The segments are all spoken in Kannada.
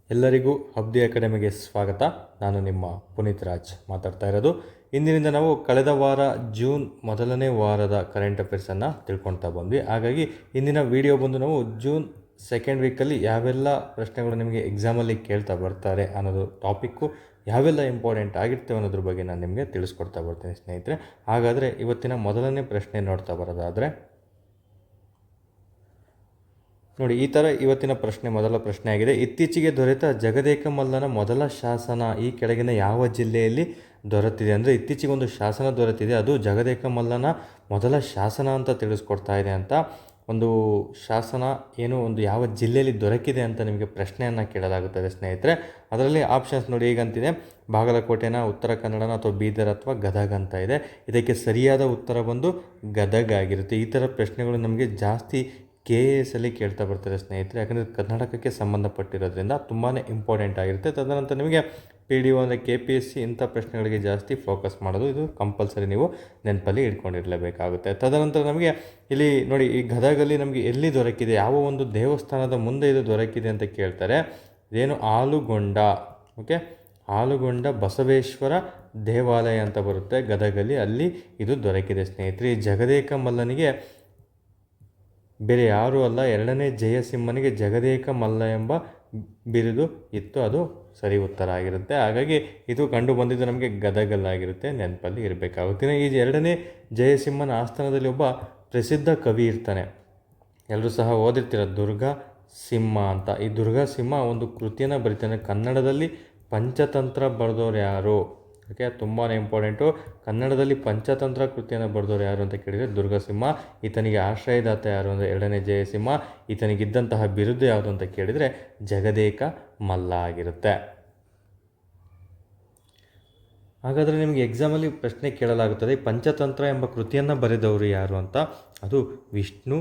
ಎಲ್ಲರಿಗೂ ಹಬ್ದಿ ಅಕಾಡೆಮಿಗೆ ಸ್ವಾಗತ. ನಾನು ನಿಮ್ಮ ಪುನೀತ್ ರಾಜ್ ಮಾತಾಡ್ತಾ ಇರೋದು. ಇಂದಿನಿಂದ ನಾವು ಕಳೆದ ವಾರ ಜೂನ್ ಮೊದಲನೇ ವಾರದ ಕರೆಂಟ್ ಅಫೇರ್ಸನ್ನು ತಿಳ್ಕೊಳ್ತಾ ಬಂದ್ವಿ. ಹಾಗಾಗಿ ಇಂದಿನ ವಿಡಿಯೋ ಬಂದು ನಾವು ಜೂನ್ ಸೆಕೆಂಡ್ ವೀಕಲ್ಲಿ ಯಾವೆಲ್ಲ ಪ್ರಶ್ನೆಗಳು ನಿಮಗೆ ಎಕ್ಸಾಮಲ್ಲಿ ಕೇಳ್ತಾ ಬರ್ತಾರೆ ಅನ್ನೋದು ಟಾಪಿಕ್ಕು ಯಾವೆಲ್ಲ ಇಂಪಾರ್ಟೆಂಟ್ ಆಗಿರ್ತವೆ ಅನ್ನೋದ್ರ ಬಗ್ಗೆ ನಾನು ನಿಮಗೆ ತಿಳಿಸ್ಕೊಡ್ತಾ ಬರ್ತೀನಿ ಸ್ನೇಹಿತರೆ. ಹಾಗಾದರೆ ಇವತ್ತಿನ ಮೊದಲನೇ ಪ್ರಶ್ನೆ ನೋಡ್ತಾ ಬರೋದಾದರೆ ನೋಡಿ, ಈ ಥರ ಇವತ್ತಿನ ಮೊದಲ ಪ್ರಶ್ನೆ ಆಗಿದೆ. ಇತ್ತೀಚೆಗೆ ದೊರೆತ ಜಗದೇಕ ಮಲ್ಲನ ಮೊದಲ ಶಾಸನ ಈ ಕೆಳಗಿನ ಯಾವ ಜಿಲ್ಲೆಯಲ್ಲಿ ದೊರೆತಿದೆ? ಅಂದರೆ ಇತ್ತೀಚೆಗೆ ಒಂದು ಶಾಸನ ದೊರೆತಿದೆ, ಅದು ಜಗದೇಕ ಮಲ್ಲನ ಮೊದಲ ಶಾಸನ ಅಂತ ತಿಳಿಸ್ಕೊಡ್ತಾ ಇದೆ ಅಂತ. ಒಂದು ಶಾಸನ ಏನು, ಒಂದು ಯಾವ ಜಿಲ್ಲೆಯಲ್ಲಿ ದೊರಕಿದೆ ಅಂತ ನಿಮಗೆ ಪ್ರಶ್ನೆಯನ್ನು ಕೇಳಲಾಗುತ್ತದೆ ಸ್ನೇಹಿತರೆ. ಅದರಲ್ಲಿ ಆಪ್ಷನ್ಸ್ ನೋಡಿ ಹೇಗಂತಿದೆ: ಬಾಗಲಕೋಟೆನ, ಉತ್ತರ ಕನ್ನಡನ, ಅಥವಾ ಬೀದರ್ ಅಥವಾ ಗದಗ ಅಂತ ಇದೆ. ಇದಕ್ಕೆ ಸರಿಯಾದ ಉತ್ತರ ಬಂದು ಗದಗ ಆಗಿರುತ್ತೆ. ಈ ಥರ ಪ್ರಶ್ನೆಗಳು ನಮಗೆ ಜಾಸ್ತಿ KAS ಅಲ್ಲಿ ಕೇಳ್ತಾ ಬರ್ತಾರೆ ಸ್ನೇಹಿತರೆ, ಯಾಕಂದರೆ ಕರ್ನಾಟಕಕ್ಕೆ ಸಂಬಂಧಪಟ್ಟಿರೋದ್ರಿಂದ ತುಂಬಾ ಇಂಪಾರ್ಟೆಂಟ್ ಆಗಿರುತ್ತೆ. ತದನಂತರ ನಿಮಗೆ PDO ಅಂದರೆ KPSC ಇಂಥ ಪ್ರಶ್ನೆಗಳಿಗೆ ಜಾಸ್ತಿ ಫೋಕಸ್ ಮಾಡೋದು, ಇದು ಕಂಪಲ್ಸರಿ ನೀವು ನೆನಪಲ್ಲಿ ಇಟ್ಕೊಂಡಿರಲೇಬೇಕಾಗುತ್ತೆ. ತದನಂತರ ನಮಗೆ ಇಲ್ಲಿ ನೋಡಿ, ಈ ಗದಗಲ್ಲಿ ನಮಗೆ ಎಲ್ಲಿ ದೊರಕಿದೆ, ಯಾವ ಒಂದು ದೇವಸ್ಥಾನದ ಮುಂದೆ ಇದು ದೊರಕಿದೆ ಅಂತ ಕೇಳ್ತಾರೆ. ಇದೇನು ಆಲೂಗೊಂಡ, ಓಕೆ, ಆಲೂಗೊಂಡ ಬಸವೇಶ್ವರ ದೇವಾಲಯ ಅಂತ ಬರುತ್ತೆ ಗದಗಲ್ಲಿ, ಅಲ್ಲಿ ಇದು ದೊರಕಿದೆ ಸ್ನೇಹಿತರೆ. ಈ ಜಗದೇಕ ಮಲ್ಲನಿಗೆ ಬೇರೆ ಯಾರೂ ಅಲ್ಲ, ಎರಡನೇ ಜಯಸಿಂಹನಿಗೆ ಜಗದೇಕ ಮಲ್ಲ ಎಂಬ ಬಿರುದು ಇತ್ತು, ಅದು ಸರಿ ಉತ್ತರ ಆಗಿರುತ್ತೆ. ಹಾಗಾಗಿ ಇದು ಕಂಡು ಬಂದಿದ್ದು ನಮಗೆ ಗದಗಲ್ಲಾಗಿರುತ್ತೆ, ನೆನಪಲ್ಲಿ ಇರಬೇಕಾಗುತ್ತೆ. ಈ ಎರಡನೇ ಜಯಸಿಂಹನ ಆಸ್ಥಾನದಲ್ಲಿ ಒಬ್ಬ ಪ್ರಸಿದ್ಧ ಕವಿ ಇರ್ತಾನೆ, ಎಲ್ಲರೂ ಸಹ ಓದಿರ್ತೀರ, ದುರ್ಗಾ ಸಿಂಹ ಅಂತ. ಈ ದುರ್ಗಾ ಸಿಂಹ ಒಂದು ಕೃತಿಯನ್ನು ಬರೀತಾನೆ. ಕನ್ನಡದಲ್ಲಿ ಪಂಚತಂತ್ರ ಬರೆದವ್ರು ಯಾರು? ಓಕೆ, ತುಂಬಾ ಇಂಪಾರ್ಟೆಂಟು. ಕನ್ನಡದಲ್ಲಿ ಪಂಚತಂತ್ರ ಕೃತಿಯನ್ನು ಬರೆದವ್ರು ಯಾರು ಅಂತ ಕೇಳಿದರೆ ದುರ್ಗಸಿಂಹ. ಈತನಿಗೆ ಆಶ್ರಯದಾತ ಯಾರು ಅಂದರೆ ಎರಡನೇ ಜಯಸಿಂಹ. ಈತನಿಗಿದ್ದಂತಹ ಬಿರುದು ಯಾವುದು ಅಂತ ಕೇಳಿದರೆ ಜಗದೇಕ ಮಲ್ಲ ಆಗಿರುತ್ತೆ. ಹಾಗಾದರೆ ನಿಮಗೆ ಎಕ್ಸಾಮಲ್ಲಿ ಪ್ರಶ್ನೆ ಕೇಳಲಾಗುತ್ತದೆ, ಪಂಚತಂತ್ರ ಎಂಬ ಕೃತಿಯನ್ನು ಬರೆದವರು ಯಾರು ಅಂತ. ಅದು ವಿಷ್ಣು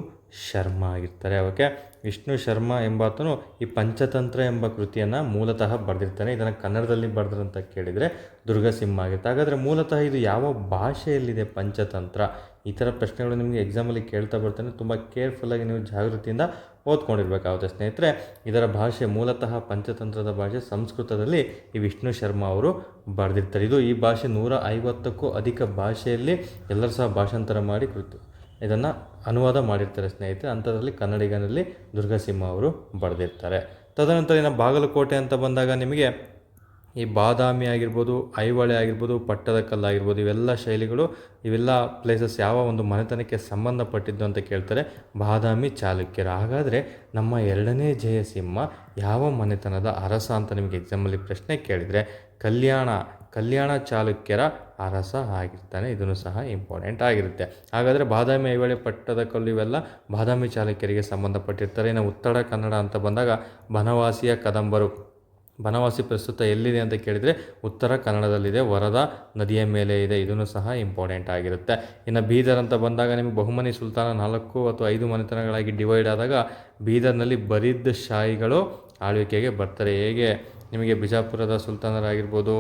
ಶರ್ಮಾ ಆಗಿರ್ತಾರೆ. ಓಕೆ, ವಿಷ್ಣು ಶರ್ಮಾ ಎಂಬಾತನು ಈ ಪಂಚತಂತ್ರ ಎಂಬ ಕೃತಿಯನ್ನು ಮೂಲತಃ ಬರೆದಿರ್ತಾನೆ. ಇದನ್ನು ಕನ್ನಡದಲ್ಲಿ ಬರೆದ್ರು ಅಂತ ಕೇಳಿದರೆ ದುರ್ಗಸಿಂಹ ಆಗಿರುತ್ತೆ. ಹಾಗಾದರೆ ಮೂಲತಃ ಇದು ಯಾವ ಭಾಷೆಯಲ್ಲಿದೆ ಪಂಚತಂತ್ರ? ಈ ಥರ ಪ್ರಶ್ನೆಗಳು ನಿಮಗೆ ಎಕ್ಸಾಮಲ್ಲಿ ಕೇಳ್ತಾ ಬರ್ತಾನೆ. ತುಂಬ ಕೇರ್ಫುಲ್ಲಾಗಿ ನೀವು ಜಾಗೃತಿಯಿಂದ ಓದ್ಕೊಂಡಿರ್ಬೇಕಾಗುತ್ತೆ ಸ್ನೇಹಿತರೆ. ಇದರ ಭಾಷೆ ಮೂಲತಃ ಪಂಚತಂತ್ರದ ಭಾಷೆ ಸಂಸ್ಕೃತದಲ್ಲಿ ಈ ವಿಷ್ಣು ಶರ್ಮಾ ಅವರು ಬರೆದಿರ್ತಾರೆ. ಈ ಭಾಷೆ 150ಕ್ಕೂ ಅಧಿಕ ಭಾಷೆಯಲ್ಲಿ ಎಲ್ಲರೂ ಸಹ ಭಾಷಾಂತರ ಮಾಡಿ ಇದನ್ನು ಅನುವಾದ ಮಾಡಿರ್ತಾರೆ ಸ್ನೇಹಿತರೆ. ಅಂಥದ್ರಲ್ಲಿ ಕನ್ನಡಿಗನಲ್ಲಿ ದುರ್ಗಸಿಂಹ ಅವರು ಬರೆದಿರ್ತಾರೆ. ತದನಂತರ ಬಾಗಲಕೋಟೆ ಅಂತ ಬಂದಾಗ ನಿಮಗೆ ಈ ಬಾದಾಮಿ ಆಗಿರ್ಬೋದು, ಐಹೊಳೆ ಆಗಿರ್ಬೋದು, ಪಟ್ಟದಕಲ್ಲು ಆಗಿರ್ಬೋದು, ಇವೆಲ್ಲ ಶೈಲಿಗಳು, ಇವೆಲ್ಲ ಪ್ಲೇಸಸ್ ಯಾವ ಒಂದು ಮನೆತನಕ್ಕೆ ಸಂಬಂಧಪಟ್ಟಿದ್ದು ಅಂತ ಕೇಳ್ತಾರೆ, ಬಾದಾಮಿ ಚಾಲುಕ್ಯರ. ಹಾಗಾದರೆ ನಮ್ಮ ಎರಡನೇ ಜಯಸಿಂಹ ಯಾವ ಮನೆತನದ ಅರಸ ಅಂತ ನಿಮಗೆ ಎಕ್ಸಾಮಲ್ಲಿ ಪ್ರಶ್ನೆ ಕೇಳಿದರೆ ಕಲ್ಯಾಣ ಚಾಲುಕ್ಯರ ಅರಸ ಆಗಿರ್ತಾನೆ. ಇದನ್ನು ಸಹ ಇಂಪಾರ್ಟೆಂಟ್ ಆಗಿರುತ್ತೆ. ಹಾಗಾದರೆ ಬಾದಾಮಿ, ಐಹೊಳೆ, ಪಟ್ಟದಕಲ್ಲು ಇವೆಲ್ಲ ಬಾದಾಮಿ ಚಾಲುಕ್ಯರಿಗೆ ಸಂಬಂಧಪಟ್ಟಿರ್ತಾರೆ. ಇನ್ನು ಉತ್ತರ ಕನ್ನಡ ಅಂತ ಬಂದಾಗ ಬನವಾಸಿಯ ಕದಂಬರು. ಬನವಾಸಿ ಪ್ರಸ್ತುತ ಎಲ್ಲಿದೆ ಅಂತ ಕೇಳಿದರೆ ಉತ್ತರ ಕನ್ನಡದಲ್ಲಿದೆ, ವರದಾ ನದಿಯ ಮೇಲೆ ಇದೆ. ಇದನ್ನು ಸಹ ಇಂಪಾರ್ಟೆಂಟ್ ಆಗಿರುತ್ತೆ. ಇನ್ನು ಬೀದರ್ ಅಂತ ಬಂದಾಗ ನಿಮಗೆ ಬಹುಮನಿ ಸುಲ್ತಾನ 4 ಅಥವಾ 5 ಮನೆತನಗಳಾಗಿ ಡಿವೈಡ್ ಆದಾಗ ಬೀದರ್ನಲ್ಲಿ ಬರಿದ್ ಶಾಹಿಗಳು ಆಳ್ವಿಕೆಗೆ ಬರ್ತಾರೆ. ಹೇಗೆ ನಿಮಗೆ ಬಿಜಾಪುರದ ಸುಲ್ತಾನರಾಗಿರ್ಬೋದು,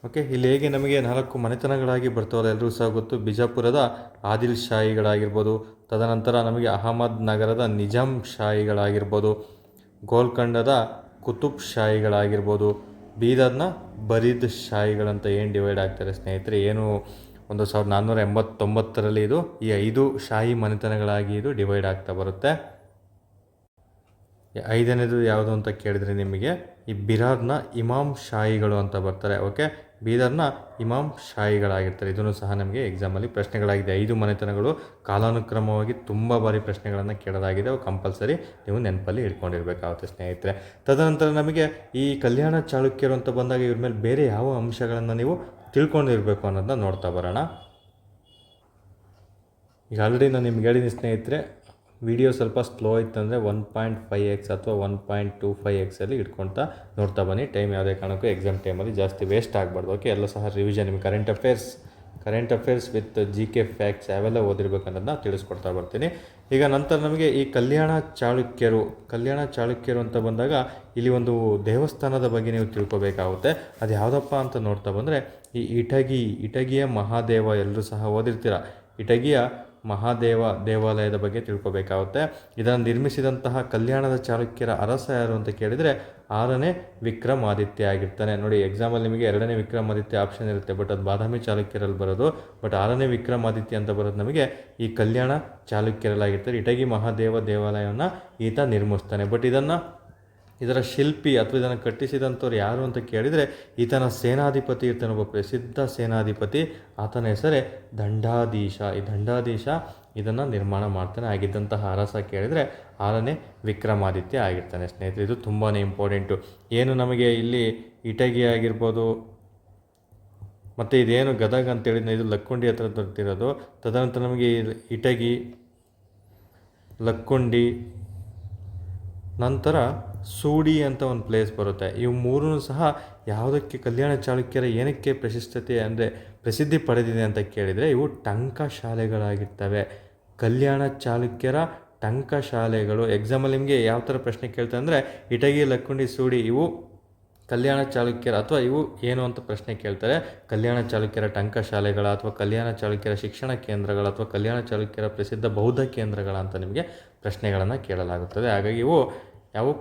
ಓಕೆ, ಇಲ್ಲಿ ಹೇಗೆ ನಮಗೆ 4 ಮನೆತನಗಳಾಗಿ ಬರ್ತಾವಲ್ಲ ಎಲ್ಲರೂ ಸಹ ಗೊತ್ತು. ಬಿಜಾಪುರದ ಆದಿಲ್ ಶಾಹಿಗಳಾಗಿರ್ಬೋದು, ತದನಂತರ ನಮಗೆ ಅಹಮದ್ ನಗರದ ನಿಜಾಂ ಶಾಹಿಗಳಾಗಿರ್ಬೋದು, ಗೋಲ್ಕಂಡದ ಕುತುಬ್ ಶಾಹಿಗಳಾಗಿರ್ಬೋದು, ಬೀದರ್ನ ಬರಿದ್ ಶಾಹಿಗಳಂತ ಏನು ಡಿವೈಡ್ ಆಗ್ತಾರೆ ಸ್ನೇಹಿತರೆ, ಏನು 1489ರಲ್ಲಿ ಇದು ಈ 5 ಶಾಹಿ ಮನೆತನಗಳಾಗಿ ಇದು ಡಿವೈಡ್ ಆಗ್ತಾ ಬರುತ್ತೆ. 5ನೇದು ಯಾವುದು ಅಂತ ಕೇಳಿದರೆ ನಿಮಗೆ ಈ ಬಿರಾರ್ನ ಇಮಾಮ್ ಶಾಹಿಗಳು ಅಂತ ಬರ್ತಾರೆ. ಓಕೆ, ಬೀದರ್ನ ಇಮಾಮ್ ಶಾಹಿಗಳಾಗಿರ್ತಾರೆ. ಇದನ್ನು ಸಹ ನಮಗೆ ಎಕ್ಸಾಮಲ್ಲಿ ಪ್ರಶ್ನೆಗಳಾಗಿದೆ. 5 ಮನೆತನಗಳು ಕಾಲಾನುಕ್ರಮವಾಗಿ ತುಂಬ ಬಾರಿ ಪ್ರಶ್ನೆಗಳನ್ನು ಕೇಳಲಾಗಿದೆ. ಅವು ಕಂಪಲ್ಸರಿ ನೀವು ನೆನಪಲ್ಲಿ ಇಟ್ಕೊಂಡಿರಬೇಕಾಗುತ್ತೆ ಸ್ನೇಹಿತರೆ. ತದನಂತರ ನಮಗೆ ಈ ಕಲ್ಯಾಣ ಚಾಲುಕ್ಯರು ಅಂತ ಬಂದಾಗ ಇವ್ರ ಮೇಲೆ ಬೇರೆ ಯಾವ ಅಂಶಗಳನ್ನು ನೀವು ತಿಳ್ಕೊಂಡಿರಬೇಕು ಅನ್ನೋದನ್ನ ನೋಡ್ತಾ ಬರೋಣ. ಈಗ ಆಲ್ರೆಡಿ ನಾನು ನಿಮ್ಗೆ ಹೇಳಿದ್ದೀನಿ ಸ್ನೇಹಿತರೆ, ವಿಡಿಯೋ ಸ್ವಲ್ಪ ಸ್ಲೋ ಇತ್ತಂದರೆ 1.5x ಅಥವಾ 1.25x ಇಟ್ಕೊಳ್ತಾ ನೋಡ್ತಾ ಬನ್ನಿ. ಟೈಮ್ ಯಾವುದೇ ಕಾರಣಕ್ಕೂ ಎಕ್ಸಾಮ್ ಟೈಮಲ್ಲಿ ಜಾಸ್ತಿ ವೇಸ್ಟ್ ಆಗಬಾರ್ದು. ಓಕೆ, ಎಲ್ಲ ಸಹ ರಿವಿಷನ್, ನಿಮಗೆ current affairs with GK facts ಯಾವೆಲ್ಲ ಓದಿರ್ಬೇಕು ಅನ್ನೋದನ್ನ ತಿಳಿಸ್ಕೊಡ್ತಾ ಬರ್ತೀನಿ. ಈಗ ನಂತರ ನಮಗೆ ಈ ಕಲ್ಯಾಣ ಚಾಲುಕ್ಯರು ಅಂತ ಬಂದಾಗ ಇಲ್ಲಿ ಒಂದು ದೇವಸ್ಥಾನದ ಬಗ್ಗೆ ನೀವು ತಿಳ್ಕೊಬೇಕಾಗುತ್ತೆ. ಅದು ಯಾವುದಪ್ಪ ಅಂತ ನೋಡ್ತಾ ಬಂದರೆ ಈ ಇಟಗಿಯ ಮಹಾದೇವ, ಎಲ್ಲರೂ ಸಹ ಓದಿರ್ತೀರ. ಇಟಗಿಯ ಮಹಾದೇವ ದೇವಾಲಯದ ಬಗ್ಗೆ ತಿಳ್ಕೊಬೇಕಾಗುತ್ತೆ. ಇದನ್ನು ನಿರ್ಮಿಸಿದಂತಹ ಕಲ್ಯಾಣದ ಚಾಲುಕ್ಯರ ಅರಸ ಯಾರು ಅಂತ ಕೇಳಿದರೆ 6ನೇ ವಿಕ್ರಮಾದಿತ್ಯ ಆಗಿರ್ತಾನೆ. ನೋಡಿ, ಎಕ್ಸಾಮಲ್ಲಿ ನಿಮಗೆ 2ನೇ ವಿಕ್ರಮಾದಿತ್ಯ ಆಪ್ಷನ್ ಇರುತ್ತೆ, ಬಟ್ ಅದು ಬಾದಾಮಿ ಚಾಲುಕ್ಯರಲ್ಲಿ ಬರೋದು. ಬಟ್ 6ನೇ ವಿಕ್ರಮಾದಿತ್ಯ ಅಂತ ಬರೋದು ನಮಗೆ ಈ ಕಲ್ಯಾಣ ಚಾಲುಕ್ಯರಲ್ಲಾಗಿರ್ತಾರೆ. ಇಟಗಿ ಮಹಾದೇವ ದೇವಾಲಯವನ್ನು ಈತ ನಿರ್ಮಿಸ್ತಾನೆ. ಬಟ್ ಇದರ ಶಿಲ್ಪಿ ಅಥವಾ ಇದನ್ನು ಕಟ್ಟಿಸಿದಂಥವ್ರು ಯಾರು ಅಂತ ಕೇಳಿದರೆ ಈತನ ಸೇನಾಧಿಪತಿ ಇರ್ತಾನೆ, ಒಬ್ಬ ಪ್ರಸಿದ್ಧ ಸೇನಾಧಿಪತಿ. ಆತನ ಹೆಸರೇ ದಂಡಾಧೀಶ. ಈ ದಂಡಾಧೀಶ ಇದನ್ನು ನಿರ್ಮಾಣ ಮಾಡ್ತಾನೆ. ಆಗಿದ್ದಂತಹ ಅರಸ ಕೇಳಿದರೆ 6ನೇ ವಿಕ್ರಮಾದಿತ್ಯ ಆಗಿರ್ತಾನೆ ಸ್ನೇಹಿತರೆ. ಇದು ತುಂಬಾ ಇಂಪಾರ್ಟೆಂಟು. ಏನು ನಮಗೆ ಇಲ್ಲಿ ಇಟಗಿ ಆಗಿರ್ಬೋದು, ಮತ್ತು ಇದೇನು ಗದಗ ಅಂತೇಳಿದ್ರೆ ಇದು ಲಕ್ಕುಂಡಿ ಹತ್ರ ಬರ್ತಿರೋದು. ತದನಂತರ ನಮಗೆ ಇಟಗಿ, ಲಕ್ಕುಂಡಿ, ನಂತರ ಸೂಡಿ ಅಂತ ಒಂದು ಪ್ಲೇಸ್ ಬರುತ್ತೆ. ಇವು ಮೂರೂ ಸಹ ಯಾವುದಕ್ಕೆ ಕಲ್ಯಾಣ ಚಾಲುಕ್ಯರ ಏನಕ್ಕೆ ಪ್ರಸಿದ್ಧಿ ಪಡೆದಿದೆ ಅಂತ ಕೇಳಿದರೆ ಇವು ಟಂಕ ಶಾಲೆಗಳಾಗಿರ್ತವೆ. ಕಲ್ಯಾಣ ಚಾಲುಕ್ಯರ ಟಂಕ ಶಾಲೆಗಳು. ಎಕ್ಸಾಮಲ್ಲಿ ನಿಮಗೆ ಯಾವ ಥರ ಪ್ರಶ್ನೆ ಕೇಳ್ತಾರೆ ಅಂದರೆ ಇಟಗಿ, ಲಕ್ಕುಂಡಿ, ಸೂಡಿ ಇವು ಕಲ್ಯಾಣ ಚಾಲುಕ್ಯರ ಅಥವಾ ಇವು ಏನು ಅಂತ ಪ್ರಶ್ನೆ ಕೇಳ್ತಾರೆ. ಕಲ್ಯಾಣ ಚಾಲುಕ್ಯರ ಟಂಕ ಶಾಲೆಗಳ ಅಥವಾ ಕಲ್ಯಾಣ ಚಾಲುಕ್ಯರ ಶಿಕ್ಷಣ ಕೇಂದ್ರಗಳ ಅಥವಾ ಕಲ್ಯಾಣ ಚಾಲುಕ್ಯರ ಪ್ರಸಿದ್ಧ ಬೌದ್ಧ ಕೇಂದ್ರಗಳ ಅಂತ ನಿಮಗೆ ಪ್ರಶ್ನೆಗಳನ್ನು ಕೇಳಲಾಗುತ್ತದೆ. ಹಾಗಾಗಿ ಇವು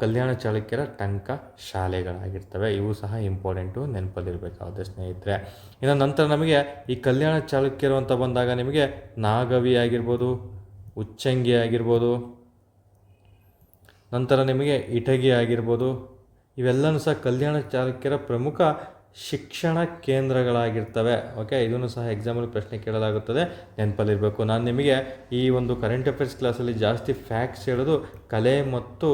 ಕಲ್ಯಾಣ ಚಾಲುಕ್ಯರ ಟಂಕ ಶಾಲೆಗಳಾಗಿರ್ತವೆ. ಇವು ಸಹ ಇಂಪಾರ್ಟೆಂಟು, ನೆನಪಲ್ಲಿರಬೇಕಾಗುತ್ತೆ ಸ್ನೇಹಿತರೆ. ಇನ್ನು ನಂತರ ನಮಗೆ ಈ ಕಲ್ಯಾಣ ಚಾಲುಕ್ಯರು ಅಂತ ಬಂದಾಗ ನಿಮಗೆ ನಾಗವಿ ಆಗಿರ್ಬೋದು, ಉಚ್ಚಂಗಿ ಆಗಿರ್ಬೋದು, ನಂತರ ನಿಮಗೆ ಇಟಗಿ ಆಗಿರ್ಬೋದು, ಇವೆಲ್ಲವೂ ಸಹ ಕಲ್ಯಾಣ ಚಾಲುಕ್ಯರ ಪ್ರಮುಖ ಶಿಕ್ಷಣ ಕೇಂದ್ರಗಳಾಗಿರ್ತವೆ. ಓಕೆ, ಇದನ್ನು ಸಹ ಎಕ್ಸಾಮಲ್ಲಿ ಪ್ರಶ್ನೆ ಕೇಳಲಾಗುತ್ತದೆ, ನೆನಪಲ್ಲಿರಬೇಕು. ನಾನು ನಿಮಗೆ ಈ ಒಂದು ಕರೆಂಟ್ ಅಫೇರ್ಸ್ ಕ್ಲಾಸಲ್ಲಿ ಜಾಸ್ತಿ ಫ್ಯಾಕ್ಟ್ಸ್ ಹೇಳೋದು ಕಲೆ ಮತ್ತು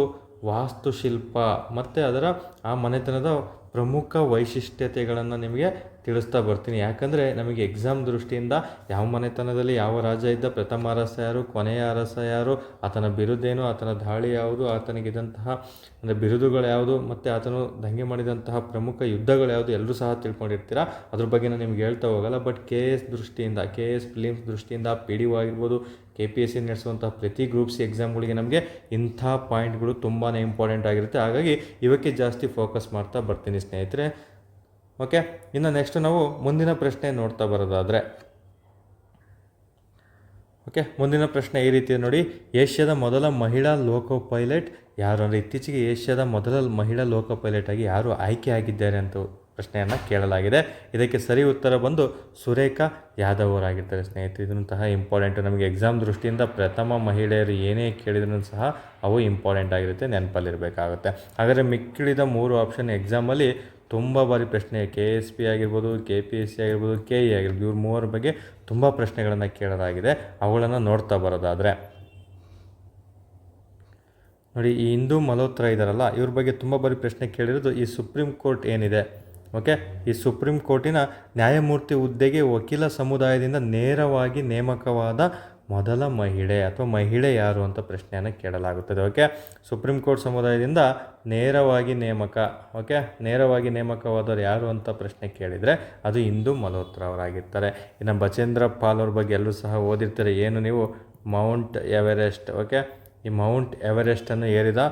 ವಾಸ್ತುಶಿಲ್ಪ ಮತ್ತು ಅದರ ಆ ಮನೆತನದ ಪ್ರಮುಖ ವೈಶಿಷ್ಟ್ಯತೆಗಳನ್ನು ನಿಮಗೆ ತಿಳಿಸ್ತಾ ಬರ್ತೀನಿ. ಯಾಕಂದರೆ ನಮಗೆ ಎಕ್ಸಾಮ್ ದೃಷ್ಟಿಯಿಂದ ಯಾವ ಮನೆತನದಲ್ಲಿ ಯಾವ ರಾಜ ಇದ್ದ, ಪ್ರಥಮ ಅರಸ ಯಾರು, ಕೊನೆಯ ಅರಸ ಯಾರು, ಆತನ ಬಿರುದೇನು, ಆತನ ದಾಳಿ ಯಾವುದು, ಆತನಿಗಿದ್ದಂತಹ ಅಂದರೆ ಬಿರುದುಗಳು ಯಾವುದು, ಮತ್ತು ಆತನು ದಂಗೆ ಮಾಡಿದಂತಹ ಪ್ರಮುಖ ಯುದ್ಧಗಳು ಯಾವುದು, ಎಲ್ಲರೂ ಸಹ ತಿಳ್ಕೊಂಡಿರ್ತೀರ. ಅದ್ರ ಬಗ್ಗೆ ನಾನು ನಿಮ್ಗೆ ಹೇಳ್ತಾ ಹೋಗಲ್ಲ. ಬಟ್ KS ದೃಷ್ಟಿಯಿಂದ, KS ಫಿಲಿಮ್ಸ್ ದೃಷ್ಟಿಯಿಂದ, PDO ಆಗಿರ್ಬೋದು, KPSC ನಡೆಸುವಂತಹ ಪ್ರತಿ ಗ್ರೂಪ್ ಸಿ ಎಕ್ಸಾಮ್ಗಳಿಗೆ ನಮಗೆ ಇಂಥ ಪಾಯಿಂಟ್ಗಳು ತುಂಬಾ ಇಂಪಾರ್ಟೆಂಟ್ ಆಗಿರುತ್ತೆ. ಹಾಗಾಗಿ ಇವಕ್ಕೆ ಜಾಸ್ತಿ ಫೋಕಸ್ ಮಾಡ್ತಾ ಬರ್ತೀನಿ ಸ್ನೇಹಿತರೆ. ಓಕೆ, ಇನ್ನು ನೆಕ್ಸ್ಟ್ ನಾವು ಮುಂದಿನ ಪ್ರಶ್ನೆ ನೋಡ್ತಾ ಬರೋದಾದರೆ, ಓಕೆ, ಮುಂದಿನ ಪ್ರಶ್ನೆ ಈ ರೀತಿ ನೋಡಿ. ಏಷ್ಯಾದ ಮೊದಲ ಮಹಿಳಾ ಲೋಕೋ ಪೈಲಟ್ ಯಾರು ಅಂದರೆ ಇತ್ತೀಚೆಗೆ ಏಷ್ಯಾದ ಮೊದಲ ಮಹಿಳಾ ಲೋಕೋ ಪೈಲಟ್ ಆಗಿ ಯಾರು ಆಯ್ಕೆ ಆಗಿದ್ದಾರೆ ಅಂತ ಪ್ರಶ್ನೆಯನ್ನು ಕೇಳಲಾಗಿದೆ. ಇದಕ್ಕೆ ಸರಿ ಉತ್ತರ ಬಂದು ಸುರೇಖಾ ಯಾದವ್ ಅವರಾಗಿರ್ತಾರೆ ಸ್ನೇಹಿತರೆ. ಇದನ್ನು ಸಹ ಇಂಪಾರ್ಟೆಂಟು. ನಮಗೆ ಎಕ್ಸಾಮ್ ದೃಷ್ಟಿಯಿಂದ ಪ್ರಥಮ ಮಹಿಳೆಯರು ಏನೇ ಕೇಳಿದ್ರು ಸಹ ಅವು ಇಂಪಾರ್ಟೆಂಟ್ ಆಗಿರುತ್ತೆ, ನೆನಪಲ್ಲಿರಬೇಕಾಗುತ್ತೆ. ಹಾಗಾದರೆ ಮಿಕ್ಕಿಳಿದ 3 ಆಪ್ಷನ್ ಎಕ್ಸಾಮಲ್ಲಿ ತುಂಬ ಬಾರಿ ಪ್ರಶ್ನೆ KSP ಆಗಿರ್ಬೋದು, KPSC ಆಗಿರ್ಬೋದು, KE ಆಗಿರ್ಬೋದು, ಇವ್ರ 3 ಬಗ್ಗೆ ತುಂಬ ಪ್ರಶ್ನೆಗಳನ್ನು ಕೇಳಲಾಗಿದೆ. ಅವುಗಳನ್ನು ನೋಡ್ತಾ ಬರೋದಾದರೆ ನೋಡಿ, ಈ ಇಂದು ಮಲ್ಹೋತ್ರಾ ಇದ್ದಾರಲ್ಲ, ಇವ್ರ ಬಗ್ಗೆ ತುಂಬ ಬಾರಿ ಪ್ರಶ್ನೆ ಕೇಳಿರೋದು ಈ ಸುಪ್ರೀಂ ಕೋರ್ಟ್ ಏನಿದೆ. ಓಕೆ, ಈ ಸುಪ್ರೀಂ ಕೋರ್ಟಿನ ನ್ಯಾಯಮೂರ್ತಿ ಹುದ್ದೆಗೆ ವಕೀಲ ಸಮುದಾಯದಿಂದ ನೇರವಾಗಿ ನೇಮಕವಾದ ಮೊದಲ ಮಹಿಳೆ ಅಥವಾ ಮಹಿಳೆ ಯಾರು ಅಂತ ಪ್ರಶ್ನೆಯನ್ನು ಕೇಳಲಾಗುತ್ತದೆ. ಓಕೆ, ಸುಪ್ರೀಂ ಕೋರ್ಟ್ ಸಮುದಾಯದಿಂದ ನೇರವಾಗಿ ನೇಮಕ, ಓಕೆ, ನೇರವಾಗಿ ನೇಮಕವಾದವರು ಯಾರು ಅಂತ ಪ್ರಶ್ನೆ ಕೇಳಿದರೆ ಅದು ಇಂದು ಮಲ್ಹೋತ್ರಾ ಅವರಾಗಿರ್ತಾರೆ. ಇನ್ನು ಬಚೇಂದ್ರ ಪಾಲ್ ಅವ್ರ ಬಗ್ಗೆ ಎಲ್ಲರೂ ಸಹ ಓದಿರ್ತಾರೆ. ಏನು ನೀವು ಮೌಂಟ್ ಎವರೆಸ್ಟ್, ಓಕೆ, ಈ ಮೌಂಟ್ ಎವರೆಸ್ಟನ್ನು ಏರಿದ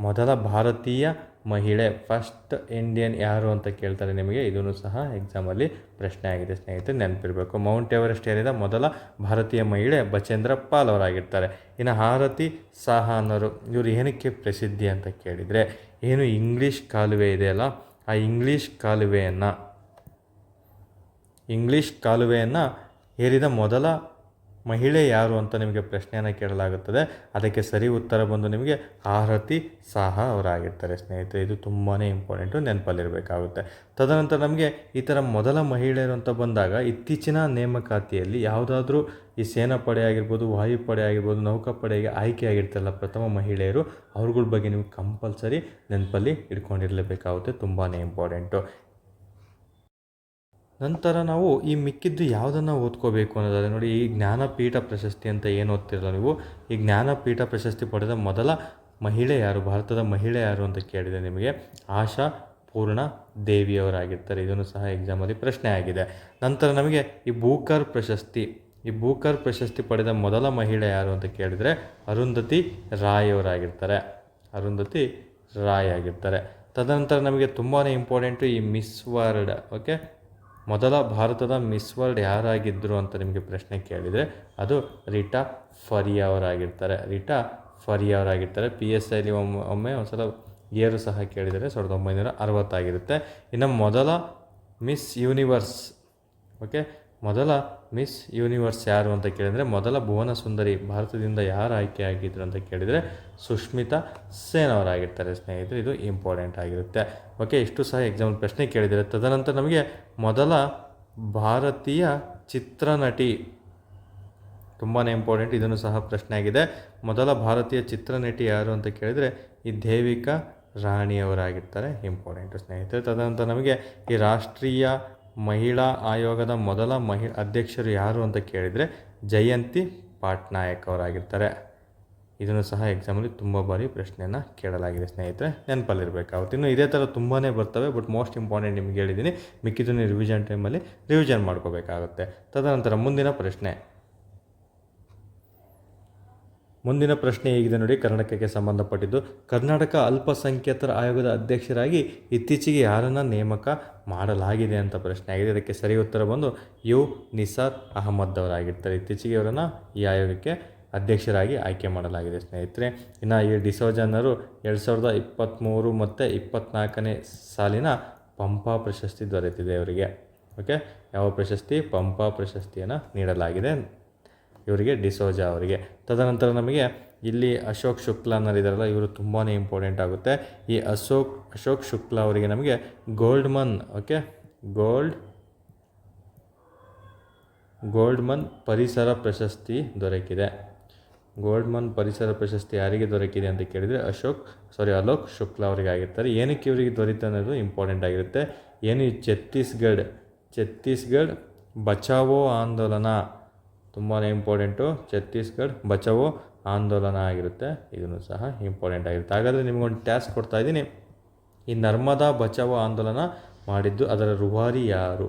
ಮೊದಲ ಭಾರತೀಯ ಮಹಿಳೆ, ಫಸ್ಟ್ ಇಂಡಿಯನ್ ಯಾರು ಅಂತ ಕೇಳ್ತಾರೆ ನಿಮಗೆ. ಇದನ್ನು ಸಹ ಎಕ್ಸಾಮಲ್ಲಿ ಪ್ರಶ್ನೆ ಆಗಿದೆ ಸ್ನೇಹಿತರೆ, ನೆನಪಿರಬೇಕು. ಮೌಂಟ್ ಎವರೆಸ್ಟ್ ಏರಿದ ಮೊದಲ ಭಾರತೀಯ ಮಹಿಳೆ ಬಚೇಂದ್ರ ಪಾಲ್ ಅವರಾಗಿರ್ತಾರೆ. ಇನ್ನು ಆರತಿ ಸಾಹಾನರು, ಇವರು ಏನಕ್ಕೆ ಪ್ರಸಿದ್ಧಿ ಅಂತ ಕೇಳಿದರೆ, ಏನು ಇಂಗ್ಲೀಷ್ ಕಾಲುವೆ ಇದೆಯಲ್ಲ, ಆ ಇಂಗ್ಲೀಷ್ ಕಾಲುವೆಯನ್ನು ಏರಿದ ಮೊದಲ ಮಹಿಳೆ ಯಾರು ಅಂತ ನಿಮಗೆ ಪ್ರಶ್ನೆಯನ್ನು ಕೇಳಲಾಗುತ್ತದೆ. ಅದಕ್ಕೆ ಸರಿ ಉತ್ತರ ಬಂದು ನಿಮಗೆ ಆರತಿ ಸಾಹಾ ಅವರಾಗಿರ್ತಾರೆ ಸ್ನೇಹಿತರೆ. ಇದು ತುಂಬಾ ಇಂಪಾರ್ಟೆಂಟು, ನೆನಪಲ್ಲಿರಬೇಕಾಗುತ್ತೆ. ತದನಂತರ ನಮಗೆ ಈ ಥರ ಮೊದಲ ಮಹಿಳೆಯರು ಅಂತ ಬಂದಾಗ ಇತ್ತೀಚಿನ ನೇಮಕಾತಿಯಲ್ಲಿ ಯಾವುದಾದ್ರೂ ಈ ಸೇನಾಪಡೆ ಆಗಿರ್ಬೋದು, ವಾಯುಪಡೆ ಆಗಿರ್ಬೋದು, ನೌಕಾಪಡೆಗೆ ಆಯ್ಕೆಯಾಗಿರ್ತಾರಲ್ಲ ಪ್ರಥಮ ಮಹಿಳೆಯರು, ಅವ್ರಗಳ ಬಗ್ಗೆ ನೀವು ಕಂಪಲ್ಸರಿ ನೆನಪಲ್ಲಿ ಇಟ್ಕೊಂಡಿರಲೇಬೇಕಾಗುತ್ತೆ, ತುಂಬಾ ಇಂಪಾರ್ಟೆಂಟು. ನಂತರ ನಾವು ಈ ಮಿಕ್ಕಿದ್ದು ಯಾವುದನ್ನು ಓದ್ಕೋಬೇಕು ಅನ್ನೋದಾದರೆ ನೋಡಿ, ಈ ಜ್ಞಾನಪೀಠ ಪ್ರಶಸ್ತಿ ಅಂತ ಏನು ಓದ್ತಿರಲ್ಲ ನೀವು, ಈ ಜ್ಞಾನಪೀಠ ಪ್ರಶಸ್ತಿ ಪಡೆದ ಮೊದಲ ಮಹಿಳೆ ಯಾರು, ಭಾರತದ ಮಹಿಳೆ ಯಾರು ಅಂತ ಕೇಳಿದೆ ನಿಮಗೆ, ಆಶಾ ಪೂರ್ಣ ದೇವಿಯವರಾಗಿರ್ತಾರೆ. ಇದನ್ನು ಸಹ ಎಕ್ಸಾಮಲ್ಲಿ ಪ್ರಶ್ನೆ ಆಗಿದೆ. ನಂತರ ನಮಗೆ ಈ ಬೂಕರ್ ಪ್ರಶಸ್ತಿ ಪಡೆದ ಮೊದಲ ಮಹಿಳೆ ಯಾರು ಅಂತ ಕೇಳಿದರೆ ಅರುಂಧತಿ ರಾಯ್ ಆಗಿರ್ತಾರೆ. ತದನಂತರ ನಮಗೆ ತುಂಬಾ ಇಂಪಾರ್ಟೆಂಟು ಈ ಮಿಸ್ ವರ್ಲ್ಡ್, ಓಕೆ, ಮೊದಲ ಭಾರತದ ಮಿಸ್ ವರ್ಲ್ಡ್ ಯಾರಾಗಿದ್ದರು ಅಂತ ನಿಮಗೆ ಪ್ರಶ್ನೆ ಕೇಳಿದರೆ ಅದು ರೀಟಾ ಫರಿಯಾ ಅವರಾಗಿರ್ತಾರೆ. ರೀಟಾ ಫರಿಯಾ ಅವರಾಗಿರ್ತಾರೆ. PSIಲಿ ಒಮ್ಮೆ ಒಂದು ಸಲ ಇಯರು ಸಹ ಕೇಳಿದರೆ 1960 ಆಗಿರುತ್ತೆ. ಇನ್ನು ಮೊದಲ ಮಿಸ್ ಯೂನಿವರ್ಸ್, ಓಕೆ, ಮೊದಲ ಮಿಸ್ ಯೂನಿವರ್ಸ್ ಯಾರು ಅಂತ ಕೇಳಿದರೆ ಮೊದಲ ಭುವನ ಸುಂದರಿ ಭಾರತದಿಂದ ಯಾರು ಆಯ್ಕೆ ಆಗಿದ್ರು ಅಂತ ಕೇಳಿದರೆ ಸುಷ್ಮಿತಾ ಸೇನ್ ಅವರಾಗಿರ್ತಾರೆ ಸ್ನೇಹಿತರೆ. ಇದು ಇಂಪಾರ್ಟೆಂಟ್ ಆಗಿರುತ್ತೆ. ಓಕೆ, ಇಷ್ಟು ಸಹ ಎಕ್ಸಾಮ್ ಪ್ರಶ್ನೆ ಕೇಳಿದರೆ. ತದನಂತರ ನಮಗೆ ಮೊದಲ ಭಾರತೀಯ ಚಿತ್ರನಟಿ, ತುಂಬಾ ಇಂಪಾರ್ಟೆಂಟ್, ಇದನ್ನು ಸಹ ಪ್ರಶ್ನೆ ಆಗಿದೆ. ಮೊದಲ ಭಾರತೀಯ ಚಿತ್ರನಟಿ ಯಾರು ಅಂತ ಕೇಳಿದರೆ ಈ ದೇವಿಕಾ ರಾಣಿಯವರಾಗಿರ್ತಾರೆ. ಇಂಪಾರ್ಟೆಂಟು ಸ್ನೇಹಿತರೆ. ತದನಂತರ ನಮಗೆ ಈ ರಾಷ್ಟ್ರೀಯ ಮಹಿಳಾ ಆಯೋಗದ ಮೊದಲ ಅಧ್ಯಕ್ಷರು ಯಾರು ಅಂತ ಕೇಳಿದರೆ ಜಯಂತಿ ಪಾಟ್ನಾಯಕ್ ಅವರಾಗಿರ್ತಾರೆ. ಇದನ್ನು ಸಹ ಎಕ್ಸಾಮಲ್ಲಿ ತುಂಬ ಬಾರಿ ಪ್ರಶ್ನೆಯನ್ನು ಕೇಳಲಾಗಿದೆ ಸ್ನೇಹಿತರೆ, ನೆನಪಲ್ಲಿರಬೇಕಾಗುತ್ತೆ. ಇನ್ನು ಇದೇ ಥರ ತುಂಬಾ ಬರ್ತವೆ, ಬಟ್ ಮೋಸ್ಟ್ ಇಂಪಾರ್ಟೆಂಟ್ ನಿಮ್ಗೆ ಹೇಳಿದ್ದೀನಿ. ಮಿಕ್ಕಿದ್ದನ್ನು ರಿವಿಷನ್ ಟೈಮಲ್ಲಿ ರಿವಿಷನ್ ಮಾಡ್ಕೋಬೇಕಾಗುತ್ತೆ. ತದನಂತರ ಮುಂದಿನ ಪ್ರಶ್ನೆ ಹೇಗಿದೆ ನೋಡಿ, ಕರ್ನಾಟಕಕ್ಕೆ ಸಂಬಂಧಪಟ್ಟಿದ್ದು. ಕರ್ನಾಟಕ ಅಲ್ಪಸಂಖ್ಯಾತರ ಆಯೋಗದ ಅಧ್ಯಕ್ಷರಾಗಿ ಇತ್ತೀಚೆಗೆ ಯಾರನ್ನು ನೇಮಕ ಮಾಡಲಾಗಿದೆ ಅಂತ ಪ್ರಶ್ನೆ ಆಗಿದೆ. ಇದಕ್ಕೆ ಸರಿ ಉತ್ತರ ಬಂದು ಯು ನಿಸಾರ್ ಅಹಮದ್ ಅವರಾಗಿರ್ತಾರೆ. ಇತ್ತೀಚೆಗೆ ಅವರನ್ನು ಈ ಆಯೋಗಕ್ಕೆ ಅಧ್ಯಕ್ಷರಾಗಿ ಆಯ್ಕೆ ಮಾಡಲಾಗಿದೆ ಸ್ನೇಹಿತರೆ. ಇನ್ನು ಈ ಡಿಸೋಜನರು 2023 ಮತ್ತು 2024ನೇ ಸಾಲಿನ ಪಂಪಾ ಪ್ರಶಸ್ತಿ ದೊರೆತಿದೆ ಅವರಿಗೆ. ಓಕೆ, ಯಾವ ಪ್ರಶಸ್ತಿ? ಪಂಪಾ ಪ್ರಶಸ್ತಿಯನ್ನು ನೀಡಲಾಗಿದೆ ಇವರಿಗೆ, ಡಿಸೋಜಾ ಅವರಿಗೆ. ತದನಂತರ ನಮಗೆ ಇಲ್ಲಿ ಅಶೋಕ್ ಶುಕ್ಲಾನರಿದ್ದಾರಲ್ಲ, ಇವರು ತುಂಬಾ ಇಂಪಾರ್ಟೆಂಟ್ ಆಗುತ್ತೆ. ಈ ಅಶೋಕ್ ಶುಕ್ಲಾ ಅವರಿಗೆ ನಮಗೆ ಗೋಲ್ಡ್ಮನ್, ಓಕೆ, ಗೋಲ್ಡ್ಮನ್ ಪರಿಸರ ಪ್ರಶಸ್ತಿ ದೊರಕಿದೆ. ಗೋಲ್ಡ್ಮನ್ ಪರಿಸರ ಪ್ರಶಸ್ತಿ ಯಾರಿಗೆ ದೊರಕಿದೆ ಅಂತ ಕೇಳಿದರೆ ಅಲೋಕ್ ಶುಕ್ಲಾ ಅವರಿಗೆ ಆಗಿರ್ತಾರೆ. ಏನಕ್ಕೆ ಇವರಿಗೆ ದೊರೀತು ಅನ್ನೋದು ಇಂಪಾರ್ಟೆಂಟ್ ಆಗಿರುತ್ತೆ. ಏನು ಈ ಛತ್ತೀಸ್ಗಢ ಬಚಾವೋ ಆಂದೋಲನ, ತುಂಬಾ ಇಂಪಾರ್ಟೆಂಟು, ಛತ್ತೀಸ್ಗಢ ಬಚಾವೋ ಆಂದೋಲನ ಆಗಿರುತ್ತೆ. ಇದನ್ನು ಸಹ ಇಂಪಾರ್ಟೆಂಟ್ ಆಗಿರುತ್ತೆ. ಹಾಗಾದರೆ ನಿಮಗೊಂದು ಟಾಸ್ಕ್ ಕೊಡ್ತಾ ಇದ್ದೀನಿ. ಈ ನರ್ಮದಾ ಬಚಾವೋ ಆಂದೋಲನ ಮಾಡಿದ್ದು ಅದರ ರೂವಾರಿ ಯಾರು,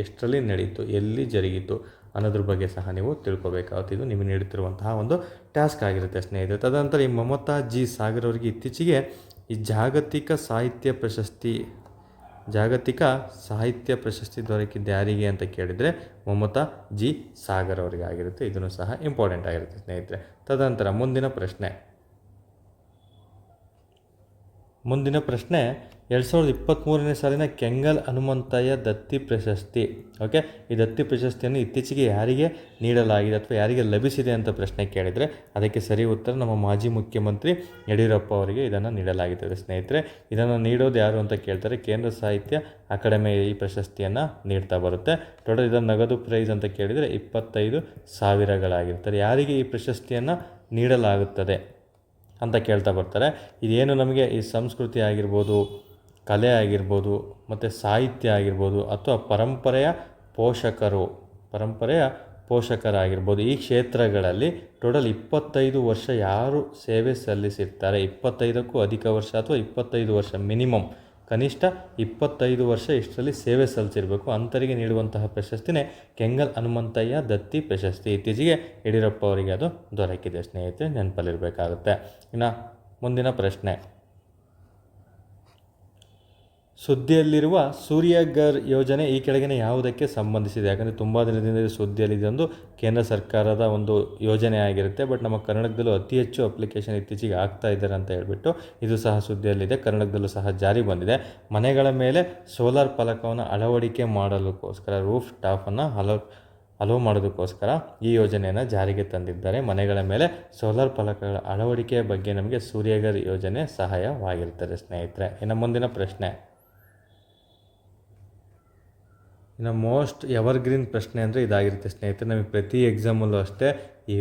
ಎಷ್ಟರಲ್ಲಿ ನಡೀತು, ಎಲ್ಲಿ ಜರುಗಿತು ಅನ್ನೋದ್ರ ಬಗ್ಗೆ ಸಹ ನೀವು ತಿಳ್ಕೊಬೇಕಾಗುತ್ತೆ. ಇದು ನಿಮಗೆ ನೀಡುತ್ತಿರುವಂತಹ ಒಂದು ಟಾಸ್ಕ್ ಆಗಿರುತ್ತೆ ಸ್ನೇಹಿತರೆ. ತದನಂತರ ಈ ಮಮತಾ ಜಿ ಸಾಗರ್ ಅವರಿಗೆ ಇತ್ತೀಚೆಗೆ ಈ ಜಾಗತಿಕ ಸಾಹಿತ್ಯ ಪ್ರಶಸ್ತಿ ದೊರಕಿದ್ದು ಯಾರಿಗೆ ಅಂತ ಕೇಳಿದರೆ ಮಮತಾ ಜಿ ಸಾಗರ್ ಅವರಿಗೆ ಆಗಿರುತ್ತೆ. ಇದನ್ನು ಸಹ ಇಂಪಾರ್ಟೆಂಟ್ ಆಗಿರುತ್ತೆ ಸ್ನೇಹಿತರೆ. ತದನಂತರ ಮುಂದಿನ ಪ್ರಶ್ನೆ 2023ನೇ ಸಾಲಿನ ಕೆಂಗಲ್ ಹನುಮಂತಯ್ಯ ದತ್ತಿ ಪ್ರಶಸ್ತಿ. ಓಕೆ, ಈ ದತ್ತಿ ಪ್ರಶಸ್ತಿಯನ್ನು ಇತ್ತೀಚೆಗೆ ಯಾರಿಗೆ ನೀಡಲಾಗಿದೆ ಅಥವಾ ಯಾರಿಗೆ ಲಭಿಸಿದೆ ಅಂತ ಪ್ರಶ್ನೆ ಕೇಳಿದರೆ ಅದಕ್ಕೆ ಸರಿ ಉತ್ತರ ನಮ್ಮ ಮಾಜಿ ಮುಖ್ಯಮಂತ್ರಿ ಯಡಿಯೂರಪ್ಪ ಅವರಿಗೆ ಇದನ್ನು ನೀಡಲಾಗಿದೆ ಸ್ನೇಹಿತರೆ. ಇದನ್ನು ನೀಡೋದು ಯಾರು ಅಂತ ಕೇಳ್ತಾರೆ, ಕೇಂದ್ರ ಸಾಹಿತ್ಯ ಅಕಾಡೆಮಿ ಈ ಪ್ರಶಸ್ತಿಯನ್ನು ನೀಡ್ತಾ ಬರುತ್ತೆ. ಟೋಟಲ್ ಇದನ್ನು ನಗದು ಪ್ರೈಸ್ ಅಂತ ಕೇಳಿದರೆ 25,000ಗಳಾಗಿರ್ತಾರೆ. ಯಾರಿಗೆ ಈ ಪ್ರಶಸ್ತಿಯನ್ನು ನೀಡಲಾಗುತ್ತದೆ ಅಂತ ಕೇಳ್ತಾ ಬರ್ತಾರೆ. ಇದೇನು ನಮಗೆ ಈ ಸಂಸ್ಕೃತಿ ಆಗಿರ್ಬೋದು, ಕಲೆ ಆಗಿರ್ಬೋದು, ಮತ್ತು ಸಾಹಿತ್ಯ ಆಗಿರ್ಬೋದು, ಅಥವಾ ಪರಂಪರೆಯ ಪೋಷಕರಾಗಿರ್ಬೋದು, ಈ ಕ್ಷೇತ್ರಗಳಲ್ಲಿ ಟೋಟಲ್ 25 ವರ್ಷ ಯಾರು ಸೇವೆ ಸಲ್ಲಿಸಿರ್ತಾರೆ, 25ಕ್ಕೂ ಅಧಿಕ ವರ್ಷ ಅಥವಾ 25 ವರ್ಷ ಮಿನಿಮಮ್, ಕನಿಷ್ಠ 25 ವರ್ಷ ಇಷ್ಟರಲ್ಲಿ ಸೇವೆ ಸಲ್ಲಿಸಿರಬೇಕು, ಅಂಥವರಿಗೆ ನೀಡುವಂತಹ ಪ್ರಶಸ್ತಿನೇ ಕೆಂಗಲ್ ಹನುಮಂತಯ್ಯ ದತ್ತಿ ಪ್ರಶಸ್ತಿ. ಇತ್ತೀಚೆಗೆ ಯಡಿಯೂರಪ್ಪ ಅವರಿಗೆ ಅದು ದೊರಕಿದೆ ಸ್ನೇಹಿತರೆ, ನೆನಪಲ್ಲಿರಬೇಕಾಗುತ್ತೆ. ಇನ್ನು ಮುಂದಿನ ಪ್ರಶ್ನೆ, ಸುದ್ದಿಯಲ್ಲಿರುವ ಸೂರ್ಯಘರ್ ಯೋಜನೆ ಈ ಕೆಳಗಿನ ಯಾವುದಕ್ಕೆ ಸಂಬಂಧಿಸಿದೆ? ಯಾಕಂದರೆ ತುಂಬ ದಿನದಿಂದ ಸುದ್ದಿಯಲ್ಲಿ ಇದೊಂದು ಕೇಂದ್ರ ಸರ್ಕಾರದ ಒಂದು ಯೋಜನೆ ಆಗಿರುತ್ತೆ. ಬಟ್ ನಮ್ಮ ಕರ್ನಾಟಕದಲ್ಲೂ ಅತಿ ಹೆಚ್ಚು ಅಪ್ಲಿಕೇಶನ್ ಇತ್ತೀಚೆಗೆ ಆಗ್ತಾ ಇದ್ದಾರೆ ಅಂತ ಹೇಳ್ಬಿಟ್ಟು ಇದು ಸಹ ಸುದ್ದಿಯಲ್ಲಿದೆ. ಕರ್ನಾಟಕದಲ್ಲೂ ಸಹ ಜಾರಿ ಬಂದಿದೆ. ಮನೆಗಳ ಮೇಲೆ ಸೋಲಾರ್ ಫಲಕವನ್ನು ಅಳವಡಿಕೆ ಮಾಡಲಿಕ್ಕೋಸ್ಕರ, ರೂಫ್ ಟಾಪನ್ನು ಅಲೋ ಮಾಡೋದಕ್ಕೋಸ್ಕರ ಈ ಯೋಜನೆಯನ್ನು ಜಾರಿಗೆ ತಂದಿದ್ದಾರೆ. ಮನೆಗಳ ಮೇಲೆ ಸೋಲಾರ್ ಫಲಕಗಳ ಅಳವಡಿಕೆಯ ಬಗ್ಗೆ ನಮಗೆ ಸೂರ್ಯಘರ್ ಯೋಜನೆ ಸಹಾಯವಾಗಿರ್ತದೆ ಸ್ನೇಹಿತರೆ. ಇನ್ನು ಮುಂದಿನ ಪ್ರಶ್ನೆ, ಇನ್ನು ಮೋಸ್ಟ್ ಎವರ್ಗ್ರೀನ್ ಪ್ರಶ್ನೆ ಅಂದರೆ ಇದಾಗಿರುತ್ತೆ ಸ್ನೇಹಿತರೆ. ನಮಗೆ ಪ್ರತಿ ಎಕ್ಸಾಮಲ್ಲೂ ಅಷ್ಟೇ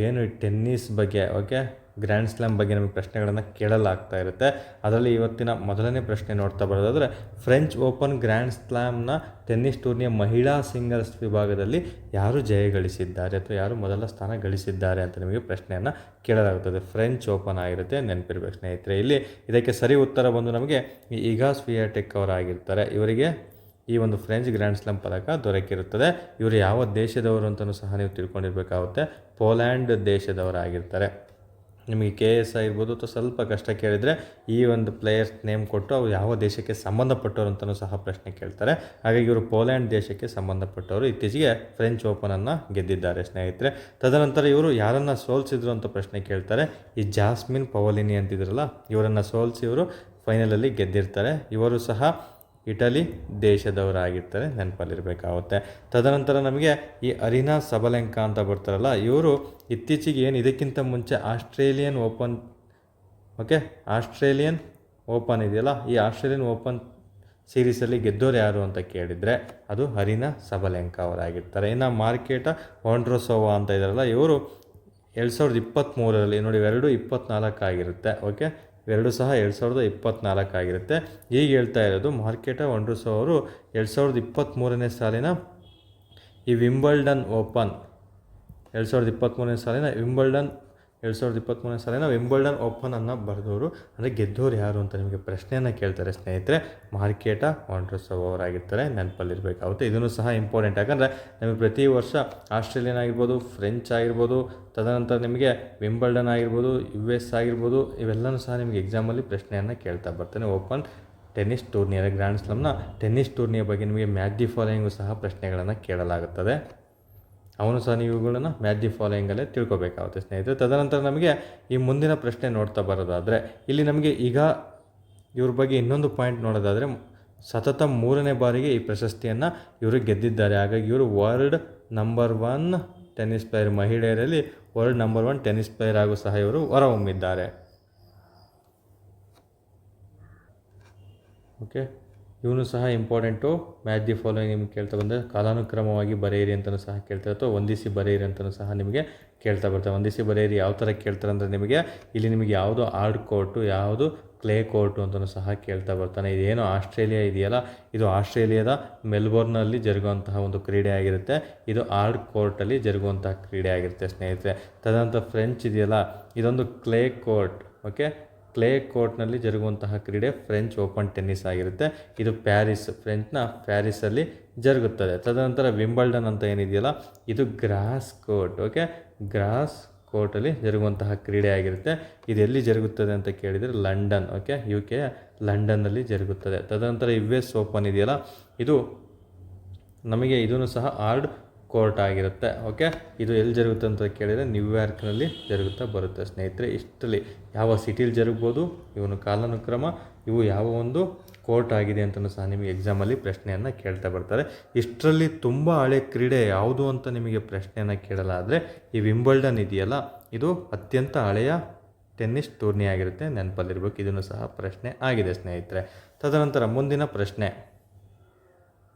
ಏನು ಟೆನ್ನಿಸ್ ಬಗ್ಗೆ, ಓಕೆ, ಗ್ರ್ಯಾಂಡ್ ಸ್ಲಾಮ್ ಬಗ್ಗೆ ನಮಗೆ ಪ್ರಶ್ನೆಗಳನ್ನು ಕೇಳಲಾಗ್ತಾ ಇರುತ್ತೆ. ಅದರಲ್ಲಿ ಇವತ್ತಿನ ಮೊದಲನೇ ಪ್ರಶ್ನೆ ನೋಡ್ತಾ ಬರೋದಾದರೆ, ಫ್ರೆಂಚ್ ಓಪನ್ ಗ್ರ್ಯಾಂಡ್ ಸ್ಲಾಮ್ನ ಟೆನ್ನಿಸ್ ಟೂರ್ನಿಯ ಮಹಿಳಾ ಸಿಂಗಲ್ಸ್ ವಿಭಾಗದಲ್ಲಿ ಯಾರು ಜಯಗಳಿಸಿದ್ದಾರೆ ಅಥವಾ ಯಾರು ಮೊದಲ ಸ್ಥಾನ ಗಳಿಸಿದ್ದಾರೆ ಅಂತ ನಿಮಗೆ ಪ್ರಶ್ನೆಯನ್ನು ಕೇಳಲಾಗುತ್ತದೆ. ಫ್ರೆಂಚ್ ಓಪನ್ ಆಗಿರುತ್ತೆ, ನೆನಪಿರ್ಬೇಕು ಸ್ನೇಹಿತರೆ. ಇಲ್ಲಿ ಇದಕ್ಕೆ ಸರಿ ಉತ್ತರ ಬಂದು ನಮಗೆ ಇಗಾ ಸ್ವಿಯಾಟೆಕ್ ಅವರಾಗಿರ್ತಾರೆ. ಇವರಿಗೆ ಈ ಒಂದು ಫ್ರೆಂಚ್ ಗ್ರ್ಯಾಂಡ್ ಸ್ಲಾಮ್ ಪದಕ ದೊರಕಿರುತ್ತದೆ. ಇವರು ಯಾವ ದೇಶದವರು ಅಂತಲೂ ಸಹ ನೀವು ತಿಳ್ಕೊಂಡಿರಬೇಕಾಗುತ್ತೆ. ಪೋಲ್ಯಾಂಡ್ ದೇಶದವರಾಗಿರ್ತಾರೆ. ನಿಮಗೆ KS ಆಗಿರ್ಬೋದು ಅಥವಾ ಸ್ವಲ್ಪ ಕಷ್ಟ ಕೇಳಿದರೆ ಈ ಒಂದು ಪ್ಲೇಯರ್ಸ್ ನೇಮ್ ಕೊಟ್ಟು ಅವ್ರು ಯಾವ ದೇಶಕ್ಕೆ ಸಂಬಂಧಪಟ್ಟವರು ಅಂತಲೂ ಸಹ ಪ್ರಶ್ನೆ ಕೇಳ್ತಾರೆ. ಹಾಗಾಗಿ ಇವರು ಪೋಲ್ಯಾಂಡ್ ದೇಶಕ್ಕೆ ಸಂಬಂಧಪಟ್ಟವರು. ಇತ್ತೀಚೆಗೆ ಫ್ರೆಂಚ್ ಓಪನನ್ನು ಗೆದ್ದಿದ್ದಾರೆ ಸ್ನೇಹಿತರೆ. ತದನಂತರ ಇವರು ಯಾರನ್ನು ಸೋಲಿಸಿದ್ರು ಅಂತ ಪ್ರಶ್ನೆ ಕೇಳ್ತಾರೆ. ಈ ಜಾಸ್ಮಿನ್ ಪವಲಿನಿ ಅಂತಿದ್ರಲ್ಲ, ಇವರನ್ನು ಸೋಲಿಸಿ ಇವರು ಫೈನಲಲ್ಲಿ ಗೆದ್ದಿರ್ತಾರೆ. ಇವರು ಸಹ ಇಟಲಿ ದೇಶದವರಾಗಿರ್ತಾರೆ, ನೆನಪಲ್ಲಿರಬೇಕಾಗುತ್ತೆ. ತದನಂತರ ನಮಗೆ ಈ ಅರಿನಾ ಸಬಲೆಂಕಾ ಅಂತ ಬರ್ತಾರಲ್ಲ, ಇವರು ಇತ್ತೀಚೆಗೆ ಏನು ಇದಕ್ಕಿಂತ ಮುಂಚೆ ಆಸ್ಟ್ರೇಲಿಯನ್ ಓಪನ್ ಇದೆಯಲ್ಲ, ಈ ಆಸ್ಟ್ರೇಲಿಯನ್ ಓಪನ್ ಸೀರೀಸಲ್ಲಿ ಗೆದ್ದೋರು ಯಾರು ಅಂತ ಕೇಳಿದರೆ ಅದು ಅರಿನಾ ಸಬಲೆಂಕಾ ಅವರಾಗಿರ್ತಾರೆ. ಇನ್ನು ಮಾರ್ಕೆಟಾ ವಾಂಡ್ರೋಸೋವಾ ಅಂತ ಇದ್ದಾರಲ್ಲ, ಇವರು 2023ರಲ್ಲಿ ನೋಡಿ, ಇವೆರಡು 24 ಆಗಿರುತ್ತೆ. ಇವೆರಡು ಸಹ 2024 ಆಗಿರುತ್ತೆ. ಈಗ ಹೇಳ್ತಾ ಇರೋದು ಮಾರ್ಕೆಟಾ ವಾಂಡ್ರೋಸೋವಾ ಅವರು 2023ನೇ ಸಾಲಿನ ಈ ವಿಂಬಲ್ಡನ್ ಓಪನ್ 2023ನೇ ಸಾಲಿನ ವಿಂಬಲ್ಡನ್ ಓಪನನ್ನು ಬರೆದವರು, ಅಂದರೆ ಗೆದ್ದೋರು ಯಾರು ಅಂತ ನಿಮಗೆ ಪ್ರಶ್ನೆಯನ್ನು ಕೇಳ್ತಾರೆ ಸ್ನೇಹಿತರೆ. ಮಾರ್ಕೆಟಾ ವಾಂಡ್ರೋಸೋವಾ ಅವರಾಗಿರ್ತಾರೆ, ನೆನಪಲ್ಲಿರಬೇಕಾಗುತ್ತೆ. ಇದನ್ನು ಸಹ ಇಂಪಾರ್ಟೆಂಟ್, ಯಾಕಂದರೆ ನಮಗೆ ಪ್ರತಿ ವರ್ಷ ಆಸ್ಟ್ರೇಲಿಯನ್ ಆಗಿರ್ಬೋದು, ಫ್ರೆಂಚ್ ಆಗಿರ್ಬೋದು, ತದನಂತರ ನಿಮಗೆ ವಿಂಬಲ್ಡನ್ ಆಗಿರ್ಬೋದು, US ಆಗಿರ್ಬೋದು, ಇವೆಲ್ಲವೂ ಸಹ ನಿಮಗೆ ಎಕ್ಸಾಮಲ್ಲಿ ಪ್ರಶ್ನೆಯನ್ನು ಕೇಳ್ತಾ ಬರ್ತಾನೆ. ಓಪನ್ ಟೆನ್ನಿಸ್ ಟೂರ್ನಿ, ಅಂದರೆ ಗ್ರ್ಯಾಂಡ್ ಸ್ಲಾಮ್ನ ಟೆನ್ನಿಸ್ ಟೂರ್ನಿಯ ಬಗ್ಗೆ ನಿಮಗೆ ಮ್ಯಾಚ್ ದಿ ಫಾಲೋಯಿಂಗು ಸಹ ಪ್ರಶ್ನೆಗಳನ್ನು ಕೇಳಲಾಗುತ್ತದೆ. ಅವನು ಸಹ ನೀವು ಇವುಗಳನ್ನು ಮ್ಯಾಚ್ ದಿ ಫಾಲೋಯಿಂಗಲ್ಲೇ ತಿಳ್ಕೊಬೇಕಾಗುತ್ತೆ ಸ್ನೇಹಿತರೆ. ತದನಂತರ ನಮಗೆ ಈ ಮುಂದಿನ ಪ್ರಶ್ನೆ ನೋಡ್ತಾ ಬರೋದಾದರೆ, ಇಲ್ಲಿ ನಮಗೆ ಈಗ ಇವ್ರ ಬಗ್ಗೆ ಇನ್ನೊಂದು ಪಾಯಿಂಟ್ ನೋಡೋದಾದರೆ, ಸತತ 3ನೇ ಬಾರಿಗೆ ಈ ಪ್ರಶಸ್ತಿಯನ್ನು ಇವರು ಗೆದ್ದಿದ್ದಾರೆ. ಹಾಗಾಗಿ ಇವರು ವರ್ಲ್ಡ್ ನಂಬರ್ 1 ಟೆನ್ನಿಸ್ ಪ್ಲೇಯರ್, ಮಹಿಳೆಯರಲ್ಲಿ ವರ್ಲ್ಡ್ ನಂಬರ್ 1 ಟೆನ್ನಿಸ್ ಪ್ಲೇಯರ್ ಆಗೂ ಸಹ ಇವರು ಹೊರಹೊಮ್ಮಿದ್ದಾರೆ. ಇವನು ಸಹ ಇಂಪಾರ್ಟೆಂಟು. ಮ್ಯಾಚ್ ದಿ ಫಾಲೋಯಿಂಗ್ ನಿಮ್ಗೆ ಕೇಳ್ತಾ ಬಂದರೆ ಕಾಲಾನುಕ್ರಮವಾಗಿ ಬರೆಯಿರಿ ಅಂತಲೂ ಸಹ ಕೇಳ್ತಾರೆ, ಅಥವಾ ಹೊಂದಿಸಿ ಬರೆಯಿರಿ ಅಂತಲೂ ಸಹ ನಿಮಗೆ ಕೇಳ್ತಾ ಬರ್ತಾರೆ. ಹೊಂದಿಸಿ ಬರೆಯಿರಿ ಯಾವ ಥರ ಕೇಳ್ತಾರೆ ಅಂದರೆ, ನಿಮಗೆ ಯಾವುದು ಹಾರ್ಡ್ ಕೋರ್ಟು, ಯಾವುದು ಕ್ಲೇ ಕೋರ್ಟು ಅಂತಲೂ ಸಹ ಕೇಳ್ತಾ ಬರ್ತಾನೆ. ಇದೇನು ಆಸ್ಟ್ರೇಲಿಯಾ ಇದೆಯಲ್ಲ, ಇದು ಆಸ್ಟ್ರೇಲಿಯಾದ ಮೆಲ್ಬೋರ್ನಲ್ಲಿ ಜರುಗುವಂತಹ ಒಂದು ಕ್ರೀಡೆ ಆಗಿರುತ್ತೆ. ಇದು ಹಾರ್ಡ್ ಕೋರ್ಟಲ್ಲಿ ಜರುಗುವಂತಹ ಕ್ರೀಡೆ ಆಗಿರುತ್ತೆ ಸ್ನೇಹಿತರೆ. ತದನಂತರ ಫ್ರೆಂಚ್ ಇದೆಯಲ್ಲ, ಇದೊಂದು ಕ್ಲೇ ಕೋರ್ಟ್. ಕ್ಲೇ ಕೋರ್ಟ್ನಲ್ಲಿ ಜರುಗುವಂತಹ ಕ್ರೀಡೆ ಫ್ರೆಂಚ್ ಓಪನ್ ಟೆನ್ನಿಸ್ ಆಗಿರುತ್ತೆ. ಇದು ಫ್ರೆಂಚ್ನ ಪ್ಯಾರಿಸಲ್ಲಿ ಜರುಗುತ್ತದೆ. ತದನಂತರ ವಿಂಬಲ್ಡನ್ ಅಂತ ಏನಿದೆಯಲ್ಲ, ಇದು ಗ್ರಾಸ್ ಗ್ರಾಸ್ ಕೋರ್ಟಲ್ಲಿ ಜರುಗುವಂತಹ ಕ್ರೀಡೆ ಆಗಿರುತ್ತೆ. ಇದು ಎಲ್ಲಿ ಜರುಗುತ್ತದೆ ಅಂತ ಕೇಳಿದರೆ ಲಂಡನ್, UK ಲಂಡನ್ನಲ್ಲಿ ಜರುಗುತ್ತದೆ. ತದನಂತರ US ಓಪನ್ ಇದೆಯಲ್ಲ, ಇದು ನಮಗೆ ಇದನ್ನು ಸಹ ಹಾರ್ಡ್ ಕೋರ್ಟ್ ಆಗಿರುತ್ತೆ. ಇದು ಎಲ್ಲಿ ಜರುಗುತ್ತೆ ಅಂತ ಕೇಳಿದರೆ ನ್ಯೂಯಾರ್ಕ್ನಲ್ಲಿ ಜರುಗುತ್ತಾ ಬರುತ್ತೆ ಸ್ನೇಹಿತರೆ. ಇಷ್ಟರಲ್ಲಿ ಯಾವ ಸಿಟಿಲಿ ಜರುಗ್ಬೋದು, ಇವನು ಕಾಲಾನುಕ್ರಮ, ಇವು ಯಾವ ಒಂದು ಕೋರ್ಟ್ ಆಗಿದೆ ಅಂತಲೂ ಸಹ ನಿಮಗೆ ಎಕ್ಸಾಮಲ್ಲಿ ಪ್ರಶ್ನೆಯನ್ನು ಕೇಳ್ತಾ ಬರ್ತಾರೆ. ಇಷ್ಟರಲ್ಲಿ ತುಂಬ ಹಳೆ ಕ್ರೀಡೆ ಯಾವುದು ಅಂತ ನಿಮಗೆ ಪ್ರಶ್ನೆಯನ್ನು ಕೇಳಲಾದರೆ, ಈ ವಿಂಬಲ್ಡನ್ ಇದೆಯಲ್ಲ, ಇದು ಅತ್ಯಂತ ಹಳೆಯ ಟೆನ್ನಿಸ್ ಟೂರ್ನಿ ಆಗಿರುತ್ತೆ, ನೆನಪಲ್ಲಿರಬೇಕು. ಇದನ್ನು ಸಹ ಪ್ರಶ್ನೆ ಆಗಿದೆ ಸ್ನೇಹಿತರೆ. ತದನಂತರ ಮುಂದಿನ ಪ್ರಶ್ನೆ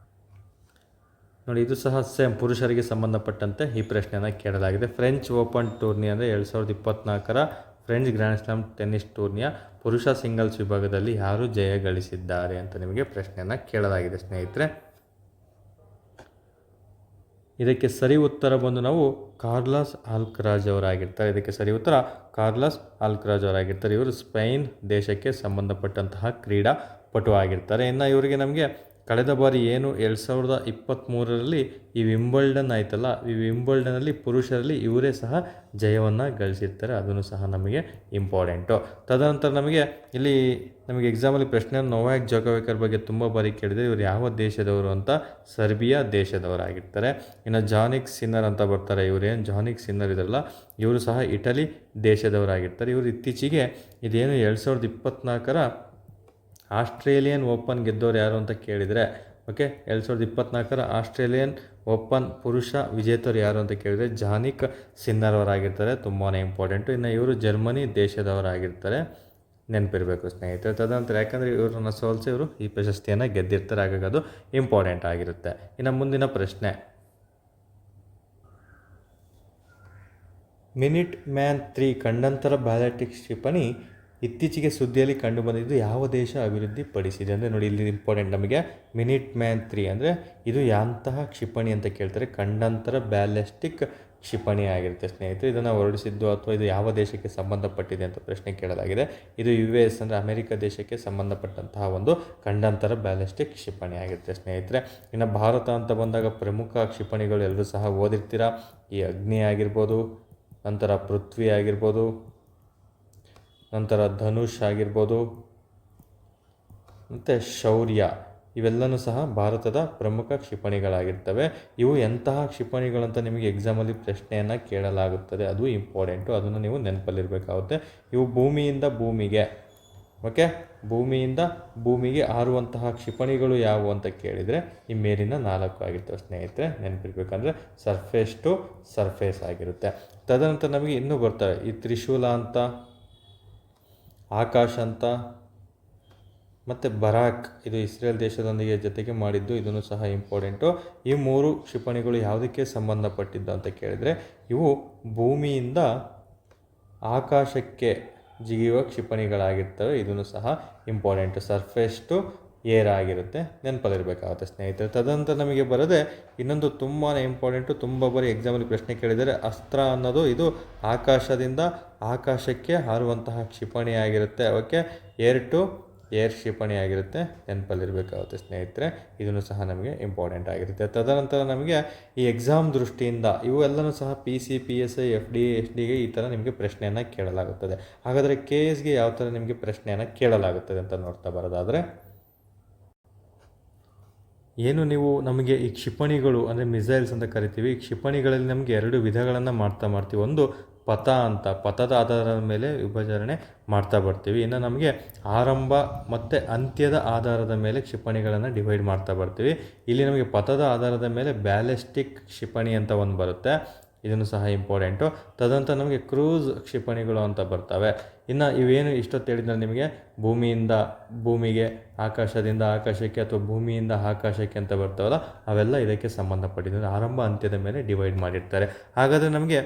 ನೋಡಿ, ಇದು ಸಹ ಸೇಮ್ ಪುರುಷರಿಗೆ ಸಂಬಂಧಪಟ್ಟಂತೆ ಈ ಪ್ರಶ್ನೆಯನ್ನು ಕೇಳಲಾಗಿದೆ. ಫ್ರೆಂಚ್ ಓಪನ್ ಟೂರ್ನಿ ಅಂದರೆ 2024ರ ಫ್ರೆಂಚ್ ಗ್ರ್ಯಾಂಡ್ ಸ್ಲಾಮ್ ಟೆನ್ನಿಸ್ ಟೂರ್ನಿಯ ಪುರುಷ ಸಿಂಗಲ್ಸ್ ವಿಭಾಗದಲ್ಲಿ ಯಾರು ಜಯ ಗಳಿಸಿದ್ದಾರೆ ಅಂತ ನಿಮಗೆ ಪ್ರಶ್ನೆಯನ್ನು ಕೇಳಲಾಗಿದೆ ಸ್ನೇಹಿತರೆ. ಇದಕ್ಕೆ ಸರಿ ಉತ್ತರ ಬಂದು ನಾವು ಕಾರ್ಲಸ್ ಆಲ್ಕರಾಜ್ ಅವರಾಗಿರ್ತಾರೆ. ಇದಕ್ಕೆ ಸರಿ ಉತ್ತರ ಕಾರ್ಲಸ್ ಆಲ್ಕರಾಜ್ ಅವರಾಗಿರ್ತಾರೆ. ಇವರು ಸ್ಪೇನ್ ದೇಶಕ್ಕೆ ಸಂಬಂಧಪಟ್ಟಂತಹ ಕ್ರೀಡಾಪಟು ಆಗಿರ್ತಾರೆ. ಇನ್ನು ಇವರಿಗೆ ನಮಗೆ ಕಳೆದ ಬಾರಿ ಏನು 2023ರಲ್ಲಿ ಈ ವಿಂಬಲ್ಡನ್ ಆಯ್ತಲ್ಲ, ಈ ವಿಂಬಲ್ಡನಲ್ಲಿ ಪುರುಷರಲ್ಲಿ ಇವರೇ ಸಹ ಜಯವನ್ನು ಗಳಿಸಿರ್ತಾರೆ. ಅದನ್ನು ಸಹ ನಮಗೆ ಇಂಪಾರ್ಟೆಂಟು. ತದನಂತರ ನಮಗೆ ಎಕ್ಸಾಮಲ್ಲಿ ಪ್ರಶ್ನೆ ನೊವಾಕ್ ಜೊಕೋವಿಕ್ ಬಗ್ಗೆ ತುಂಬ ಬಾರಿ ಕೇಳಿದರೆ, ಇವರು ಯಾವ ದೇಶದವರು ಅಂತ ಸರ್ಬಿಯಾ ದೇಶದವರಾಗಿರ್ತಾರೆ. ಇನ್ನು ಜಾನಿಕ್ ಸಿನ್ನರ್ ಅಂತ ಬರ್ತಾರೆ, ಇವರೇನು ಜಾನಿಕ್ ಸಿನ್ನರ್ ಇದಾರಲ್ಲ, ಇವರು ಸಹ ಇಟಲಿ ದೇಶದವರಾಗಿರ್ತಾರೆ. ಇವರು ಇತ್ತೀಚೆಗೆ ಇದೇನು 2024ರ ಆಸ್ಟ್ರೇಲಿಯನ್ ಓಪನ್ ಗೆದ್ದವರು ಯಾರು ಅಂತ ಕೇಳಿದರೆ, 2024ರ ಆಸ್ಟ್ರೇಲಿಯನ್ ಓಪನ್ ಪುರುಷ ವಿಜೇತರು ಯಾರು ಅಂತ ಕೇಳಿದರೆ ಜಾನಿಕ್ ಸಿನ್ನರ್ ಅವರಾಗಿರ್ತಾರೆ. ತುಂಬಾ ಇಂಪಾರ್ಟೆಂಟು. ಇನ್ನು ಇವರು ಜರ್ಮನಿ ದೇಶದವರಾಗಿರ್ತಾರೆ, ನೆನಪಿರಬೇಕು ಸ್ನೇಹಿತರೆ. ತದನಂತರ ಯಾಕಂದರೆ ಇವರನ್ನು ಸೋಲಿಸಿ ಇವರು ಈ ಪ್ರಶಸ್ತಿಯನ್ನು ಗೆದ್ದಿರ್ತಾರೆ, ಹಾಗಾಗಿ ಅದು ಇಂಪಾರ್ಟೆಂಟ್ ಆಗಿರುತ್ತೆ. ಇನ್ನು ಮುಂದಿನ ಪ್ರಶ್ನೆ, ಮಿನಿಟ್ ಮ್ಯಾನ್ 3 ಖಂಡಾಂತರ ಬ್ಯಾಲಿಸ್ಟಿಕ್ ಕ್ಷಿಪಣಿ ಇತ್ತೀಚೆಗೆ ಸುದ್ದಿಯಲ್ಲಿ ಕಂಡುಬಂದಿದ್ದು ಯಾವ ದೇಶ ಅಭಿವೃದ್ಧಿಪಡಿಸಿದೆ ಅಂದರೆ, ನೋಡಿ ಇಲ್ಲಿ ಇಂಪಾರ್ಟೆಂಟ್ ನಮಗೆ ಮಿನಿಟ್ ಮ್ಯಾನ್ 3 ಅಂದರೆ ಇದು ಯಾಂತಹ ಕ್ಷಿಪಣಿ ಅಂತ ಕೇಳ್ತಾರೆ. ಖಂಡಾಂತರ ಬ್ಯಾಲಿಸ್ಟಿಕ್ ಕ್ಷಿಪಣಿ ಆಗಿರುತ್ತೆ ಸ್ನೇಹಿತರೆ. ಇದನ್ನು ಹೊರಡಿಸಿದ್ದು ಅಥವಾ ಇದು ಯಾವ ದೇಶಕ್ಕೆ ಸಂಬಂಧಪಟ್ಟಿದೆ ಅಂತ ಪ್ರಶ್ನೆ ಕೇಳಲಾಗಿದೆ. ಇದು US ಅಂದರೆ ಅಮೆರಿಕ ದೇಶಕ್ಕೆ ಸಂಬಂಧಪಟ್ಟಂತಹ ಒಂದು ಖಂಡಾಂತರ ಬ್ಯಾಲಿಸ್ಟಿಕ್ ಕ್ಷಿಪಣಿ ಆಗಿರುತ್ತೆ ಸ್ನೇಹಿತರೆ. ಇನ್ನು ಭಾರತ ಅಂತ ಬಂದಾಗ ಪ್ರಮುಖ ಕ್ಷಿಪಣಿಗಳು ಎಲ್ಲರೂ ಸಹ ಓದಿರ್ತೀರ. ಈ ಅಗ್ನಿ ಆಗಿರ್ಬೋದು, ನಂತರ ಪೃಥ್ವಿ ಆಗಿರ್ಬೋದು, ನಂತರ ಧನುಷ್ ಆಗಿರ್ಬೋದು, ಮತ್ತು ಶೌರ್ಯ, ಇವೆಲ್ಲವೂ ಸಹ ಭಾರತದ ಪ್ರಮುಖ ಕ್ಷಿಪಣಿಗಳಾಗಿರ್ತವೆ. ಇವು ಎಂತಹ ಕ್ಷಿಪಣಿಗಳಂತ ನಿಮಗೆ ಎಕ್ಸಾಮಲ್ಲಿ ಪ್ರಶ್ನೆಯನ್ನು ಕೇಳಲಾಗುತ್ತದೆ, ಅದು ಇಂಪಾರ್ಟೆಂಟು, ಅದನ್ನು ನೀವು ನೆನಪಲ್ಲಿರಬೇಕಾಗುತ್ತೆ. ಇವು ಭೂಮಿಯಿಂದ ಭೂಮಿಗೆ, ಓಕೆ, ಭೂಮಿಯಿಂದ ಭೂಮಿಗೆ ಹಾರುವಂತಹ ಕ್ಷಿಪಣಿಗಳು ಯಾವುವು ಅಂತ ಕೇಳಿದರೆ ಈ ಮೇಲಿನ 4 ಆಗಿರ್ತವೆ ಸ್ನೇಹಿತರೆ, ನೆನಪಿರ್ಬೇಕಂದ್ರೆ ಸರ್ಫೇಸ್ ಟು ಸರ್ಫೇಸ್ ಆಗಿರುತ್ತೆ. ತದನಂತರ ನಮಗೆ ಇನ್ನೂ ಬರ್ತವೆ ಈ ತ್ರಿಶೂಲ ಅಂತ, ಆಕಾಶ್ ಅಂತ, ಮತ್ತು ಬರಾಕ್, ಇದು ಇಸ್ರೇಲ್ ದೇಶದೊಂದಿಗೆ ಜೊತೆಗೆ ಮಾಡಿದ್ದು, ಇದನ್ನು ಸಹ ಇಂಪಾರ್ಟೆಂಟು. ಈ 3 ಕ್ಷಿಪಣಿಗಳು ಯಾವುದಕ್ಕೆ ಸಂಬಂಧಪಟ್ಟಿದ್ದು ಅಂತ ಕೇಳಿದರೆ ಇವು ಭೂಮಿಯಿಂದ ಆಕಾಶಕ್ಕೆ ಜಿಗಿಯುವ ಕ್ಷಿಪಣಿಗಳಾಗಿರ್ತವೆ. ಇದನ್ನು ಸಹ ಇಂಪಾರ್ಟೆಂಟು, ಸರ್ಫೇಸ್ ಟು ಏರ್ ಆಗಿರುತ್ತೆ, ನೆನಪಲ್ಲಿರಬೇಕಾಗುತ್ತೆ ಸ್ನೇಹಿತರೆ. ತದನಂತರ ನಮಗೆ ಬರದೆ ಇನ್ನೊಂದು ತುಂಬಾ ಇಂಪಾರ್ಟೆಂಟು, ತುಂಬ ಬಾರಿ ಎಕ್ಸಾಮಲ್ಲಿ ಪ್ರಶ್ನೆ ಕೇಳಿದರೆ ಅಸ್ತ್ರ ಅನ್ನೋದು ಇದು ಆಕಾಶದಿಂದ ಆಕಾಶಕ್ಕೆ ಹಾರುವಂತಹ ಕ್ಷಿಪಣಿ ಆಗಿರುತ್ತೆ. ಓಕೆ, ಏರ್ ಟು ಏರ್ ಕ್ಷಿಪಣಿ ಆಗಿರುತ್ತೆ, ನೆನಪಲ್ಲಿರಬೇಕಾಗುತ್ತೆ ಸ್ನೇಹಿತರೆ. ಇದನ್ನು ಸಹ ನಮಗೆ ಇಂಪಾರ್ಟೆಂಟ್ ಆಗಿರುತ್ತೆ. ತದನಂತರ ನಮಗೆ ಈ ಎಕ್ಸಾಮ್ ದೃಷ್ಟಿಯಿಂದ ಇವೆಲ್ಲವೂ ಸಹ PC, PSI, FD, SD ಈ ಥರ ನಿಮಗೆ ಪ್ರಶ್ನೆಯನ್ನು ಕೇಳಲಾಗುತ್ತದೆ. ಹಾಗಾದರೆ KSಗೆ ಯಾವ ಥರ ನಿಮಗೆ ಪ್ರಶ್ನೆಯನ್ನು ಕೇಳಲಾಗುತ್ತದೆ ಅಂತ ನೋಡ್ತಾ ಬರೋದಾದರೆ, ಏನು ನೀವು ನಮಗೆ ಈ ಕ್ಷಿಪಣಿಗಳು ಅಂದರೆ ಮಿಸೈಲ್ಸ್ ಅಂತ ಕರಿತೀವಿ, ಈ ಕ್ಷಿಪಣಿಗಳಲ್ಲಿ ನಮಗೆ 2 ವಿಧಗಳನ್ನು ಮಾಡ್ತೀವಿ. ಒಂದು ಪಥ ಅಂತ, ಪಥದ ಆಧಾರದ ಮೇಲೆ ವಿಭಜನೆ ಮಾಡ್ತಾ ಬರ್ತೀವಿ. ಇನ್ನು ನಮಗೆ ಆರಂಭ ಮತ್ತು ಅಂತ್ಯದ ಆಧಾರದ ಮೇಲೆ ಕ್ಷಿಪಣಿಗಳನ್ನು ಡಿವೈಡ್ ಮಾಡ್ತಾ ಬರ್ತೀವಿ. ಇಲ್ಲಿ ನಮಗೆ ಪಥದ ಆಧಾರದ ಮೇಲೆ ಬ್ಯಾಲಿಸ್ಟಿಕ್ ಕ್ಷಿಪಣಿ ಅಂತ ಒಂದು ಬರುತ್ತೆ, ಇದನ್ನು ಸಹ ಇಂಪಾರ್ಟೆಂಟು. ತದನಂತರ ನಮಗೆ ಕ್ರೂಸ್ ಕ್ಷಿಪಣಿಗಳು ಅಂತ ಬರ್ತವೆ. ಇನ್ನು ಇವೇನು ಇಷ್ಟೊತ್ತು ಹೇಳಿದ್ರೆ ನಿಮಗೆ ಭೂಮಿಯಿಂದ ಭೂಮಿಗೆ, ಆಕಾಶದಿಂದ ಆಕಾಶಕ್ಕೆ ಅಥವಾ ಭೂಮಿಯಿಂದ ಆಕಾಶಕ್ಕೆ ಅಂತ ಬರ್ತಾವಲ್ಲ, ಅವೆಲ್ಲ ಇದಕ್ಕೆ ಸಂಬಂಧಪಟ್ಟಿದ್ದು ಆರಂಭ ಅಂತ್ಯದ ಮೇಲೆ ಡಿವೈಡ್ ಮಾಡಿರ್ತಾರೆ. ಹಾಗಾದರೆ ನಮಗೆ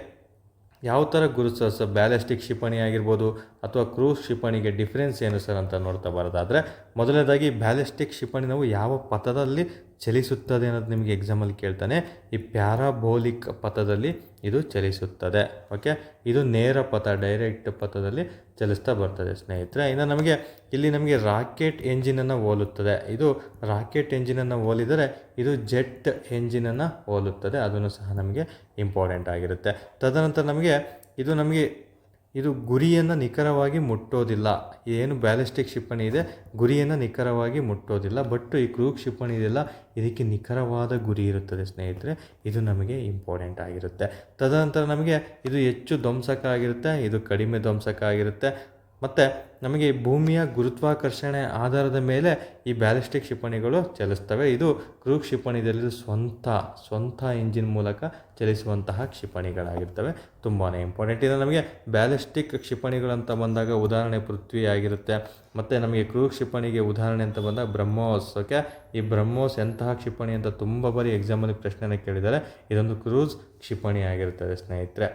ಯಾವ ಥರ ಗುರುತಿಸ ಬ್ಯಾಲಿಸ್ಟಿಕ್ ಕ್ಷಿಪಣಿ ಆಗಿರ್ಬೋದು ಅಥವಾ ಕ್ರೂಸ್ ಕ್ಷಿಪಣಿಗೆ ಡಿಫ್ರೆನ್ಸ್ ಏನು ಸರ್ ಅಂತ ನೋಡ್ತಾ ಬರೋದಾದರೆ, ಮೊದಲನೇದಾಗಿ ಬ್ಯಾಲಿಸ್ಟಿಕ್ ಕ್ಷಿಪಣಿ ನಾವು ಯಾವ ಪಥದಲ್ಲಿ ಚಲಿಸುತ್ತದೆ ಅನ್ನೋದು ನಿಮಗೆ ಎಕ್ಸಾಮಲ್ಲಿ ಕೇಳ್ತಾನೆ. ಈ ಪ್ಯಾರಾಬೋಲಿಕ್ ಪಥದಲ್ಲಿ ಇದು ಚಲಿಸುತ್ತದೆ. ಓಕೆ, ಇದು ನೇರ ಪಥ, ಡೈರೆಕ್ಟ್ ಪಥದಲ್ಲಿ ಚಲಿಸ್ತಾ ಬರ್ತದೆ ಸ್ನೇಹಿತರೆ. ಇನ್ನು ನಮಗೆ ಇಲ್ಲಿ ನಮಗೆ ರಾಕೆಟ್ ಎಂಜಿನನ್ನು ಹೋಲುತ್ತದೆ. ಇದು ರಾಕೆಟ್ ಎಂಜಿನನ್ನು ಹೋಲಿದರೆ ಇದು ಜೆಟ್ ಎಂಜಿನನ್ನು ಹೋಲುತ್ತದೆ, ಅದನ್ನು ಸಹ ನಮಗೆ ಇಂಪಾರ್ಟೆಂಟ್ ಆಗಿರುತ್ತೆ. ತದನಂತರ ನಮಗೆ ಇದು ಗುರಿಯನ್ನು ನಿಖರವಾಗಿ ಮುಟ್ಟೋದಿಲ್ಲ. ಏನು ಬ್ಯಾಲಿಸ್ಟಿಕ್ ಕ್ಷಿಪಣಿ ಇದೆ ಗುರಿಯನ್ನು ನಿಖರವಾಗಿ ಮುಟ್ಟೋದಿಲ್ಲ, ಬಟ್ ಈ ಕ್ರೂಸ್ ಕ್ಷಿಪಣಿ ಇದೆಲ್ಲ ಇದಕ್ಕೆ ನಿಖರವಾದ ಗುರಿ ಇರುತ್ತದೆ ಸ್ನೇಹಿತರೆ, ಇದು ನಮಗೆ ಇಂಪಾರ್ಟೆಂಟ್ ಆಗಿರುತ್ತೆ. ತದನಂತರ ನಮಗೆ ಇದು ಹೆಚ್ಚು ಧ್ವಂಸಕ ಆಗಿರುತ್ತೆ, ಇದು ಕಡಿಮೆ ಧ್ವಂಸಕ ಆಗಿರುತ್ತೆ. ಮತ್ತು ನಮಗೆ ಭೂಮಿಯ ಗುರುತ್ವಾಕರ್ಷಣೆ ಆಧಾರದ ಮೇಲೆ ಈ ಬ್ಯಾಲಿಸ್ಟಿಕ್ ಕ್ಷಿಪಣಿಗಳು ಚಲಿಸ್ತವೆ. ಇದು ಕ್ರೂಸ್ ಕ್ಷಿಪಣಿಯಲ್ಲಿ ಸ್ವಂತ ಇಂಜಿನ್ ಮೂಲಕ ಚಲಿಸುವಂತಹ ಕ್ಷಿಪಣಿಗಳಾಗಿರ್ತವೆ, ತುಂಬಾ ಇಂಪಾರ್ಟೆಂಟ್. ಇದು ನಮಗೆ ಬ್ಯಾಲಿಸ್ಟಿಕ್ ಕ್ಷಿಪಣಿಗಳಂತ ಬಂದಾಗ ಉದಾಹರಣೆ ಪೃಥ್ವಿ ಆಗಿರುತ್ತೆ. ಮತ್ತು ನಮಗೆ ಕ್ರೂಸ್ ಕ್ಷಿಪಣಿಗೆ ಉದಾಹರಣೆ ಅಂತ ಬಂದಾಗ ಬ್ರಹ್ಮೋಸ್. ಓಕೆ, ಈ ಬ್ರಹ್ಮೋಸ್ ಎಂತಹ ಕ್ಷಿಪಣಿ ಅಂತ ತುಂಬ ಬಾರಿ ಎಕ್ಸಾಮಲ್ಲಿ ಪ್ರಶ್ನೆಯನ್ನು ಕೇಳಿದ್ದಾರೆ. ಇದೊಂದು ಕ್ರೂಸ್ ಕ್ಷಿಪಣಿ ಆಗಿರುತ್ತದೆ ಸ್ನೇಹಿತರೆ.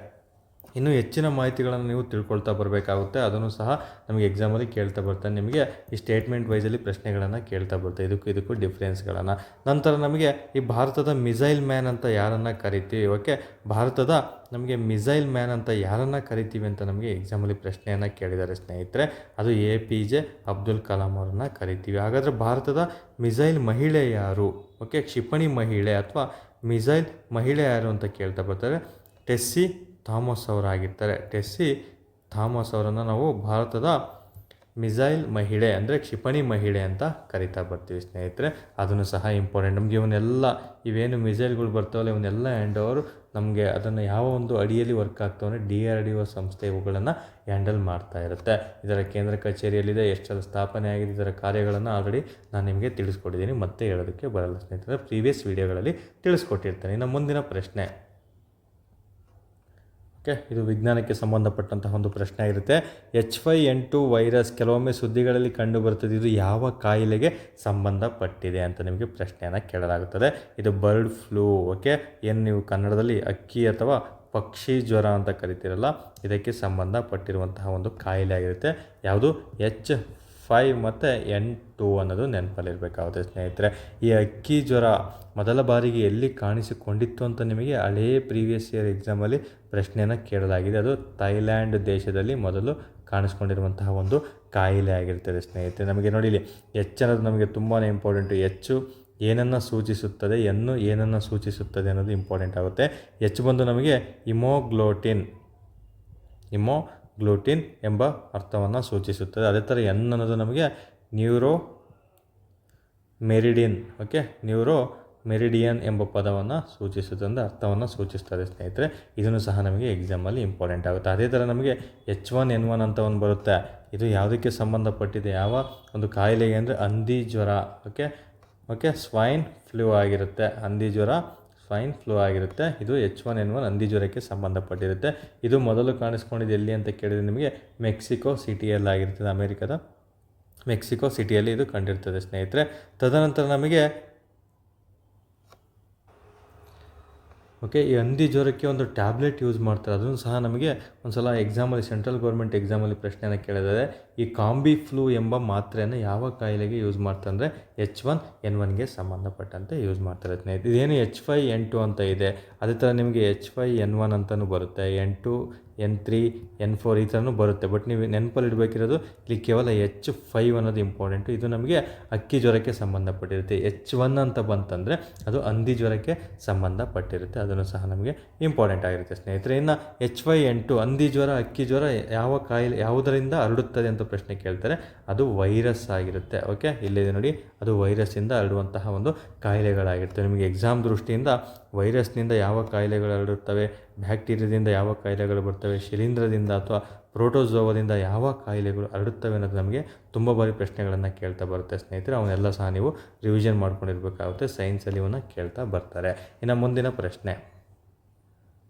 ಇನ್ನೂ ಹೆಚ್ಚಿನ ಮಾಹಿತಿಗಳನ್ನು ನೀವು ತಿಳ್ಕೊಳ್ತಾ ಬರಬೇಕಾಗುತ್ತೆ, ಅದನ್ನು ಸಹ ನಮಗೆ ಎಕ್ಸಾಮಲ್ಲಿ ಕೇಳ್ತಾ ಬರ್ತಾನೆ. ನಿಮಗೆ ಈ ಸ್ಟೇಟ್ಮೆಂಟ್ ವೈಸಲ್ಲಿ ಪ್ರಶ್ನೆಗಳನ್ನು ಕೇಳ್ತಾ ಬರ್ತಾರೆ, ಇದಕ್ಕೂ ಡಿಫ್ರೆನ್ಸ್ಗಳನ್ನು. ನಂತರ ನಮಗೆ ಈ ಭಾರತದ ಮಿಸೈಲ್ ಮ್ಯಾನ್ ಅಂತ ಯಾರನ್ನು ಕರಿತೀವಿ. ಓಕೆ, ಭಾರತದ ನಮಗೆ ಮಿಸೈಲ್ ಮ್ಯಾನ್ ಅಂತ ಯಾರನ್ನು ಕರಿತೀವಿ ಅಂತ ನಮಗೆ ಎಕ್ಸಾಮಲ್ಲಿ ಪ್ರಶ್ನೆಯನ್ನು ಕೇಳಿದ್ದಾರೆ ಸ್ನೇಹಿತರೆ. ಅದು APJ ಅಬ್ದುಲ್ ಕಲಾಂ ಅವರನ್ನು ಕರಿತೀವಿ. ಹಾಗಾದರೆ ಭಾರತದ ಮಿಸೈಲ್ ಮಹಿಳೆ ಯಾರು? ಓಕೆ, ಕ್ಷಿಪಣಿ ಮಹಿಳೆ ಅಥವಾ ಮಿಸೈಲ್ ಮಹಿಳೆ ಯಾರು ಅಂತ ಕೇಳ್ತಾ ಬರ್ತಾರೆ. ಟೆಸ್ಸಿ ಥಾಮಸ್ ಅವರಾಗಿರ್ತಾರೆ. ಟೆಸ್ಸಿ ಥಾಮಸ್ ಅವರನ್ನು ನಾವು ಭಾರತದ ಮಿಸೈಲ್ ಮಹಿಳೆ ಅಂದರೆ ಕ್ಷಿಪಣಿ ಮಹಿಳೆ ಅಂತ ಕರಿತಾ ಬರ್ತೀವಿ ಸ್ನೇಹಿತರೆ, ಅದನ್ನು ಸಹ ಇಂಪಾರ್ಟೆಂಟ್. ನಮಗೆ ಇವೇನು ಮಿಸೈಲ್ಗಳು ಬರ್ತಾವಲ್ಲ ಇವನ್ನೆಲ್ಲ ಹ್ಯಾಂಡ್ ಓವರ್ ನಮಗೆ ಅದನ್ನು ಯಾವ ಒಂದು ಅಡಿಯಲ್ಲಿ ವರ್ಕ್ ಆಗ್ತಾವೆ DRDO ಸಂಸ್ಥೆ ಇವುಗಳನ್ನು ಹ್ಯಾಂಡಲ್ ಮಾಡ್ತಾ ಇರುತ್ತೆ. ಇದರ ಕೇಂದ್ರ ಕಚೇರಿಯಲ್ಲಿದೆ, ಎಷ್ಟೆಲ್ಲ ಸ್ಥಾಪನೆ ಆಗಿದೆ, ಇದರ ಕಾರ್ಯಗಳನ್ನು ಆಲ್ರೆಡಿ ನಾನು ನಿಮಗೆ ತಿಳಿಸ್ಕೊಟ್ಟಿದ್ದೀನಿ, ಮತ್ತೆ ಹೇಳೋದಕ್ಕೆ ಬರಲ್ಲ ಸ್ನೇಹಿತರೆ, ಪ್ರೀವಿಯಸ್ ವಿಡಿಯೋಗಳಲ್ಲಿ ತಿಳಿಸ್ಕೊಟ್ಟಿರ್ತೇನೆ. ಇನ್ನು ಮುಂದಿನ ಪ್ರಶ್ನೆ, ಓಕೆ, ಇದು ವಿಜ್ಞಾನಕ್ಕೆ ಸಂಬಂಧಪಟ್ಟಂತಹ ಒಂದು ಪ್ರಶ್ನೆ ಆಗಿರುತ್ತೆ. H5N2 ವೈರಸ್ ಕೆಲವೊಮ್ಮೆ ಸುದ್ದಿಗಳಲ್ಲಿ ಕಂಡುಬರುತ್ತದೆ, ಇದು ಯಾವ ಕಾಯಿಲೆಗೆ ಸಂಬಂಧಪಟ್ಟಿದೆ ಅಂತ ನಿಮಗೆ ಪ್ರಶ್ನೆಯನ್ನು ಕೇಳಲಾಗುತ್ತದೆ. ಇದು ಬರ್ಡ್ ಫ್ಲೂ. ಓಕೆ, ಏನು ನೀವು ಕನ್ನಡದಲ್ಲಿ ಅಕ್ಕಿ ಅಥವಾ ಪಕ್ಷಿ ಜ್ವರ ಅಂತ ಕರಿತೀರಲ್ಲ, ಇದಕ್ಕೆ ಸಂಬಂಧಪಟ್ಟಿರುವಂತಹ ಒಂದು ಕಾಯಿಲೆ ಆಗಿರುತ್ತೆ. ಯಾವುದು? H5 ಮತ್ತು N2 ಅನ್ನೋದು ನೆನಪಲ್ಲಿರಬೇಕಾಗುತ್ತೆ ಸ್ನೇಹಿತರೆ. ಈ ಅಕ್ಕಿ ಜ್ವರ ಮೊದಲ ಬಾರಿಗೆ ಎಲ್ಲಿ ಕಾಣಿಸಿಕೊಂಡಿತ್ತು ಅಂತ ನಿಮಗೆ ಹಳೇ ಪ್ರೀವಿಯಸ್ ಇಯರ್ ಎಕ್ಸಾಮಲ್ಲಿ ಪ್ರಶ್ನೆಯನ್ನು ಕೇಳಲಾಗಿದೆ. ಅದು ಥೈಲ್ಯಾಂಡ್ ದೇಶದಲ್ಲಿ ಮೊದಲು ಕಾಣಿಸ್ಕೊಂಡಿರುವಂತಹ ಒಂದು ಕಾಯಿಲೆ ಆಗಿರ್ತದೆ ಸ್ನೇಹಿತರೆ. ನಮಗೆ ನೋಡಿ ಇಲ್ಲಿ ಎಚ್ ಅನ್ನೋದು ನಮಗೆ ತುಂಬಾ ಇಂಪಾರ್ಟೆಂಟು. ಹೆಚ್ಚು ಏನನ್ನು ಸೂಚಿಸುತ್ತದೆ, ಏನನ್ನು ಸೂಚಿಸುತ್ತದೆ ಅನ್ನೋದು ಇಂಪಾರ್ಟೆಂಟ್ ಆಗುತ್ತೆ. ಬಂದು ನಮಗೆ ಹಿಮೋಗ್ಲೋಬಿನ್ ಗ್ಲೂಟಿನ್ ಎಂಬ ಅರ್ಥವನ್ನು ಸೂಚಿಸುತ್ತದೆ. ಅದೇ ಥರ ಎನ್ ಅನ್ನೋದು ನಮಗೆ neuro meridian, okay, neuro meridian ಎಂಬ ಪದವನ್ನು ಸೂಚಿಸುತ್ತದೆ, ಅಂದರೆ ಅರ್ಥವನ್ನು ಸೂಚಿಸ್ತದೆ ಸ್ನೇಹಿತರೆ. ಇದನ್ನು ಸಹ ನಮಗೆ ಎಕ್ಸಾಮಲ್ಲಿ ಇಂಪಾರ್ಟೆಂಟ್ ಆಗುತ್ತೆ. ಅದೇ ಥರ ನಮಗೆ H1N1 ಅಂತ ಒಂದು ಬರುತ್ತೆ. ಇದು ಯಾವುದಕ್ಕೆ ಸಂಬಂಧಪಟ್ಟಿದೆ, ಯಾವ ಒಂದು ಕಾಯಿಲೆಗೆ ಅಂದರೆ ಹಂದಿ ಜ್ವರ, ಓಕೆ, ಸ್ವೈನ್ ಫ್ಲೂ ಆಗಿರುತ್ತೆ. ಹಂದಿ ಜ್ವರ ಸ್ವೈನ್ ಫ್ಲೂ ಆಗಿರುತ್ತೆ. ಇದು H1N1 ಹಂದಿ ಜ್ವರಕ್ಕೆ ಸಂಬಂಧಪಟ್ಟಿರುತ್ತೆ. ಇದು ಮೊದಲು ಕಾಣಿಸ್ಕೊಂಡಿದ್ದು ಎಲ್ಲಿ ಅಂತ ಕೇಳಿದರೆ ನಿಮಗೆ ಮೆಕ್ಸಿಕೋ ಸಿಟಿಯಲ್ಲಿ ಆಗಿರ್ತದೆ. ಅಮೇರಿಕದ ಮೆಕ್ಸಿಕೋ ಸಿಟಿಯಲ್ಲಿ ಇದು ಕಂಡಿರ್ತದೆ ಸ್ನೇಹಿತರೆ. ತದನಂತರ ನಮಗೆ ಓಕೆ, ಈ ಹಂದಿ ಜ್ವರಕ್ಕೆ ಒಂದು ಟ್ಯಾಬ್ಲೆಟ್ ಯೂಸ್ ಮಾಡ್ತಾರೆ. ಅದನ್ನು ಸಹ ನಮಗೆ ಒಂದು ಸಲ ಎಕ್ಸಾಮಲ್ಲಿ, ಸೆಂಟ್ರಲ್ ಗೌರ್ಮೆಂಟ್ ಎಕ್ಸಾಮಲ್ಲಿ ಪ್ರಶ್ನೆಯನ್ನು ಕೇಳಿದರೆ ಈ ಕಾಂಬಿ ಫ್ಲೂ ಎಂಬ ಮಾತ್ರೆಯನ್ನು ಯಾವ ಕಾಯಿಲೆಗೆ ಯೂಸ್ ಮಾಡ್ತಾರೆ ಅಂದರೆ H1N1ಗೆ ಸಂಬಂಧಪಟ್ಟಂತೆ ಯೂಸ್ ಮಾಡ್ತಾರೆ ಸ್ನೇಹಿತರೆ. ಇದೇನು H5N2 ಅಂತ ಇದೆ, ಅದೇ ಥರ ನಿಮಗೆ H5N1 ಅಂತಲೂ ಬರುತ್ತೆ, N2 N3 N4 ಈ ಥರನೂ ಬರುತ್ತೆ. ಬಟ್ ನೀವು ನೆನಪಲ್ಲಿ ಇಡಬೇಕಿರೋದು ಇಲ್ಲಿ ಕೇವಲ H5 ಅನ್ನೋದು ಇಂಪಾರ್ಟೆಂಟು. ಇದು ನಮಗೆ ಅಕ್ಕಿ ಜ್ವರಕ್ಕೆ ಸಂಬಂಧಪಟ್ಟಿರುತ್ತೆ. H1 ಅಂತ ಬಂತಂದರೆ ಅದು ಹಂದಿ ಜ್ವರಕ್ಕೆ ಸಂಬಂಧಪಟ್ಟಿರುತ್ತೆ. ಅದನ್ನು ಸಹ ನಮಗೆ ಇಂಪಾರ್ಟೆಂಟ್ ಆಗಿರುತ್ತೆ ಸ್ನೇಹಿತರೆ. ಇನ್ನು H5N2 ಹಂದಿ ಜ್ವರ, ಅಕ್ಕಿ ಜ್ವರ ಯಾವ ಕಾಯಿಲೆ, ಯಾವುದರಿಂದ ಹರಡುತ್ತದೆ ಅಂತ ಪ್ರಶ್ನೆ ಕೇಳ್ತಾರೆ. ಅದು ವೈರಸ್ ಆಗಿರುತ್ತೆ. ಓಕೆ, ಇಲ್ಲಿದೆ ನೋಡಿ, ಅದು ವೈರಸ್ಸಿಂದ ಹರಡುವಂತಹ ಒಂದು ಕಾಯಿಲೆಗಳಾಗಿರ್ತವೆ. ನಿಮಗೆ ಎಕ್ಸಾಮ್ ದೃಷ್ಟಿಯಿಂದ ವೈರಸ್ನಿಂದ ಯಾವ ಕಾಯಿಲೆಗಳು ಹರಡುತ್ತವೆ, ಬ್ಯಾಕ್ಟೀರಿಯಾದಿಂದ ಯಾವ ಕಾಯಿಲೆಗಳು ಬರ್ತವೆ, ಶಿಲೀಂಧ್ರದಿಂದ ಅಥವಾ ಪ್ರೋಟೋಜೋವದಿಂದ ಯಾವ ಕಾಯಿಲೆಗಳು ಹರಡುತ್ತವೆ ಅನ್ನೋದು ನಮಗೆ ತುಂಬ ಬಾರಿ ಪ್ರಶ್ನೆಗಳನ್ನು ಕೇಳ್ತಾ ಬರುತ್ತೆ ಸ್ನೇಹಿತರೆ. ಅವನ್ನೆಲ್ಲ ಸಹ ನೀವು ರಿವಿಷನ್ ಮಾಡ್ಕೊಂಡಿರ್ಬೇಕಾಗುತ್ತೆ. ಸೈನ್ಸಲ್ಲಿ ಇವನ್ನ ಕೇಳ್ತಾ ಬರ್ತಾರೆ. ಇನ್ನು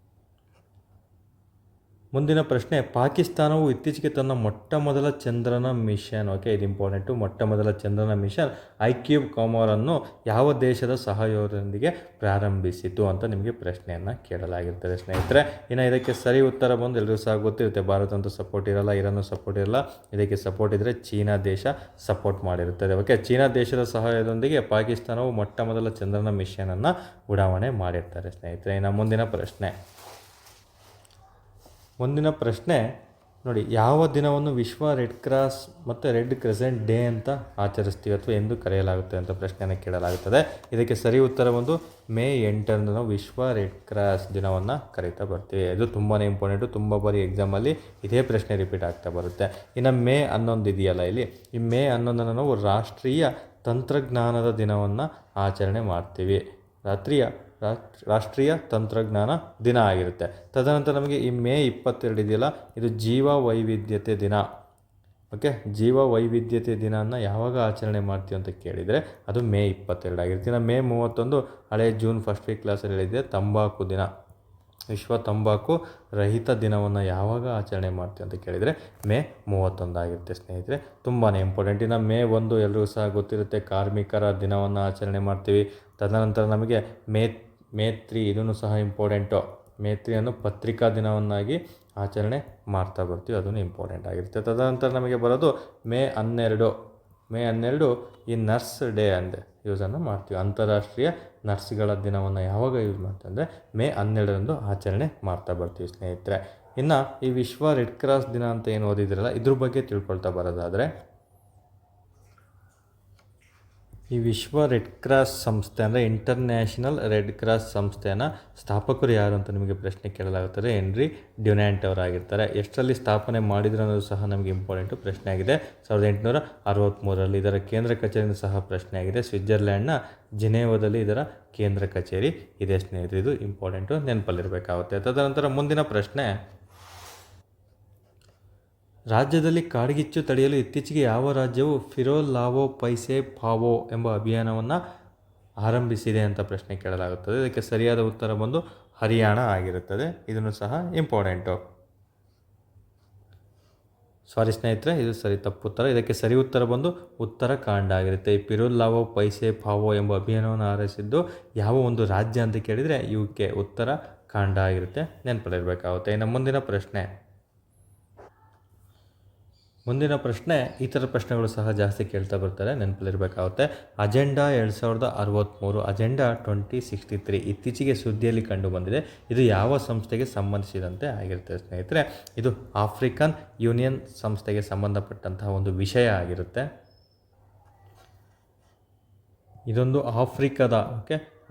ಮುಂದಿನ ಪ್ರಶ್ನೆ, ಪಾಕಿಸ್ತಾನವು ಇತ್ತೀಚೆಗೆ ತನ್ನ ಮೊಟ್ಟ ಮೊದಲ ಚಂದ್ರನ ಮಿಷನ್, ಓಕೆ, ಇದು ಇಂಪಾರ್ಟೆಂಟು, ಮೊಟ್ಟ ಮೊದಲ ಚಂದ್ರನ ಮಿಷನ್ ಐಕ್ಯೂಬ್ ಕಾಮರನ್ನು ಯಾವ ದೇಶದ ಸಹಯೋಗದೊಂದಿಗೆ ಪ್ರಾರಂಭಿಸಿತು ಅಂತ ನಿಮಗೆ ಪ್ರಶ್ನೆಯನ್ನು ಕೇಳಲಾಗಿರ್ತದೆ ಸ್ನೇಹಿತರೆ. ಇನ್ನು ಇದಕ್ಕೆ ಸರಿ ಉತ್ತರ ಬಂದು ಎಲ್ಲರೂ ಸಹ ಗೊತ್ತಿರುತ್ತೆ. ಭಾರತ ಅಂತೂ ಸಪೋರ್ಟ್ ಇರಲ್ಲ, ಇರಾನು ಸಪೋರ್ಟ್ ಇರಲ್ಲ. ಇದಕ್ಕೆ ಸಪೋರ್ಟ್ ಇದ್ದರೆ ಚೀನಾ ದೇಶ ಸಪೋರ್ಟ್ ಮಾಡಿರುತ್ತದೆ. ಓಕೆ, ಚೀನಾ ದೇಶದ ಸಹಾಯದೊಂದಿಗೆ ಪಾಕಿಸ್ತಾನವು ಮೊಟ್ಟ ಮೊದಲ ಚಂದ್ರನ ಮಿಷನನ್ನು ಉಡಾವಣೆ ಮಾಡಿರ್ತಾರೆ ಸ್ನೇಹಿತರೆ. ಇನ್ನು ಮುಂದಿನ ಪ್ರಶ್ನೆ ನೋಡಿ, ಯಾವ ದಿನವನ್ನು ವಿಶ್ವ ರೆಡ್ ಕ್ರಾಸ್ ಮತ್ತು ರೆಡ್ ಕ್ರೆಸೆಂಟ್ ಡೇ ಅಂತ ಆಚರಿಸ್ತೀವಿ ಅಥವಾ ಎಂದು ಕರೆಯಲಾಗುತ್ತೆ ಅಂತ ಪ್ರಶ್ನೆಯನ್ನು ಕೇಳಲಾಗುತ್ತದೆ. ಇದಕ್ಕೆ ಸರಿ ಉತ್ತರ ಬಂದು ಮೇ 8ರಂದು ನಾವು ವಿಶ್ವ ರೆಡ್ ಕ್ರಾಸ್ ದಿನವನ್ನು ಕರೀತಾ ಬರ್ತೀವಿ. ಇದು ತುಂಬಾ ಇಂಪಾರ್ಟೆಂಟು, ತುಂಬ ಬಾರಿ ಎಕ್ಸಾಮಲ್ಲಿ ಇದೇ ಪ್ರಶ್ನೆ ರಿಪೀಟ್ ಆಗ್ತಾ ಬರುತ್ತೆ. ಇನ್ನು ಮೇ 11 ಇದೆಯಲ್ಲ, ಇಲ್ಲಿ ಈ ಮೇ 11ನ್ನು ನಾವು ರಾಷ್ಟ್ರೀಯ ತಂತ್ರಜ್ಞಾನದ ದಿನವನ್ನು ಆಚರಣೆ ಮಾಡ್ತೀವಿ. ರಾಷ್ಟ್ರೀಯ ತಂತ್ರಜ್ಞಾನ ದಿನ ಆಗಿರುತ್ತೆ. ತದನಂತರ ನಮಗೆ ಈ ಮೇ 22 ಇದೆಯಲ್ಲ, ಇದು ಜೀವ ವೈವಿಧ್ಯತೆ ದಿನ. ಓಕೆ, ಜೀವ ವೈವಿಧ್ಯತೆ ದಿನವನ್ನು ಯಾವಾಗ ಆಚರಣೆ ಮಾಡ್ತೀವಿ ಅಂತ ಕೇಳಿದರೆ ಅದು ಮೇ 22 ಆಗಿರುತ್ತೆ. ಇನ್ನು ಮೇ 31 ಹಳೆ ಜೂನ್ ಫಸ್ಟ್ ವೀಕ್ ಕ್ಲಾಸಲ್ಲಿ ಹೇಳಿದೆ, ತಂಬಾಕು ದಿನ, ವಿಶ್ವ ತಂಬಾಕು ರಹಿತ ದಿನವನ್ನು ಯಾವಾಗ ಆಚರಣೆ ಮಾಡ್ತೀವಿ ಅಂತ ಕೇಳಿದರೆ ಮೇ 31 ಆಗಿರುತ್ತೆ ಸ್ನೇಹಿತರೆ. ತುಂಬಾ ಇಂಪಾರ್ಟೆಂಟ್. ಇನ್ನು ಮೇ 1 ಎಲ್ಲರಿಗೂ ಸಹ ಗೊತ್ತಿರುತ್ತೆ, ಕಾರ್ಮಿಕರ ದಿನವನ್ನು ಆಚರಣೆ ಮಾಡ್ತೀವಿ. ತದನಂತರ ನಮಗೆ ಮೇ 3 ಇದನ್ನು ಸಹ ಇಂಪಾರ್ಟೆಂಟು. ಮೇ 3 ಪತ್ರಿಕಾ ದಿನವನ್ನಾಗಿ ಆಚರಣೆ ಮಾಡ್ತಾ ಬರ್ತೀವಿ, ಅದನ್ನು ಇಂಪಾರ್ಟೆಂಟ್ ಆಗಿರುತ್ತೆ. ತದನಂತರ ನಮಗೆ ಬರೋದು ಮೇ 12 ಈ ನರ್ಸ್ ಡೇ ಅಂದೆ ಯೂಸನ್ನು ಮಾಡ್ತೀವಿ. ಅಂತಾರಾಷ್ಟ್ರೀಯ ನರ್ಸ್ಗಳ ದಿನವನ್ನು ಯಾವಾಗ ಯೂಸ್ ಮಾಡ್ತೀವಿ ಅಂದರೆ ಮೇ 12ರಂದು ಆಚರಣೆ ಮಾಡ್ತಾ ಬರ್ತೀವಿ ಸ್ನೇಹಿತರೆ. ಇನ್ನು ಈ ವಿಶ್ವ ರೆಡ್ ಕ್ರಾಸ್ ದಿನ ಅಂತ ಏನು ಓದಿದ್ರಲ್ಲ, ಇದ್ರ ಬಗ್ಗೆ ತಿಳ್ಕೊಳ್ತಾ ಬರೋದಾದರೆ, ಈ ವಿಶ್ವ ರೆಡ್ ಕ್ರಾಸ್ ಸಂಸ್ಥೆ ಅಂದರೆ ಇಂಟರ್ನ್ಯಾಷನಲ್ ರೆಡ್ ಕ್ರಾಸ್ ಸಂಸ್ಥೆಯನ್ನು ಸ್ಥಾಪಕರು ಯಾರು ಅಂತ ನಿಮಗೆ ಪ್ರಶ್ನೆ ಕೇಳಲಾಗುತ್ತದೆ. Henry Dunant ಅವರಾಗಿರ್ತಾರೆ. ಎಷ್ಟರಲ್ಲಿ ಸ್ಥಾಪನೆ ಮಾಡಿದ್ರು ಅನ್ನೋದು ಸಹ ನಮಗೆ ಇಂಪಾರ್ಟೆಂಟು ಪ್ರಶ್ನೆ ಆಗಿದೆ. 1863ರಲ್ಲಿ. ಇದರ ಕೇಂದ್ರ ಕಚೇರಿಯೂ ಸಹ ಪ್ರಶ್ನೆ ಆಗಿದೆ. ಸ್ವಿಟ್ಜರ್ಲ್ಯಾಂಡ್ನ ಜಿನೇವಾದಲ್ಲಿ ಇದರ ಕೇಂದ್ರ ಕಚೇರಿ ಇದೆ ಸ್ನೇಹಿತರೆ. ಇದು ಇಂಪಾರ್ಟೆಂಟು, ನೆನಪಲ್ಲಿರಬೇಕಾಗುತ್ತೆ. ತದನಂತರ ಮುಂದಿನ ಪ್ರಶ್ನೆ, ರಾಜ್ಯದಲ್ಲಿ ಕಾಡ್ಗಿಚ್ಚು ತಡೆಯಲು ಇತ್ತೀಚೆಗೆ ಯಾವ ರಾಜ್ಯವು ಫಿರೋ ಲಾವೋ ಪೈಸೆ ಪಾವೋ ಎಂಬ ಅಭಿಯಾನವನ್ನು ಆರಂಭಿಸಿದೆ ಅಂತ ಪ್ರಶ್ನೆ ಕೇಳಲಾಗುತ್ತದೆ. ಇದಕ್ಕೆ ಸರಿಯಾದ ಉತ್ತರ ಬಂದು ಹರಿಯಾಣ ಆಗಿರುತ್ತದೆ. ಇದನ್ನು ಸಹ ಇಂಪಾರ್ಟೆಂಟು. ಸಾರಿ ಸ್ನೇಹಿತರೆ, ಇದು ತಪ್ಪು ಉತ್ತರ. ಇದಕ್ಕೆ ಸರಿ ಉತ್ತರ ಬಂದು ಉತ್ತರಾಖಂಡ ಆಗಿರುತ್ತೆ. ಈ ಫಿರೋ ಲಾವೋ ಪೈಸೆ ಪಾವೋ ಎಂಬ ಅಭಿಯಾನವನ್ನು ಆರಂಭಿಸಿದ್ದು ಯಾವ ಒಂದು ರಾಜ್ಯ ಅಂತ ಕೇಳಿದರೆ UK, ಉತ್ತರಾಖಂಡ ಆಗಿರುತ್ತೆ, ನೆನಪಲ್ಲಿರಬೇಕಾಗುತ್ತೆ. ಇನ್ನು ಮುಂದಿನ ಪ್ರಶ್ನೆ ಈ ಥರ ಪ್ರಶ್ನೆಗಳು ಸಹ ಜಾಸ್ತಿ ಕೇಳ್ತಾ ಬರ್ತಾರೆ, ನೆನಪಲ್ಲಿರಬೇಕಾಗುತ್ತೆ. ಅಜೆಂಡಾ 2063, ಅಜೆಂಡಾ 2063 ಇತ್ತೀಚೆಗೆ ಸುದ್ದಿಯಲ್ಲಿ ಕಂಡು ಬಂದಿದೆ. ಇದು ಯಾವ ಸಂಸ್ಥೆಗೆ ಸಂಬಂಧಿಸಿದಂತೆ ಆಗಿರುತ್ತೆ ಸ್ನೇಹಿತರೆ? ಇದು ಆಫ್ರಿಕನ್ ಯೂನಿಯನ್ ಸಂಸ್ಥೆಗೆ ಸಂಬಂಧಪಟ್ಟಂತಹ ಒಂದು ವಿಷಯ ಆಗಿರುತ್ತೆ. ಇದೊಂದು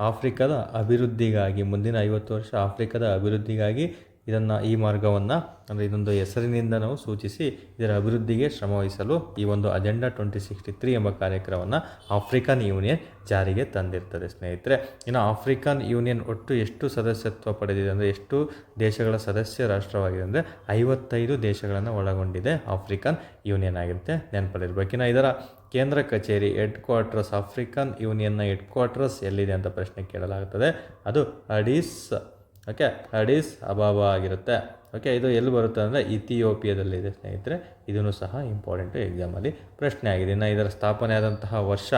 ಆಫ್ರಿಕಾದ ಅಭಿವೃದ್ಧಿಗಾಗಿ, ಮುಂದಿನ 50 ವರ್ಷ ಆಫ್ರಿಕಾದ ಅಭಿವೃದ್ಧಿಗಾಗಿ ಈ ಮಾರ್ಗವನ್ನು ಅಂದರೆ ಇದೊಂದು ಹೆಸರಿನಿಂದ ನಾವು ಸೂಚಿಸಿ ಇದರ ಅಭಿವೃದ್ಧಿಗೆ ಶ್ರಮವಹಿಸಲು ಈ ಒಂದು ಅಜೆಂಡಾ 2063 ಎಂಬ ಕಾರ್ಯಕ್ರಮವನ್ನು ಆಫ್ರಿಕನ್ ಯೂನಿಯನ್ ಜಾರಿಗೆ ತಂದಿರ್ತದೆ ಸ್ನೇಹಿತರೆ. ಇನ್ನು ಆಫ್ರಿಕನ್ ಯೂನಿಯನ್ ಒಟ್ಟು ಎಷ್ಟು ಸದಸ್ಯತ್ವ ಪಡೆದಿದೆ ಅಂದರೆ ಎಷ್ಟು ದೇಶಗಳ ಸದಸ್ಯ ರಾಷ್ಟ್ರವಾಗಿದೆ ಅಂದರೆ 55 ದೇಶಗಳನ್ನು ಒಳಗೊಂಡಿದೆ ಆಫ್ರಿಕನ್ ಯೂನಿಯನ್ ಆಗಿರುತ್ತೆ, ನೆನಪಲ್ಲಿರಬೇಕು. ಇನ್ನು ಇದರ ಕೇಂದ್ರ ಕಚೇರಿ ಹೆಡ್ ಕ್ವಾರ್ಟರ್ಸ್, ಆಫ್ರಿಕನ್ ಯೂನಿಯನ್ನ ಹೆಡ್ ಕ್ವಾರ್ಟರ್ಸ್ ಎಲ್ಲಿದೆ ಅಂತ ಪ್ರಶ್ನೆ ಕೇಳಲಾಗುತ್ತದೆ. ಅದು ಅಡೀಸ್ ಅಬಾಬಾ ಆಗಿರುತ್ತೆ. ಇದು ಎಲ್ಲಿ ಬರುತ್ತೆ ಅಂದರೆ ಇಥಿಯೋಪಿಯಾದಲ್ಲಿದೆ ಸ್ನೇಹಿತರೆ. ಇದನ್ನು ಸಹ ಇಂಪಾರ್ಟೆಂಟು ಎಕ್ಸಾಮಲ್ಲಿ ಪ್ರಶ್ನೆ ಆಗಿದೆ. ಇನ್ನು ಇದರ ಸ್ಥಾಪನೆ ಆದಂತಹ ವರ್ಷ,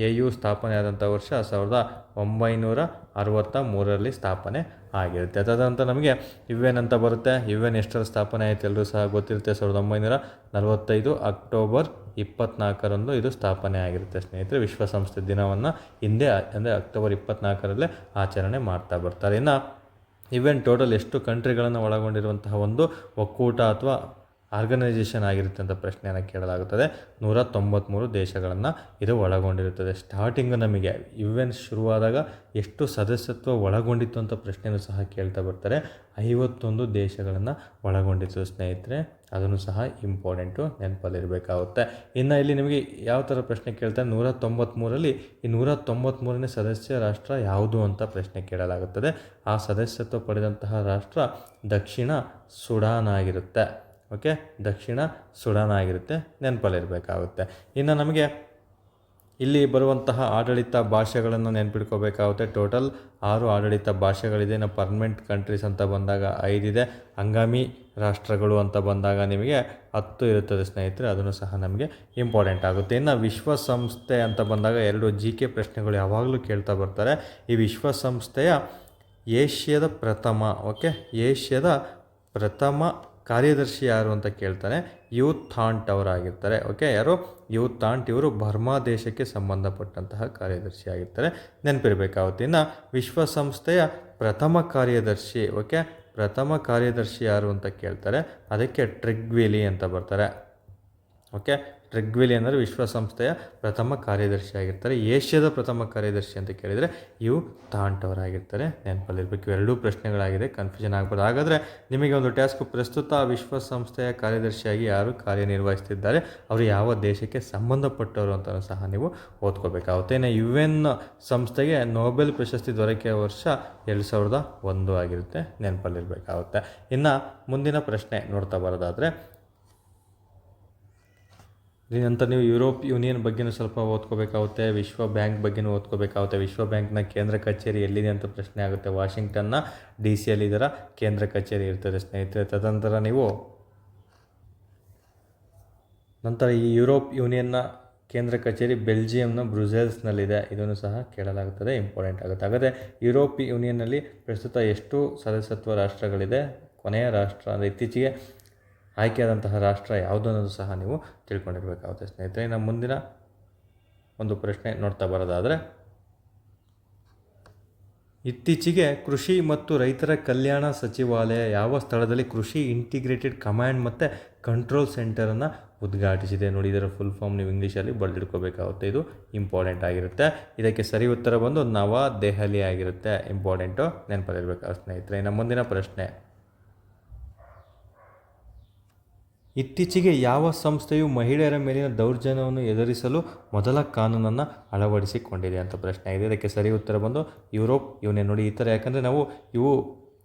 AU ಸ್ಥಾಪನೆ ಆದಂಥ ವರ್ಷ 1963ರಲ್ಲಿ ಸ್ಥಾಪನೆ ಆಗಿರುತ್ತೆ. ತದನಂತರ ನಮಗೆ UN ಅಂತ ಬರುತ್ತೆ. UN ಎಷ್ಟರ ಸ್ಥಾಪನೆ ಆಯಿತು ಎಲ್ಲರೂ ಸಹ ಗೊತ್ತಿರುತ್ತೆ, 1945 ಅಕ್ಟೋಬರ್ 24ರಂದು ಇದು ಸ್ಥಾಪನೆ ಆಗಿರುತ್ತೆ ಸ್ನೇಹಿತರೆ. ವಿಶ್ವಸಂಸ್ಥೆ ದಿನವನ್ನು ಹಿಂದೆ ಅಂದರೆ ಅಕ್ಟೋಬರ್ 24ರಲ್ಲೇ ಆಚರಣೆ ಮಾಡ್ತಾ ಬರ್ತಾರೆ. ಇನ್ನು UN ಟೋಟಲ್ ಎಷ್ಟು ಕಂಟ್ರಿಗಳನ್ನು ಒಳಗೊಂಡಿರುವಂತಹ ಒಂದು ಒಕ್ಕೂಟ ಅಥವಾ ಆರ್ಗನೈಸೇಷನ್ ಆಗಿರುತ್ತೆ ಅಂತ ಪ್ರಶ್ನೆಯನ್ನು ಕೇಳಲಾಗುತ್ತದೆ. 193 ದೇಶಗಳನ್ನು ಇದು ಒಳಗೊಂಡಿರುತ್ತದೆ. ಸ್ಟಾರ್ಟಿಂಗು ನಮಗೆ UN ಶುರುವಾದಾಗ ಎಷ್ಟು ಸದಸ್ಯತ್ವ ಒಳಗೊಂಡಿತ್ತು ಅಂತ ಪ್ರಶ್ನೆಯೂ ಸಹ ಕೇಳ್ತಾ ಬರ್ತಾರೆ. 51 ದೇಶಗಳನ್ನು ಒಳಗೊಂಡಿತ್ತು ಸ್ನೇಹಿತರೆ, ಅದನ್ನು ಸಹ ಇಂಪಾರ್ಟೆಂಟು ನೆನಪಲ್ಲಿರಬೇಕಾಗುತ್ತೆ. ಇನ್ನು ಇಲ್ಲಿ ನಿಮಗೆ ಯಾವ ಥರ ಪ್ರಶ್ನೆ ಕೇಳ್ತಾರೆ, 193ರಲ್ಲಿ ಈ 193ನೇ ಸದಸ್ಯ ರಾಷ್ಟ್ರ ಯಾವುದು ಅಂತ ಪ್ರಶ್ನೆ ಕೇಳಲಾಗುತ್ತದೆ. ಆ ಸದಸ್ಯತ್ವ ಪಡೆದಂತಹ ರಾಷ್ಟ್ರ ದಕ್ಷಿಣ ಸುಡಾನ್ ಆಗಿರುತ್ತೆ. ದಕ್ಷಿಣ ಸುಡಾನ್ ಆಗಿರುತ್ತೆ, ನೆನಪಲ್ಲಿರಬೇಕಾಗುತ್ತೆ. ಇನ್ನು ನಮಗೆ ಇಲ್ಲಿ ಬರುವಂತಹ ಆಡಳಿತ ಭಾಷೆಗಳನ್ನು ನೆನಪಿಟ್ಕೋಬೇಕಾಗುತ್ತೆ. ಟೋಟಲ್ 6 ಆಡಳಿತ ಭಾಷೆಗಳಿದೆ. ಇನ್ನು ಪರ್ಮನೆಂಟ್ ಕಂಟ್ರೀಸ್ ಅಂತ ಬಂದಾಗ 5 ಇದೆ. ಹಂಗಾಮಿ ರಾಷ್ಟ್ರಗಳು ಅಂತ ಬಂದಾಗ ನಿಮಗೆ 10 ಇರುತ್ತದೆ ಸ್ನೇಹಿತರೆ, ಅದನ್ನು ಸಹ ನಮಗೆ ಇಂಪಾರ್ಟೆಂಟ್ ಆಗುತ್ತೆ. ಇನ್ನು ವಿಶ್ವಸಂಸ್ಥೆ ಅಂತ ಬಂದಾಗ 2 GK ಪ್ರಶ್ನೆಗಳು ಯಾವಾಗಲೂ ಕೇಳ್ತಾ ಬರ್ತಾರೆ. ಈ ವಿಶ್ವಸಂಸ್ಥೆಯ ಏಷ್ಯಾದ ಪ್ರಥಮ ಕಾರ್ಯದರ್ಶಿ ಯಾರು ಅಂತ ಕೇಳ್ತಾನೆ. You Thant ಅವರಾಗಿರ್ತಾರೆ. ಯಾರು? You Thant. ಇವರು ಬರ್ಮಾ ದೇಶಕ್ಕೆ ಸಂಬಂಧಪಟ್ಟಂತಹ ಕಾರ್ಯದರ್ಶಿ ಆಗಿರ್ತಾರೆ, ನೆನಪಿರಬೇಕಾಗುತ್ತೆ. ಇನ್ನು ವಿಶ್ವಸಂಸ್ಥೆಯ ಪ್ರಥಮ ಕಾರ್ಯದರ್ಶಿ ಯಾರು ಅಂತ ಕೇಳ್ತಾರೆ. ಅದಕ್ಕೆ ಟ್ರಿಗ್ವಿಲಿ ಅಂತ ಬರ್ತಾರೆ. ಟ್ರಿಗ್ವಿಲಿ ಅಂದರೆ ವಿಶ್ವಸಂಸ್ಥೆಯ ಪ್ರಥಮ ಕಾರ್ಯದರ್ಶಿ ಆಗಿರ್ತಾರೆ. ಏಷ್ಯಾದ ಪ್ರಥಮ ಕಾರ್ಯದರ್ಶಿ ಅಂತ ಕೇಳಿದರೆ ಯು ಥಾಂಟ್ ಅವರಾಗಿರ್ತಾರೆ, ನೆನಪಲ್ಲಿರಬೇಕು. ಎರಡೂ ಪ್ರಶ್ನೆಗಳಾಗಿದೆ, ಕನ್ಫ್ಯೂಷನ್ ಆಗ್ಬೋದು. ಹಾಗಾದರೆ ನಿಮಗೆ ಒಂದು ಟಾಸ್ಕ್, ಪ್ರಸ್ತುತ ವಿಶ್ವಸಂಸ್ಥೆಯ ಕಾರ್ಯದರ್ಶಿಯಾಗಿ ಯಾರು ಕಾರ್ಯನಿರ್ವಹಿಸ್ತಿದ್ದಾರೆ, ಅವರು ಯಾವ ದೇಶಕ್ಕೆ ಸಂಬಂಧಪಟ್ಟವರು ಅಂತ ಸಹ ನೀವು ಓದ್ಕೋಬೇಕಾಗುತ್ತೆ. ಇನ್ನು UN ಸಂಸ್ಥೆಗೆ ನೊಬೆಲ್ ಪ್ರಶಸ್ತಿ ದೊರಕಿದ ವರ್ಷ 2001 ಆಗಿರುತ್ತೆ, ನೆನಪಲ್ಲಿರಬೇಕಾಗುತ್ತೆ. ಇನ್ನು ಮುಂದಿನ ಪ್ರಶ್ನೆ ನೋಡ್ತಾ ಬರೋದಾದರೆ, ನಂತರ ನೀವು ಯುರೋಪ್ ಯೂನಿಯನ್ ಬಗ್ಗೆನೂ ಸ್ವಲ್ಪ ಓದ್ಕೋಬೇಕಾಗುತ್ತೆ, ವಿಶ್ವ ಬ್ಯಾಂಕ್ ಬಗ್ಗೆನೂ ಓದ್ಕೋಬೇಕಾಗುತ್ತೆ. ವಿಶ್ವ ಬ್ಯಾಂಕ್ನ ಕೇಂದ್ರ ಕಚೇರಿ ಎಲ್ಲಿದೆ ಅಂತ ಪ್ರಶ್ನೆ ಆಗುತ್ತೆ. ವಾಷಿಂಗ್ಟನ್ನ DC ಇದರ ಕೇಂದ್ರ ಕಚೇರಿ ಇರ್ತದೆ ಸ್ನೇಹಿತರೆ. ತದನಂತರ ನಂತರ ಈ ಯುರೋಪ್ ಯೂನಿಯನ್ನ ಕೇಂದ್ರ ಕಚೇರಿ ಬೆಲ್ಜಿಯಂನ ಬ್ರುಸೆಲ್ಸ್ನಲ್ಲಿದೆ, ಇದನ್ನು ಸಹ ಕೇಳಲಾಗುತ್ತದೆ, ಇಂಪಾರ್ಟೆಂಟ್ ಆಗುತ್ತೆ. ಹಾಗಾದರೆ ಯುರೋಪ್ ಯೂನಿಯನ್ನಲ್ಲಿ ಪ್ರಸ್ತುತ ಎಷ್ಟು ಸದಸ್ಯತ್ವ ರಾಷ್ಟ್ರಗಳಿದೆ, ಕೊನೆಯ ರಾಷ್ಟ್ರ ಅಂದರೆ ಇತ್ತೀಚೆಗೆ ಆಯ್ಕೆಯಾದಂತಹ ರಾಷ್ಟ್ರ ಯಾವುದು ಅನ್ನೋದು ಸಹ ನೀವು ತಿಳ್ಕೊಂಡಿರಬೇಕಾಗುತ್ತೆ ಸ್ನೇಹಿತರೆ. ನಮ್ಮ ಮುಂದಿನ ಒಂದು ಪ್ರಶ್ನೆ ನೋಡ್ತಾ ಬರೋದಾದರೆ, ಇತ್ತೀಚೆಗೆ ಕೃಷಿ ಮತ್ತು ರೈತರ ಕಲ್ಯಾಣ ಸಚಿವಾಲಯ ಯಾವ ಸ್ಥಳದಲ್ಲಿ ಕೃಷಿ ಇಂಟಿಗ್ರೇಟೆಡ್ ಕಮಾಂಡ್ ಮತ್ತು ಕಂಟ್ರೋಲ್ ಸೆಂಟರನ್ನು ಉದ್ಘಾಟಿಸಿದೆ? ನೋಡಿ, ಇದರ ಫುಲ್ ಫಾರ್ಮ್ ನೀವು ಇಂಗ್ಲೀಷಲ್ಲಿ ಬರೆದಿಟ್ಕೋಬೇಕಾಗುತ್ತೆ, ಇದು ಇಂಪಾರ್ಟೆಂಟ್ ಆಗಿರುತ್ತೆ. ಇದಕ್ಕೆ ಸರಿ ಉತ್ತರ ಬಂದು ನವದೆಹಲಿ ಆಗಿರುತ್ತೆ, ಇಂಪಾರ್ಟೆಂಟು, ನೆನಪಲ್ಲಿರಬೇಕಾಗುತ್ತೆ ಸ್ನೇಹಿತರೆ. ನಮ್ಮ ಮುಂದಿನ ಪ್ರಶ್ನೆ, ಇತ್ತೀಚೆಗೆ ಯಾವ ಸಂಸ್ಥೆಯು ಮಹಿಳೆಯರ ಮೇಲಿನ ದೌರ್ಜನ್ಯವನ್ನು ಎದುರಿಸಲು ಮೊದಲ ಕಾನೂನನ್ನು ಅಳವಡಿಸಿಕೊಂಡಿದೆ ಅಂತ ಪ್ರಶ್ನೆ ಆಗಿದೆ. ಇದಕ್ಕೆ ಸರಿ ಉತ್ತರ ಬಂದು ಯುರೋಪ್ ಯೂನಿಯನ್. ನೋಡಿ, ಈ ಥರ ಯಾಕಂದರೆ ಇವು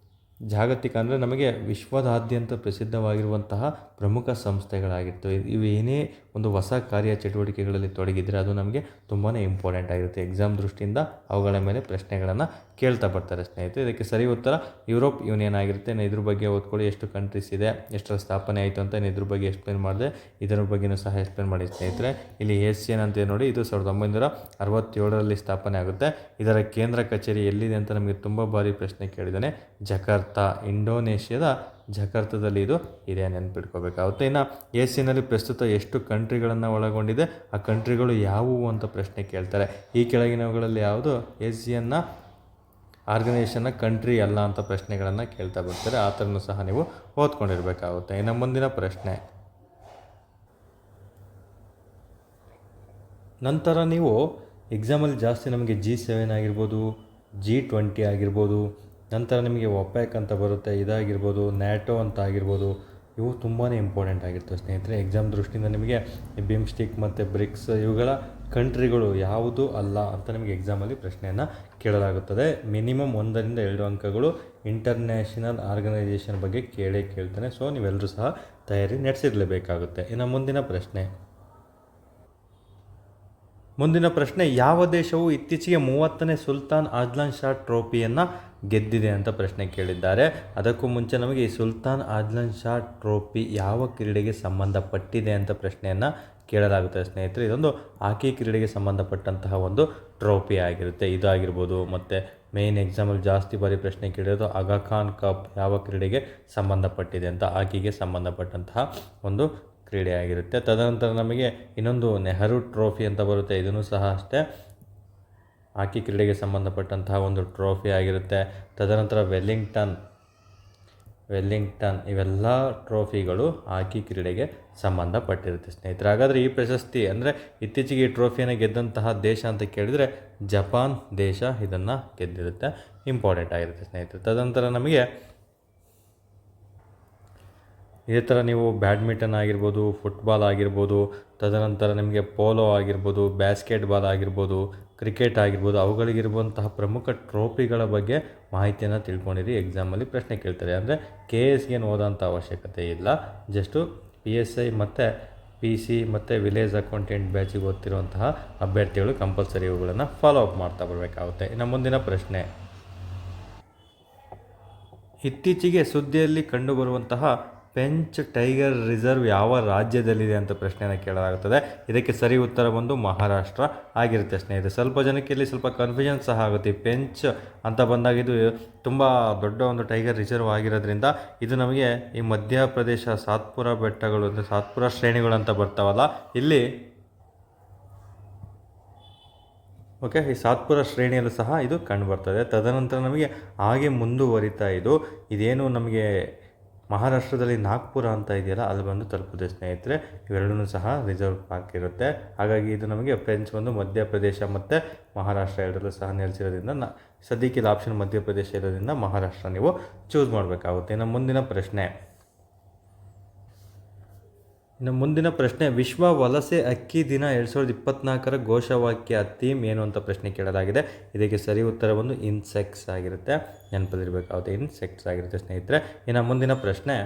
ಜಾಗತಿಕ ಅಂದರೆ ನಮಗೆ ವಿಶ್ವದಾದ್ಯಂತ ಪ್ರಸಿದ್ಧವಾಗಿರುವಂತಹ ಪ್ರಮುಖ ಸಂಸ್ಥೆಗಳಾಗಿರ್ತವೆ. ಇವು ಏನೇ ಒಂದು ಹೊಸ ಕಾರ್ಯ ಚಟುವಟಿಕೆಗಳಲ್ಲಿ ತೊಡಗಿದರೆ ಅದು ನಮಗೆ ತುಂಬಾ ಇಂಪಾರ್ಟೆಂಟ್ ಆಗಿರುತ್ತೆ. ಎಕ್ಸಾಮ್ ದೃಷ್ಟಿಯಿಂದ ಅವುಗಳ ಮೇಲೆ ಪ್ರಶ್ನೆಗಳನ್ನು ಕೇಳ್ತಾ ಬರ್ತಾರೆ ಸ್ನೇಹಿತರೆ. ಇದಕ್ಕೆ ಸರಿ ಉತ್ತರ ಯುರೋಪ್ ಯೂನಿಯನ್ ಆಗಿರುತ್ತೆ. ಇದ್ರ ಬಗ್ಗೆ ಓದ್ಕೊಳ್ಳಿ, ಎಷ್ಟು ಕಂಟ್ರೀಸ್ ಇದೆ, ಎಷ್ಟರ ಸ್ಥಾಪನೆ ಆಯಿತು ಅಂತ ಇದ್ರ ಬಗ್ಗೆ ಎಕ್ಸ್ಪ್ಲೇನ್ ಮಾಡಿದೆ, ಇದರ ಬಗ್ಗೆಯೂ ಸಹ ಎಕ್ಸ್ಪ್ಲೇನ್ ಮಾಡಿ ಸ್ನೇಹಿತರೆ. ಇಲ್ಲಿ ASEAN ಅಂತ ನೋಡಿ, ಇದು 1967ರಲ್ಲಿ ಸ್ಥಾಪನೆ ಆಗುತ್ತೆ. ಇದರ ಕೇಂದ್ರ ಕಚೇರಿ ಎಲ್ಲಿದೆ ಅಂತ ನಮಗೆ ತುಂಬ ಬಾರಿ ಪ್ರಶ್ನೆ ಕೇಳಿದ್ದಾನೆ. ಜಕಾರ್ತಾ, ಇಂಡೋನೇಷ್ಯಾದ ಜಕಾರ್ತದಲ್ಲಿ ಇದು ಇದೆ, ನೆನಪಿಟ್ಕೋಬೇಕಾಗುತ್ತೆ. ಇನ್ನು ASEANನಲ್ಲಿ ಪ್ರಸ್ತುತ ಎಷ್ಟು ಕಂಟ್ರಿಗಳನ್ನು ಒಳಗೊಂಡಿದೆ, ಆ ಕಂಟ್ರಿಗಳು ಯಾವುವು ಅಂತ ಪ್ರಶ್ನೆ ಕೇಳ್ತಾರೆ. ಈ ಕೆಳಗಿನವುಗಳಲ್ಲಿ ಯಾವುದು ASEAN ಆರ್ಗನೈಸೇಷನ್ನ ಕಂಟ್ರಿ ಅಲ್ಲ ಅಂತ ಪ್ರಶ್ನೆಗಳನ್ನು ಕೇಳ್ತಾ ಬರ್ತಾರೆ. ಆ ಥರನೂ ಸಹ ನೀವು ಓದ್ಕೊಂಡಿರಬೇಕಾಗುತ್ತೆ. ಇನ್ನು ಮುಂದಿನ ಪ್ರಶ್ನೆ, ನಂತರ ನೀವು ಎಕ್ಸಾಮಲ್ಲಿ ಜಾಸ್ತಿ ನಮಗೆ G7 ಆಗಿರ್ಬೋದು, G20 ಆಗಿರ್ಬೋದು, ನಂತರ ನಿಮಗೆ ಒಪ್ಯಾಕ್ ಅಂತ ಬರುತ್ತೆ, ಇದಾಗಿರ್ಬೋದು, ನ್ಯಾಟೋ ಅಂತ ಆಗಿರ್ಬೋದು. ಇವು ತುಂಬಾ ಇಂಪಾರ್ಟೆಂಟ್ ಆಗಿರ್ತವೆ ಸ್ನೇಹಿತರೆ. ಎಕ್ಸಾಮ್ ದೃಷ್ಟಿಯಿಂದ ನಿಮಗೆ ಬಿಮ್ಸ್ಟಿಕ್ ಮತ್ತು ಬ್ರಿಕ್ಸ್ ಇವುಗಳ ಕಂಟ್ರಿಗಳು ಯಾವುದು ಅಲ್ಲ ಅಂತ ನಿಮಗೆ ಎಕ್ಸಾಮಲ್ಲಿ ಪ್ರಶ್ನೆಯನ್ನು ಕೇಳಲಾಗುತ್ತದೆ. ಮಿನಿಮಮ್ 1-2 ಅಂಕಗಳು ಇಂಟರ್ನ್ಯಾಷನಲ್ ಆರ್ಗನೈಜೇಷನ್ ಬಗ್ಗೆ ಕೇಳ್ತಾನೆ. ಸೊ ನೀವೆಲ್ಲರೂ ಸಹ ತಯಾರಿ ನಡೆಸಿರಲೇಬೇಕಾಗುತ್ತೆ. ಇನ್ನು ಮುಂದಿನ ಪ್ರಶ್ನೆ, ಯಾವ ದೇಶವು ಇತ್ತೀಚೆಗೆ 30ನೇ ಸುಲ್ತಾನ್ ಆಜ್ಲಾನ್ ಶಾ ಟ್ರೋಫಿಯನ್ನು ಗೆದ್ದಿದೆ ಅಂತ ಪ್ರಶ್ನೆ ಕೇಳಿದ್ದಾರೆ. ಅದಕ್ಕೂ ಮುಂಚೆ ನಮಗೆ ಈ ಸುಲ್ತಾನ್ ಆಜ್ಲಾನ್ ಶಾ ಟ್ರೋಫಿ ಯಾವ ಕ್ರೀಡೆಗೆ ಸಂಬಂಧಪಟ್ಟಿದೆ ಅಂತ ಪ್ರಶ್ನೆಯನ್ನು ಕೇಳಲಾಗುತ್ತೆ ಸ್ನೇಹಿತರೆ. ಇದೊಂದು ಹಾಕಿ ಕ್ರೀಡೆಗೆ ಸಂಬಂಧಪಟ್ಟಂತಹ ಒಂದು ಟ್ರೋಫಿ ಆಗಿರುತ್ತೆ. ಇದಾಗಿರ್ಬೋದು. ಮತ್ತು ಮೇಯ್ನ್ ಎಕ್ಸಾಮಲ್ಲಿ ಜಾಸ್ತಿ ಬಾರಿ ಪ್ರಶ್ನೆ ಕೇಳಿರೋದು ಆಗಾ ಖಾನ್ ಕಪ್ ಯಾವ ಕ್ರೀಡೆಗೆ ಸಂಬಂಧಪಟ್ಟಿದೆ ಅಂತ, ಹಾಕಿಗೆ ಸಂಬಂಧಪಟ್ಟಂತಹ ಒಂದು ಕ್ರೀಡೆ ಆಗಿರುತ್ತೆ. ತದನಂತರ ನಮಗೆ ಇನ್ನೊಂದು ನೆಹರು ಟ್ರೋಫಿ ಅಂತ ಬರುತ್ತೆ. ಇದನ್ನು ಸಹ ಅಷ್ಟೇ ಹಾಕಿ ಕ್ರೀಡೆಗೆ ಸಂಬಂಧಪಟ್ಟಂತಹ ಒಂದು ಟ್ರೋಫಿ ಆಗಿರುತ್ತೆ. ತದನಂತರ ವೆಲ್ಲಿಂಗ್ಟನ್ ಇವೆಲ್ಲ ಟ್ರೋಫಿಗಳು ಹಾಕಿ ಕ್ರೀಡೆಗೆ ಸಂಬಂಧಪಟ್ಟಿರುತ್ತೆ ಸ್ನೇಹಿತರೆ. ಹಾಗಾದರೆ ಈ ಪ್ರಶಸ್ತಿ ಅಂದರೆ ಇತ್ತೀಚೆಗೆ ಈ ಟ್ರೋಫಿಯನ್ನು ಗೆದ್ದಂತಹ ದೇಶ ಅಂತ ಕೇಳಿದರೆ ಜಪಾನ್ ದೇಶ ಇದನ್ನು ಗೆದ್ದಿರುತ್ತೆ. ಇಂಪಾರ್ಟೆಂಟ್ ಆಗಿರುತ್ತೆ ಸ್ನೇಹಿತರೆ. ತದನಂತರ ನಮಗೆ ಇದೇ ಥರ ನೀವು ಬ್ಯಾಡ್ಮಿಂಟನ್ ಆಗಿರ್ಬೋದು, ಫುಟ್ಬಾಲ್ ಆಗಿರ್ಬೋದು, ತದನಂತರ ನಿಮಗೆ ಪೋಲೋ ಆಗಿರ್ಬೋದು, ಬ್ಯಾಸ್ಕೆಟ್ಬಾಲ್ ಆಗಿರ್ಬೋದು, ಕ್ರಿಕೆಟ್ ಆಗಿರ್ಬೋದು, ಅವುಗಳಿಗಿರುವಂತಹ ಪ್ರಮುಖ ಟ್ರೋಫಿಗಳ ಬಗ್ಗೆ ಮಾಹಿತಿಯನ್ನು ತಿಳ್ಕೊಂಡಿರಿ. ಎಕ್ಸಾಮಲ್ಲಿ ಪ್ರಶ್ನೆ ಕೇಳ್ತಾರೆ. ಅಂದರೆ KSಗೇನು ಓದೋಂಥ ಅವಶ್ಯಕತೆ ಇಲ್ಲ. ಜಸ್ಟು PSI ಮತ್ತು PC ಮತ್ತು ವಿಲೇಜ್ ಅಕೌಂಟೆಂಟ್ ಬ್ಯಾಚಿಗೆ ಓದ್ತಿರುವಂತಹ ಅಭ್ಯರ್ಥಿಗಳು ಕಂಪಲ್ಸರಿ ಇವುಗಳನ್ನು ಫಾಲೋ ಅಪ್ ಮಾಡ್ತಾ ಬರಬೇಕಾಗುತ್ತೆ. ಇನ್ನು ಮುಂದಿನ ಪ್ರಶ್ನೆ, ಇತ್ತೀಚೆಗೆ ಸುದ್ದಿಯಲ್ಲಿ ಕಂಡುಬರುವಂತಹ ಪೆಂಚ್ ಟೈಗರ್ ರಿಸರ್ವ್ ಯಾವ ರಾಜ್ಯದಲ್ಲಿದೆ ಅಂತ ಪ್ರಶ್ನೆಯನ್ನು ಕೇಳಲಾಗುತ್ತದೆ. ಇದಕ್ಕೆ ಸರಿ ಉತ್ತರ ಬಂದು ಮಹಾರಾಷ್ಟ್ರ ಆಗಿರುತ್ತೆ ಸ್ನೇಹಿತರೆ. ಸ್ವಲ್ಪ ಜನಕ್ಕೆ ಇಲ್ಲಿ ಸ್ವಲ್ಪ ಕನ್ಫ್ಯೂಷನ್ ಸಹ ಆಗುತ್ತೆ. ಪೆಂಚ್ ಅಂತ ಬಂದಾಗ ಇದು ತುಂಬ ದೊಡ್ಡ ಒಂದು ಟೈಗರ್ ರಿಸರ್ವ್ ಆಗಿರೋದ್ರಿಂದ ಇದು ನಮಗೆ ಈ ಮಧ್ಯಪ್ರದೇಶ ಸಾತ್ಪುರ ಬೆಟ್ಟಗಳು ಅಂದರೆ ಸಾತ್ಪುರ ಶ್ರೇಣಿಗಳು ಅಂತ ಬರ್ತಾವಲ್ಲ ಇಲ್ಲಿ ಈ ಸಾತ್ಪುರ ಶ್ರೇಣಿಯಲ್ಲೂ ಸಹ ಇದು ಕಂಡುಬರ್ತದೆ. ತದನಂತರ ನಮಗೆ ಹಾಗೆ ಮುಂದುವರಿತಾ ಇದೇನು ನಮಗೆ ಮಹಾರಾಷ್ಟ್ರದಲ್ಲಿ ನಾಗ್ಪುರ ಅಂತ ಇದೆಯಲ್ಲ ಅಲ್ಲಿ ಬಂದು ತಲುಪುತ್ತೆ ಸ್ನೇಹಿತರೆ. ಇವೆರಡೂ ಸಹ ರಿಸರ್ವ್ ಪಾರ್ಕ್ ಇರುತ್ತೆ. ಹಾಗಾಗಿ ಇದು ನಮಗೆ ಫ್ರೆಂಚ್ ಒಂದು ಮಧ್ಯಪ್ರದೇಶ ಮತ್ತು ಮಹಾರಾಷ್ಟ್ರ ಎರಡರಲ್ಲೂ ಸಹ ನೆಲೆಸಿರೋದ್ರಿಂದ ಸದ್ಯಕ್ಕೆ ಇದು ಆಪ್ಷನ್ ಮಧ್ಯಪ್ರದೇಶ ಇರೋದ್ರಿಂದ ಮಹಾರಾಷ್ಟ್ರ ನೀವು ಚೂಸ್ ಮಾಡಬೇಕಾಗುತ್ತೆ. ಇನ್ನು ಮುಂದಿನ ಪ್ರಶ್ನೆ, ವಿಶ್ವ ವಲಸೆ ಅಕ್ಕಿ ದಿನ 2024 ಘೋಷವಾಕ್ಯ ಥೀಮ್ ಏನು ಅಂತ ಪ್ರಶ್ನೆ ಕೇಳಲಾಗಿದೆ. ಇದಕ್ಕೆ ಸರಿ ಉತ್ತರ ಬಂದು ಇನ್ಸೆಕ್ಟ್ಸ್ ಆಗಿರುತ್ತೆ. ನೆನಪಲ್ಲಿರಬೇಕಾಗುತ್ತೆ, ಇನ್ಸೆಕ್ಟ್ಸ್ ಆಗಿರುತ್ತೆ ಸ್ನೇಹಿತರೆ. ಇನ್ನು ಮುಂದಿನ ಪ್ರಶ್ನೆ,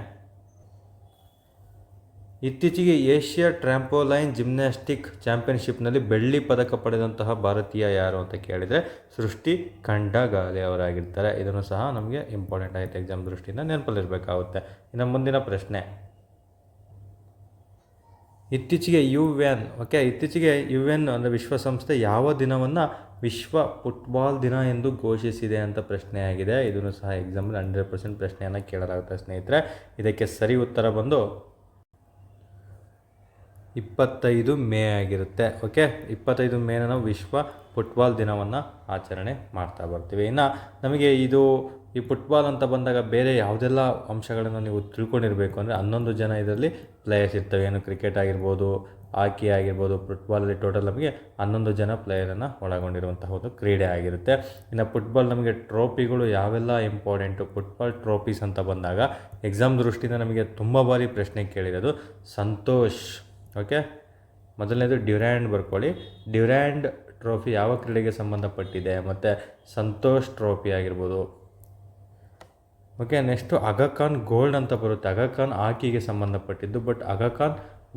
ಇತ್ತೀಚೆಗೆ ಏಷ್ಯಾ ಟ್ರ್ಯಾಂಪೋಲೈನ್ ಜಿಮ್ನಾಸ್ಟಿಕ್ ಚಾಂಪಿಯನ್ಶಿಪ್ನಲ್ಲಿ ಬೆಳ್ಳಿ ಪದಕ ಪಡೆದಂತಹ ಭಾರತೀಯ ಯಾರು ಅಂತ ಕೇಳಿದರೆ ಸೃಷ್ಟಿ ಖಂಡಗಾಲೆ ಅವರಾಗಿರ್ತಾರೆ. ಇದನ್ನು ಸಹ ನಮಗೆ ಇಂಪಾರ್ಟೆಂಟ್ ಆಗುತ್ತೆ ಎಕ್ಸಾಮ್ ದೃಷ್ಟಿಯಿಂದ ನೆನಪಲ್ಲಿರಬೇಕಾಗುತ್ತೆ. ಇನ್ನು ಮುಂದಿನ ಪ್ರಶ್ನೆ, ಇತ್ತೀಚೆಗೆ UN ಅಂದರೆ ವಿಶ್ವಸಂಸ್ಥೆ ಯಾವ ದಿನವನ್ನು ವಿಶ್ವ ಫುಟ್ಬಾಲ್ ದಿನ ಎಂದು ಘೋಷಿಸಿದೆ ಅಂತ ಪ್ರಶ್ನೆಯಾಗಿದೆ. ಇದನ್ನು ಸಹ ಎಕ್ಸಾಮಲ್ಲಿ 100% ಪ್ರಶ್ನೆಯನ್ನು ಕೇಳಲಾಗುತ್ತೆ ಸ್ನೇಹಿತರೆ. ಇದಕ್ಕೆ ಸರಿ ಉತ್ತರ ಬಂದು 25 ಮೇ ಆಗಿರುತ್ತೆ. 25 ಮೇನ ನಾವು ವಿಶ್ವ ಫುಟ್ಬಾಲ್ ದಿನವನ್ನು ಆಚರಣೆ ಮಾಡ್ತಾ ಬರ್ತೀವಿ. ಇನ್ನು ನಮಗೆ ಈ ಫುಟ್ಬಾಲ್ ಅಂತ ಬಂದಾಗ ಬೇರೆ ಯಾವುದೆಲ್ಲ ಅಂಶಗಳನ್ನು ನೀವು ತಿಳ್ಕೊಂಡಿರಬೇಕು ಅಂದರೆ 11 ಜನ ಇದರಲ್ಲಿ ಪ್ಲೇಯರ್ಸ್ ಇರ್ತವೆ. ಏನು ಕ್ರಿಕೆಟ್ ಆಗಿರ್ಬೋದು, ಹಾಕಿ ಆಗಿರ್ಬೋದು, ಫುಟ್ಬಾಲಲ್ಲಿ ಟೋಟಲ್ ನಮಗೆ 11 ಜನ ಪ್ಲೇಯರನ್ನು ಒಳಗೊಂಡಿರುವಂತಹ ಒಂದು ಕ್ರೀಡೆ ಆಗಿರುತ್ತೆ. ಇನ್ನು ಫುಟ್ಬಾಲ್ ನಮಗೆ ಟ್ರೋಫಿಗಳು ಯಾವೆಲ್ಲ ಇಂಪಾರ್ಟೆಂಟು ಫುಟ್ಬಾಲ್ ಟ್ರೋಫೀಸ್ ಅಂತ ಬಂದಾಗ ಎಕ್ಸಾಮ್ ದೃಷ್ಟಿಯಿಂದ ನಮಗೆ ತುಂಬ ಬಾರಿ ಪ್ರಶ್ನೆ ಕೇಳಿರೋದು ಸಂತೋಷ್. ಮೊದಲನೇದು ಡ್ಯುರ್ಯಾಂಡ್ ಬರ್ಕೊಳ್ಳಿ. ಡ್ಯುರ್ಯಾಂಡ್ ಟ್ರೋಫಿ ಯಾವ ಕ್ರೀಡೆಗೆ ಸಂಬಂಧಪಟ್ಟಿದೆ, ಮತ್ತು ಸಂತೋಷ್ ಟ್ರೋಫಿ ಆಗಿರ್ಬೋದು. ನೆಕ್ಸ್ಟು ಆಗಾ ಖಾನ್ ಗೋಲ್ಡ್ ಅಂತ ಬರುತ್ತೆ. ಆಗಾ ಖಾನ್ ಹಾಕಿಗೆ ಸಂಬಂಧಪಟ್ಟಿದ್ದು, ಬಟ್ ಆಗಾ ಖಾನ್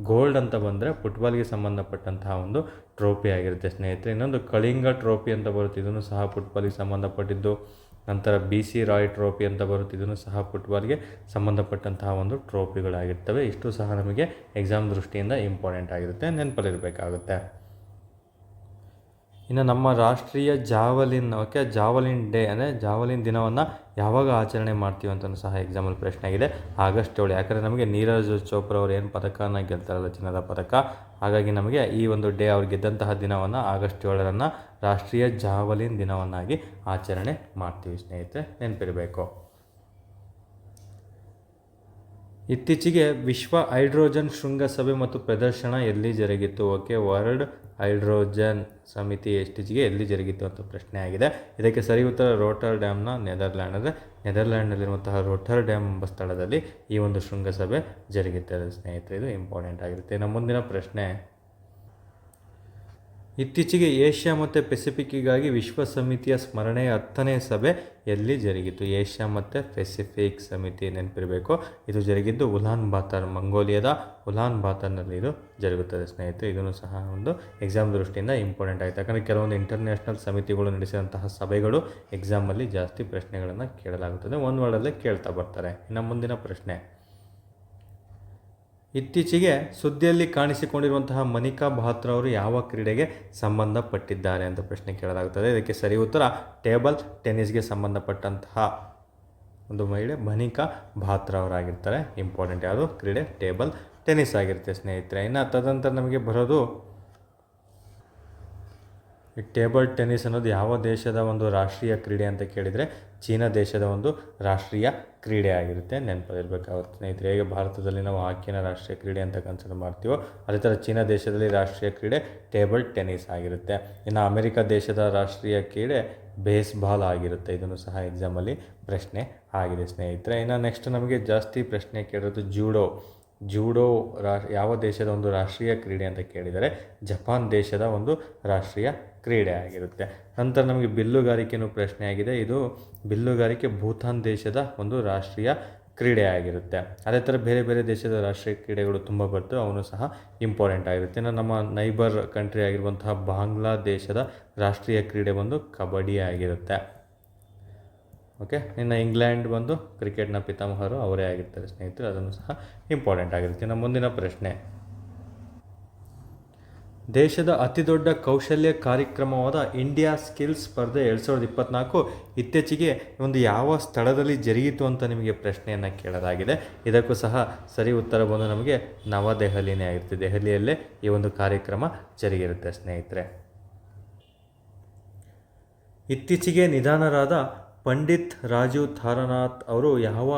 ಗೋಲ್ಡ್ ಅಂತ ಬಂದರೆ ಫುಟ್ಬಾಲ್ಗೆ ಸಂಬಂಧಪಟ್ಟಂತಹ ಒಂದು ಟ್ರೋಫಿ ಆಗಿರುತ್ತೆ ಸ್ನೇಹಿತರೆ. ಇನ್ನೊಂದು ಕಳಿಂಗ ಟ್ರೋಫಿ ಅಂತ ಬರುತ್ತೆ. ಇದನ್ನು ಸಹ ಫುಟ್ಬಾಲ್ಗೆ ಸಂಬಂಧಪಟ್ಟಿದ್ದು. ನಂತರ BC ರಾಯ್ ಟ್ರೋಫಿ ಅಂತ ಬರುತ್ತೆ. ಇದನ್ನು ಸಹ ಫುಟ್ಬಾಲ್ಗೆ ಸಂಬಂಧಪಟ್ಟಂತಹ ಒಂದು ಟ್ರೋಫಿಗಳಾಗಿರ್ತವೆ. ಇಷ್ಟು ಸಹ ನಮಗೆ ಎಕ್ಸಾಮ್ ದೃಷ್ಟಿಯಿಂದ ಇಂಪಾರ್ಟೆಂಟ್ ಆಗಿರುತ್ತೆ, ನೆನಪಲ್ಲಿರಬೇಕಾಗುತ್ತೆ. ಇನ್ನು ನಮ್ಮ ರಾಷ್ಟ್ರೀಯ ಜಾವಲಿನ್ ಡೇ ಅಂದರೆ ಜಾವಲಿನ್ ದಿನವನ್ನು ಯಾವಾಗ ಆಚರಣೆ ಮಾಡ್ತೀವಿ ಅಂತಲೂ ಸಹ ಎಕ್ಸಾಮಲ್ಲಿ ಪ್ರಶ್ನೆ ಆಗಿದೆ. ಆಗಸ್ಟ್ 7. ಯಾಕಂದರೆ ನಮಗೆ ನೀರಜ್ ಚೋಪ್ರಾ ಅವರು ಏನು ಪದಕನ ಗೆಲ್ತಾರಲ್ಲ, ಚಿನ್ನದ ಪದಕ, ಹಾಗಾಗಿ ನಮಗೆ ಈ ಒಂದು ಡೇ ಅವ್ರು ಗೆದ್ದಂತಹ ದಿನವನ್ನು ಆಗಸ್ಟ್ 7 ರಾಷ್ಟ್ರೀಯ ಜಾವಲಿನ್ ದಿನವನ್ನಾಗಿ ಆಚರಣೆ ಮಾಡ್ತೀವಿ ಸ್ನೇಹಿತರೆ, ನೆನಪಿರಬೇಕು. ಇತ್ತೀಚೆಗೆ ವಿಶ್ವ ಹೈಡ್ರೋಜನ್ ಶೃಂಗಸಭೆ ಮತ್ತು ಪ್ರದರ್ಶನ ಎಲ್ಲಿ ಜರುಗಿತು? ಓಕೆ, ವರ್ಲ್ಡ್ ಹೈಡ್ರೋಜನ್ ಸಮಿತಿ ಇತ್ತೀಚೆಗೆ ಎಲ್ಲಿ ಜರುಗಿತು ಅಂತ ಪ್ರಶ್ನೆ ಆಗಿದೆ. ಇದಕ್ಕೆ ಸರಿ ಉತ್ತರ ರೋಟರ್ ಡ್ಯಾಮ್ನ ನೆದರ್ಲ್ಯಾಂಡ್. ಅಂದರೆ ನೆದರ್ಲ್ಯಾಂಡ್ನಲ್ಲಿರುವಂತಹ ರೋಟರ್ ಡ್ಯಾಮ್ ಎಂಬ ಸ್ಥಳದಲ್ಲಿ ಈ ಒಂದು ಶೃಂಗಸಭೆ ಜರುಗುತ್ತದೆ ಸ್ನೇಹಿತರೆ. ಇದು ಇಂಪಾರ್ಟೆಂಟ್ ಆಗಿರುತ್ತೆ. ನಮ್ಮ ಮುಂದಿನ ಪ್ರಶ್ನೆ, ಇತ್ತೀಚೆಗೆ ಏಷ್ಯಾ ಮತ್ತು ಪೆಸಿಫಿಕ್ಕಿಗಾಗಿ ವಿಶ್ವ ಸಮಿತಿಯ ಸ್ಮರಣೆಯ 10ನೇ ಸಭೆ ಎಲ್ಲಿ ಜರುಗಿತು? ಏಷ್ಯಾ ಮತ್ತು ಪೆಸಿಫಿಕ್ ಸಮಿತಿ ನೆನಪಿರಬೇಕು. ಇದು ಜರುಗಿದ್ದು ಉಲಾನ್ ಬಾತರ್, ಮಂಗೋಲಿಯಾದ ಉಲಾನ್ ಬಾತರ್ನಲ್ಲಿ ಇದು ಜರುಗುತ್ತದೆ ಸ್ನೇಹಿತರೆ. ಇದನ್ನು ಸಹ ಒಂದು ಎಕ್ಸಾಮ್ ದೃಷ್ಟಿಯಿಂದ ಇಂಪಾರ್ಟೆಂಟ್ ಆಯಿತು. ಯಾಕಂದರೆ ಕೆಲವೊಂದು ಇಂಟರ್ನ್ಯಾಷನಲ್ ಸಮಿತಿಗಳು ನಡೆಸಿದಂತಹ ಸಭೆಗಳು ಎಕ್ಸಾಮಲ್ಲಿ ಜಾಸ್ತಿ ಪ್ರಶ್ನೆಗಳನ್ನು ಕೇಳಲಾಗುತ್ತದೆ, ಒಂದು ವರ್ಡಲ್ಲೇ ಕೇಳ್ತಾ ಬರ್ತಾರೆ. ಇನ್ನು ಮುಂದಿನ ಪ್ರಶ್ನೆ, ಇತ್ತೀಚೆಗೆ ಸುದ್ದಿಯಲ್ಲಿ ಕಾಣಿಸಿಕೊಂಡಿರುವಂತಹ ಮನಿಕಾ ಬಾತ್ರಾ ಅವರು ಯಾವ ಕ್ರೀಡೆಗೆ ಸಂಬಂಧಪಟ್ಟಿದ್ದಾರೆ ಅಂತ ಪ್ರಶ್ನೆ ಕೇಳಲಾಗುತ್ತದೆ. ಇದಕ್ಕೆ ಸರಿ ಉತ್ತರ ಟೇಬಲ್ ಟೆನ್ನಿಸ್ಗೆ ಸಂಬಂಧಪಟ್ಟಂತಹ ಒಂದು ಮಹಿಳೆ ಮನಿಕಾ ಬಾತ್ರಾ ಅವರಾಗಿರ್ತಾರೆ. ಇಂಪಾರ್ಟೆಂಟ್ ಯಾವುದು ಕ್ರೀಡೆ? ಟೇಬಲ್ ಟೆನ್ನಿಸ್ ಆಗಿರುತ್ತೆ ಸ್ನೇಹಿತರೆ. ಇನ್ನು ತದನಂತರ ನಮಗೆ ಬರೋದು, ಈ ಟೇಬಲ್ ಟೆನ್ನಿಸ್ ಅನ್ನೋದು ಯಾವ ದೇಶದ ಒಂದು ರಾಷ್ಟ್ರೀಯ ಕ್ರೀಡೆ ಅಂತ ಕೇಳಿದರೆ ಚೀನಾ ದೇಶದ ಒಂದು ರಾಷ್ಟ್ರೀಯ ಕ್ರೀಡೆ ಆಗಿರುತ್ತೆ, ನೆನಪಲ್ಲಿರಬೇಕಾಗುತ್ತೆ ಸ್ನೇಹಿತರೆ. ಹೇಗೆ ಭಾರತದಲ್ಲಿ ನಾವು ಹಾಕಿನ ರಾಷ್ಟ್ರೀಯ ಕ್ರೀಡೆ ಅಂತ ಕನ್ಸಿಡರ್ ಮಾಡ್ತೀವೋ ಅದೇ ಥರ ಚೀನಾ ದೇಶದಲ್ಲಿ ರಾಷ್ಟ್ರೀಯ ಕ್ರೀಡೆ ಟೇಬಲ್ ಟೆನ್ನಿಸ್ ಆಗಿರುತ್ತೆ. ಇನ್ನು ಅಮೆರಿಕ ದೇಶದ ರಾಷ್ಟ್ರೀಯ ಕ್ರೀಡೆ ಬೇಸ್ಬಾಲ್ ಆಗಿರುತ್ತೆ. ಇದನ್ನು ಸಹ ಎಕ್ಸಾಮಲ್ಲಿ ಪ್ರಶ್ನೆ ಆಗಿದೆ ಸ್ನೇಹಿತರೆ. ಇನ್ನು ನೆಕ್ಸ್ಟ್ ನಮಗೆ ಜಾಸ್ತಿ ಪ್ರಶ್ನೆ ಕೇಳೋದು ಜೂಡೋ ಯಾವ ದೇಶದ ಒಂದು ರಾಷ್ಟ್ರೀಯ ಕ್ರೀಡೆ ಅಂತ ಕೇಳಿದರೆ ಜಪಾನ್ ದೇಶದ ಒಂದು ರಾಷ್ಟ್ರೀಯ ಕ್ರೀಡೆ ಆಗಿರುತ್ತೆ. ನಂತರ ನಮಗೆ ಬಿಲ್ಲುಗಾರಿಕೆಯೂ ಪ್ರಶ್ನೆ ಆಗಿದೆ. ಇದು ಬಿಲ್ಲುಗಾರಿಕೆ ಭೂತಾನ್ ದೇಶದ ಒಂದು ರಾಷ್ಟ್ರೀಯ ಕ್ರೀಡೆ ಆಗಿರುತ್ತೆ. ಅದೇ ಥರ ಬೇರೆ ಬೇರೆ ದೇಶದ ರಾಷ್ಟ್ರೀಯ ಕ್ರೀಡೆಗಳು ತುಂಬ ಬರ್ತವೆ, ಅವನು ಸಹ ಇಂಪಾರ್ಟೆಂಟ್ ಆಗಿರುತ್ತೆ. ಇನ್ನು ನಮ್ಮ ನೈಬರ್ ಕಂಟ್ರಿ ಆಗಿರುವಂತಹ ಬಾಂಗ್ಲಾದೇಶದ ರಾಷ್ಟ್ರೀಯ ಕ್ರೀಡೆ ಬಂದು ಕಬಡ್ಡಿ ಆಗಿರುತ್ತೆ. ಓಕೆ, ಇನ್ನು ಇಂಗ್ಲೆಂಡ್ ಬಂದು ಕ್ರಿಕೆಟ್ನ ಪಿತಾಮಹರು ಅವರೇ ಆಗಿರ್ತಾರೆ ಸ್ನೇಹಿತರೆ, ಅದನ್ನು ಸಹ ಇಂಪಾರ್ಟೆಂಟ್ ಆಗಿರುತ್ತೆ. ಇನ್ನು ಮುಂದಿನ ಪ್ರಶ್ನೆ, ದೇಶದ ಅತಿ ದೊಡ್ಡ ಕೌಶಲ್ಯ ಕಾರ್ಯಕ್ರಮವಾದ ಇಂಡಿಯಾ ಸ್ಕಿಲ್ಸ್ ಸ್ಪರ್ಧೆ 2024 ಇತ್ತೀಚೆಗೆ ಒಂದು ಯಾವ ಸ್ಥಳದಲ್ಲಿ ಜರುಗಿತು ಅಂತ ನಿಮಗೆ ಪ್ರಶ್ನೆಯನ್ನು ಕೇಳಲಾಗಿದೆ. ಇದಕ್ಕೂ ಸಹ ಸರಿ ಉತ್ತರ ಬಂದು ನಮಗೆ ನವದೆಹಲಿನೇ ಆಗಿರುತ್ತೆ. ದೆಹಲಿಯಲ್ಲೇ ಈ ಒಂದು ಕಾರ್ಯಕ್ರಮ ಜರುಗಿರುತ್ತೆ ಸ್ನೇಹಿತರೆ. ಇತ್ತೀಚೆಗೆ ನಿಧನರಾದ ಪಂಡಿತ್ ರಾಜೀವ್ ತಾರಾನಾಥ್ ಅವರು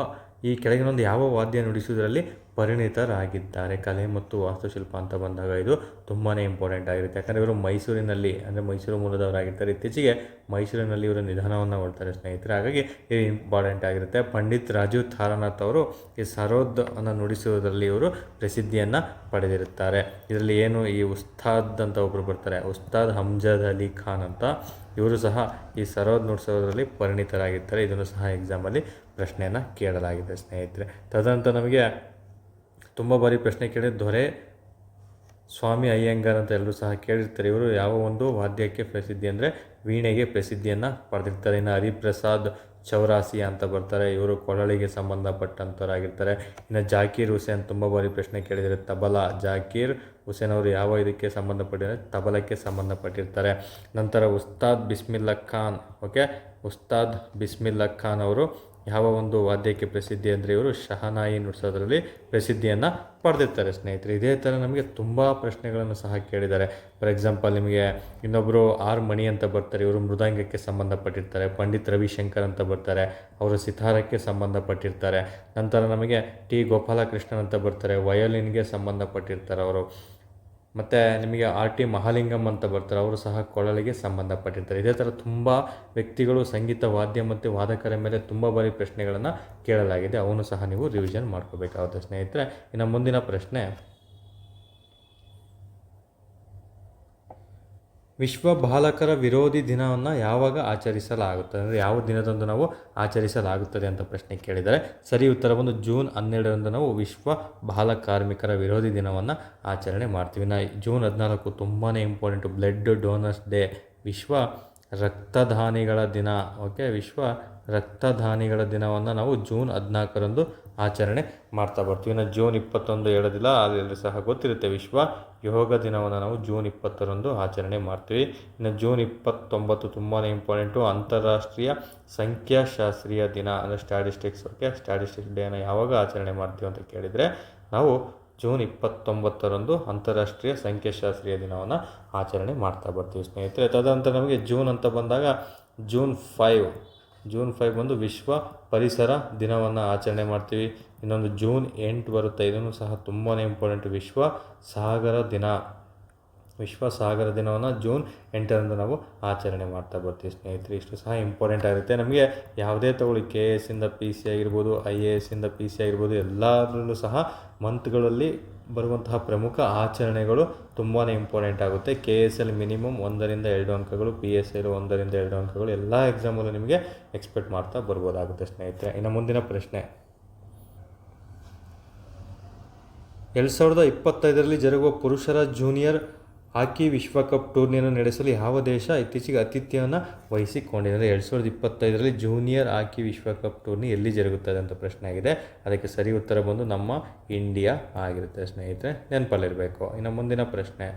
ಈ ಕೆಳಗಿನೊಂದು ಯಾವ ವಾದ್ಯ ನುಡಿಸುವುದರಲ್ಲಿ ಪರಿಣಿತರಾಗಿದ್ದಾರೆ? ಕಲೆ ಮತ್ತು ವಾಸ್ತುಶಿಲ್ಪ ಅಂತ ಬಂದಾಗ ಇದು ತುಂಬಾ ಇಂಪಾರ್ಟೆಂಟ್ ಆಗಿರುತ್ತೆ. ಯಾಕಂದರೆ ಇವರು ಮೈಸೂರಿನಲ್ಲಿ, ಅಂದರೆ ಮೈಸೂರು ಮೂಲದವರಾಗಿರ್ತಾರೆ. ಇತ್ತೀಚೆಗೆ ಮೈಸೂರಿನಲ್ಲಿ ಇವರು ನಿಧನವನ್ನು ಹೊಡ್ತಾರೆ ಸ್ನೇಹಿತರೆ, ಹಾಗಾಗಿ ಇದು ಇಂಪಾರ್ಟೆಂಟ್ ಆಗಿರುತ್ತೆ. ಪಂಡಿತ್ ರಾಜೀವ್ ತಾರಾನಾಥ್ ಅವರು ಈ ಸರೋದ್ ಅನ್ನು ನುಡಿಸುವುದರಲ್ಲಿ ಇವರು ಪ್ರಸಿದ್ಧಿಯನ್ನು ಪಡೆದಿರುತ್ತಾರೆ. ಇದರಲ್ಲಿ ಏನು ಈ ಉಸ್ತಾದ್ ಅಂತ ಒಬ್ಬರು ಬರ್ತಾರೆ, ಉಸ್ತಾದ್ ಹಮ್ಜದ್ ಅಲಿ ಖಾನ್ ಅಂತ, ಇವರು ಸಹ ಈ ಸರೋದ್ ನುಡಿಸೋದರಲ್ಲಿ ಪರಿಣಿತರಾಗಿರ್ತಾರೆ. ಇದನ್ನು ಸಹ ಎಕ್ಸಾಮಲ್ಲಿ ಪ್ರಶ್ನೆಯನ್ನು ಕೇಳಲಾಗಿದೆ ಸ್ನೇಹಿತರೆ. ತದನಂತರ ನಮಗೆ ತುಂಬ ಬಾರಿ ಪ್ರಶ್ನೆ ಕೇಳಿದ ದೊರೆ ಸ್ವಾಮಿ ಅಯ್ಯಂಗಾರ್ ಅಂತ ಎಲ್ಲರೂ ಸಹ ಕೇಳಿರ್ತಾರೆ. ಇವರು ಯಾವ ಒಂದು ವಾದ್ಯಕ್ಕೆ ಪ್ರಸಿದ್ಧಿ ಅಂದರೆ ವೀಣೆಗೆ ಪ್ರಸಿದ್ಧಿಯನ್ನು ಪಡೆದಿರ್ತಾರೆ. ಇನ್ನು ಹರಿಪ್ರಸಾದ್ ಚೌರಾಸಿ ಅಂತ ಬರ್ತಾರೆ, ಇವರು ಕೊಳಲಿಗೆ ಸಂಬಂಧಪಟ್ಟಂಥವರಾಗಿರ್ತಾರೆ. ಇನ್ನು ಜಾಕೀರ್ ಹುಸೇನ್ ತುಂಬ ಬಾರಿ ಪ್ರಶ್ನೆ ಕೇಳಿದರೆ ತಬಲಾ, ಜಾಕೀರ್ ಹುಸೇನ್ ಅವರು ಯಾವ ಇದಕ್ಕೆ ಸಂಬಂಧಪಟ್ಟಿದ್ದಾರೆ? ತಬಲಕ್ಕೆ ಸಂಬಂಧಪಟ್ಟಿರ್ತಾರೆ. ನಂತರ ಉಸ್ತಾದ್ ಬಿಸ್ಮಿಲ್ಲಾ ಖಾನ್, ಉಸ್ತಾದ್ ಬಿಸ್ಮಿಲ್ಲಾ ಖಾನ್ ಅವರು ಯಾವ ಒಂದು ವಾದ್ಯಕ್ಕೆ ಪ್ರಸಿದ್ಧಿ ಅಂದರೆ ಇವರು ಶಹನಾಯಿ ನುಡಿಸೋದ್ರಲ್ಲಿ ಪ್ರಸಿದ್ಧಿಯನ್ನು ಪಡೆದಿರ್ತಾರೆ ಸ್ನೇಹಿತರೆ. ಇದೇ ಥರ ನಮಗೆ ತುಂಬ ಪ್ರಶ್ನೆಗಳನ್ನು ಸಹ ಕೇಳಿದ್ದಾರೆ. ಫಾರ್ ಎಕ್ಸಾಂಪಲ್ ನಿಮಗೆ ಇನ್ನೊಬ್ಬರು ಆರ್ ಮಣಿ ಅಂತ ಬರ್ತಾರೆ, ಇವರು ಮೃದಂಗಕ್ಕೆ ಸಂಬಂಧಪಟ್ಟಿರ್ತಾರೆ. ಪಂಡಿತ್ ರವಿಶಂಕರ್ ಅಂತ ಬರ್ತಾರೆ, ಅವರು ಸಿತಾರಕ್ಕೆ ಸಂಬಂಧಪಟ್ಟಿರ್ತಾರೆ. ನಂತರ ನಮಗೆ ಟಿ ಗೋಪಾಲಕೃಷ್ಣನ್ ಅಂತ ಬರ್ತಾರೆ, ವಯೋಲಿನ್ಗೆ ಸಂಬಂಧಪಟ್ಟಿರ್ತಾರೆ ಅವರು. ಮತ್ತು ನಿಮಗೆ ಆರ್ ಟಿ ಮಹಾಲಿಂಗಮ್ ಅಂತ ಬರ್ತಾರೆ, ಅವರು ಸಹ ಕೊಳಲಿಗೆ ಸಂಬಂಧಪಟ್ಟಿರ್ತಾರೆ. ಇದೇ ಥರ ತುಂಬ ವ್ಯಕ್ತಿಗಳು ಸಂಗೀತ ವಾದ್ಯ ಮತ್ತು ವಾದಕರ ಮೇಲೆ ತುಂಬ ಬಾರಿ ಪ್ರಶ್ನೆಗಳನ್ನು ಕೇಳಲಾಗಿದೆ, ಅವನು ಸಹ ನೀವು ರಿವಿಷನ್ ಮಾಡ್ಕೋಬೇಕಾಗುತ್ತೆ ಸ್ನೇಹಿತರೆ. ಇನ್ನು ಮುಂದಿನ ಪ್ರಶ್ನೆ, ವಿಶ್ವ ಬಾಲಕರ ವಿರೋಧಿ ದಿನವನ್ನು ಯಾವಾಗ ಆಚರಿಸಲಾಗುತ್ತದೆ? ಅಂದರೆ ಯಾವ ದಿನದಂದು ನಾವು ಆಚರಿಸಲಾಗುತ್ತದೆ ಅಂತ ಪ್ರಶ್ನೆ ಕೇಳಿದರೆ ಸರಿ ಉತ್ತರ ಬಂದು ಜೂನ್ 12ರಂದು ನಾವು ವಿಶ್ವ ಬಾಲ ಕಾರ್ಮಿಕರ ವಿರೋಧಿ ದಿನವನ್ನು ಆಚರಣೆ ಮಾಡ್ತೀವಿ. ಜೂನ್ 14 ತುಂಬಾ ಇಂಪಾರ್ಟೆಂಟು, ಬ್ಲಡ್ ಡೋನರ್ಸ್ ಡೇ, ವಿಶ್ವ ರಕ್ತದಾನಿಗಳ ದಿನ. ವಿಶ್ವ ರಕ್ತದಾನಿಗಳ ದಿನವನ್ನು ನಾವು ಜೂನ್ 14ರಂದು ಆಚರಣೆ ಮಾಡ್ತಾ ಬರ್ತೀವಿ. ಇನ್ನು ಜೂನ್ 21 ಹೇಳೋದಿಲ್ಲ, ಅದರಲ್ಲಿ ಸಹ ಗೊತ್ತಿರುತ್ತೆ, ವಿಶ್ವ ಯೋಗ ದಿನವನ್ನು ನಾವು ಜೂನ್ 20ರಂದು ಆಚರಣೆ ಮಾಡ್ತೀವಿ. ಇನ್ನು ಜೂನ್ 29 ತುಂಬಾ ಇಂಪಾರ್ಟೆಂಟು, ಅಂತಾರಾಷ್ಟ್ರೀಯ ಸಂಖ್ಯಾಶಾಸ್ತ್ರೀಯ ದಿನ, ಅಂದರೆ ಸ್ಟ್ಯಾಟಿಸ್ಟಿಕ್ಸ್. ಸ್ಟ್ಯಾಟಿಸ್ಟಿಕ್ಸ್ ಡೇನ ಯಾವಾಗ ಆಚರಣೆ ಮಾಡ್ತೀವಿ ಅಂತ ಕೇಳಿದರೆ ನಾವು ಜೂನ್ 29ರಂದು ಅಂತಾರಾಷ್ಟ್ರೀಯ ಸಂಖ್ಯಾಶಾಸ್ತ್ರೀಯ ದಿನವನ್ನು ಆಚರಣೆ ಮಾಡ್ತಾ ಬರ್ತೀವಿ ಸ್ನೇಹಿತರೆ. ತದನಂತರ ನಮಗೆ ಜೂನ್ ಅಂತ ಬಂದಾಗ ಜೂನ್ 5 ಜೂನ್ 5 ಬಂದು ವಿಶ್ವ ಪರಿಸರ ದಿನವನ್ನು ಆಚರಣೆ ಮಾಡ್ತೀವಿ. ಇನ್ನೊಂದು ಜೂನ್ 8 ಬರುತ್ತೆ, ಇದನ್ನು ಸಹ ತುಂಬಾ ಇಂಪಾರ್ಟೆಂಟ್, ವಿಶ್ವ ಸಾಗರ ದಿನ. ವಿಶ್ವ ಸಾಗರ ದಿನವನ್ನು ಜೂನ್ 8ರಂದು ನಾವು ಆಚರಣೆ ಮಾಡ್ತಾ ಬರ್ತೀವಿ ಸ್ನೇಹಿತರೆ. ಇಷ್ಟು ಸಹ ಇಂಪಾರ್ಟೆಂಟ್ ಆಗುತ್ತೆ. ನಮಗೆ ಯಾವುದೇ ತಗೊಳ್ಳಿ, KS ಇಂದ PC ಆಗಿರ್ಬೋದು, IAS ಇಂದ PC ಆಗಿರ್ಬೋದು, ಎಲ್ಲದರಲ್ಲೂ ಸಹ ಮಂತ್ಗಳಲ್ಲಿ ಬರುವಂತಹ ಪ್ರಮುಖ ಆಚರಣೆಗಳು ತುಂಬಾ ಇಂಪಾರ್ಟೆಂಟ್ ಆಗುತ್ತೆ. KS ಅಲ್ಲಿ ಮಿನಿಮಮ್ 1ರಿಂದ 2 ಅಂಕಗಳು, PS ಅಲ್ಲಿ 1ರಿಂದ 2 ಅಂಕಗಳು ಎಲ್ಲ ಎಕ್ಸಾಮಲ್ಲೂ ನಿಮಗೆ ಎಕ್ಸ್ಪೆಕ್ಟ್ ಮಾಡ್ತಾ ಬರ್ಬೋದಾಗುತ್ತೆ ಸ್ನೇಹಿತರೆ. ಇನ್ನು ಮುಂದಿನ ಪ್ರಶ್ನೆ, 2025ರಲ್ಲಿ ಜರುಗುವ ಪುರುಷರ ಜೂನಿಯರ್ ಹಾಕಿ ವಿಶ್ವಕಪ್ ಟೂರ್ನಿಯನ್ನು ನಡೆಸಲು ಯಾವ ದೇಶ ಇತ್ತೀಚೆಗೆ ಆತಿಥ್ಯವನ್ನು ವಹಿಸಿಕೊಂಡಿದೆ? 2025ರಲ್ಲಿ ಜೂನಿಯರ್ ಹಾಕಿ ವಿಶ್ವಕಪ್ ಟೂರ್ನಿ ಎಲ್ಲಿ ಜರುಗುತ್ತದೆ ಅಂತ ಪ್ರಶ್ನೆ ಆಗಿದೆ. ಅದಕ್ಕೆ ಸರಿ ಉತ್ತರ ಬಂದು ನಮ್ಮ ಇಂಡಿಯಾ ಆಗಿರುತ್ತೆ ಸ್ನೇಹಿತರೆ, ನೆನಪಲ್ಲಿರಬೇಕು. ಇನ್ನು ಮುಂದಿನ ಪ್ರಶ್ನೆ,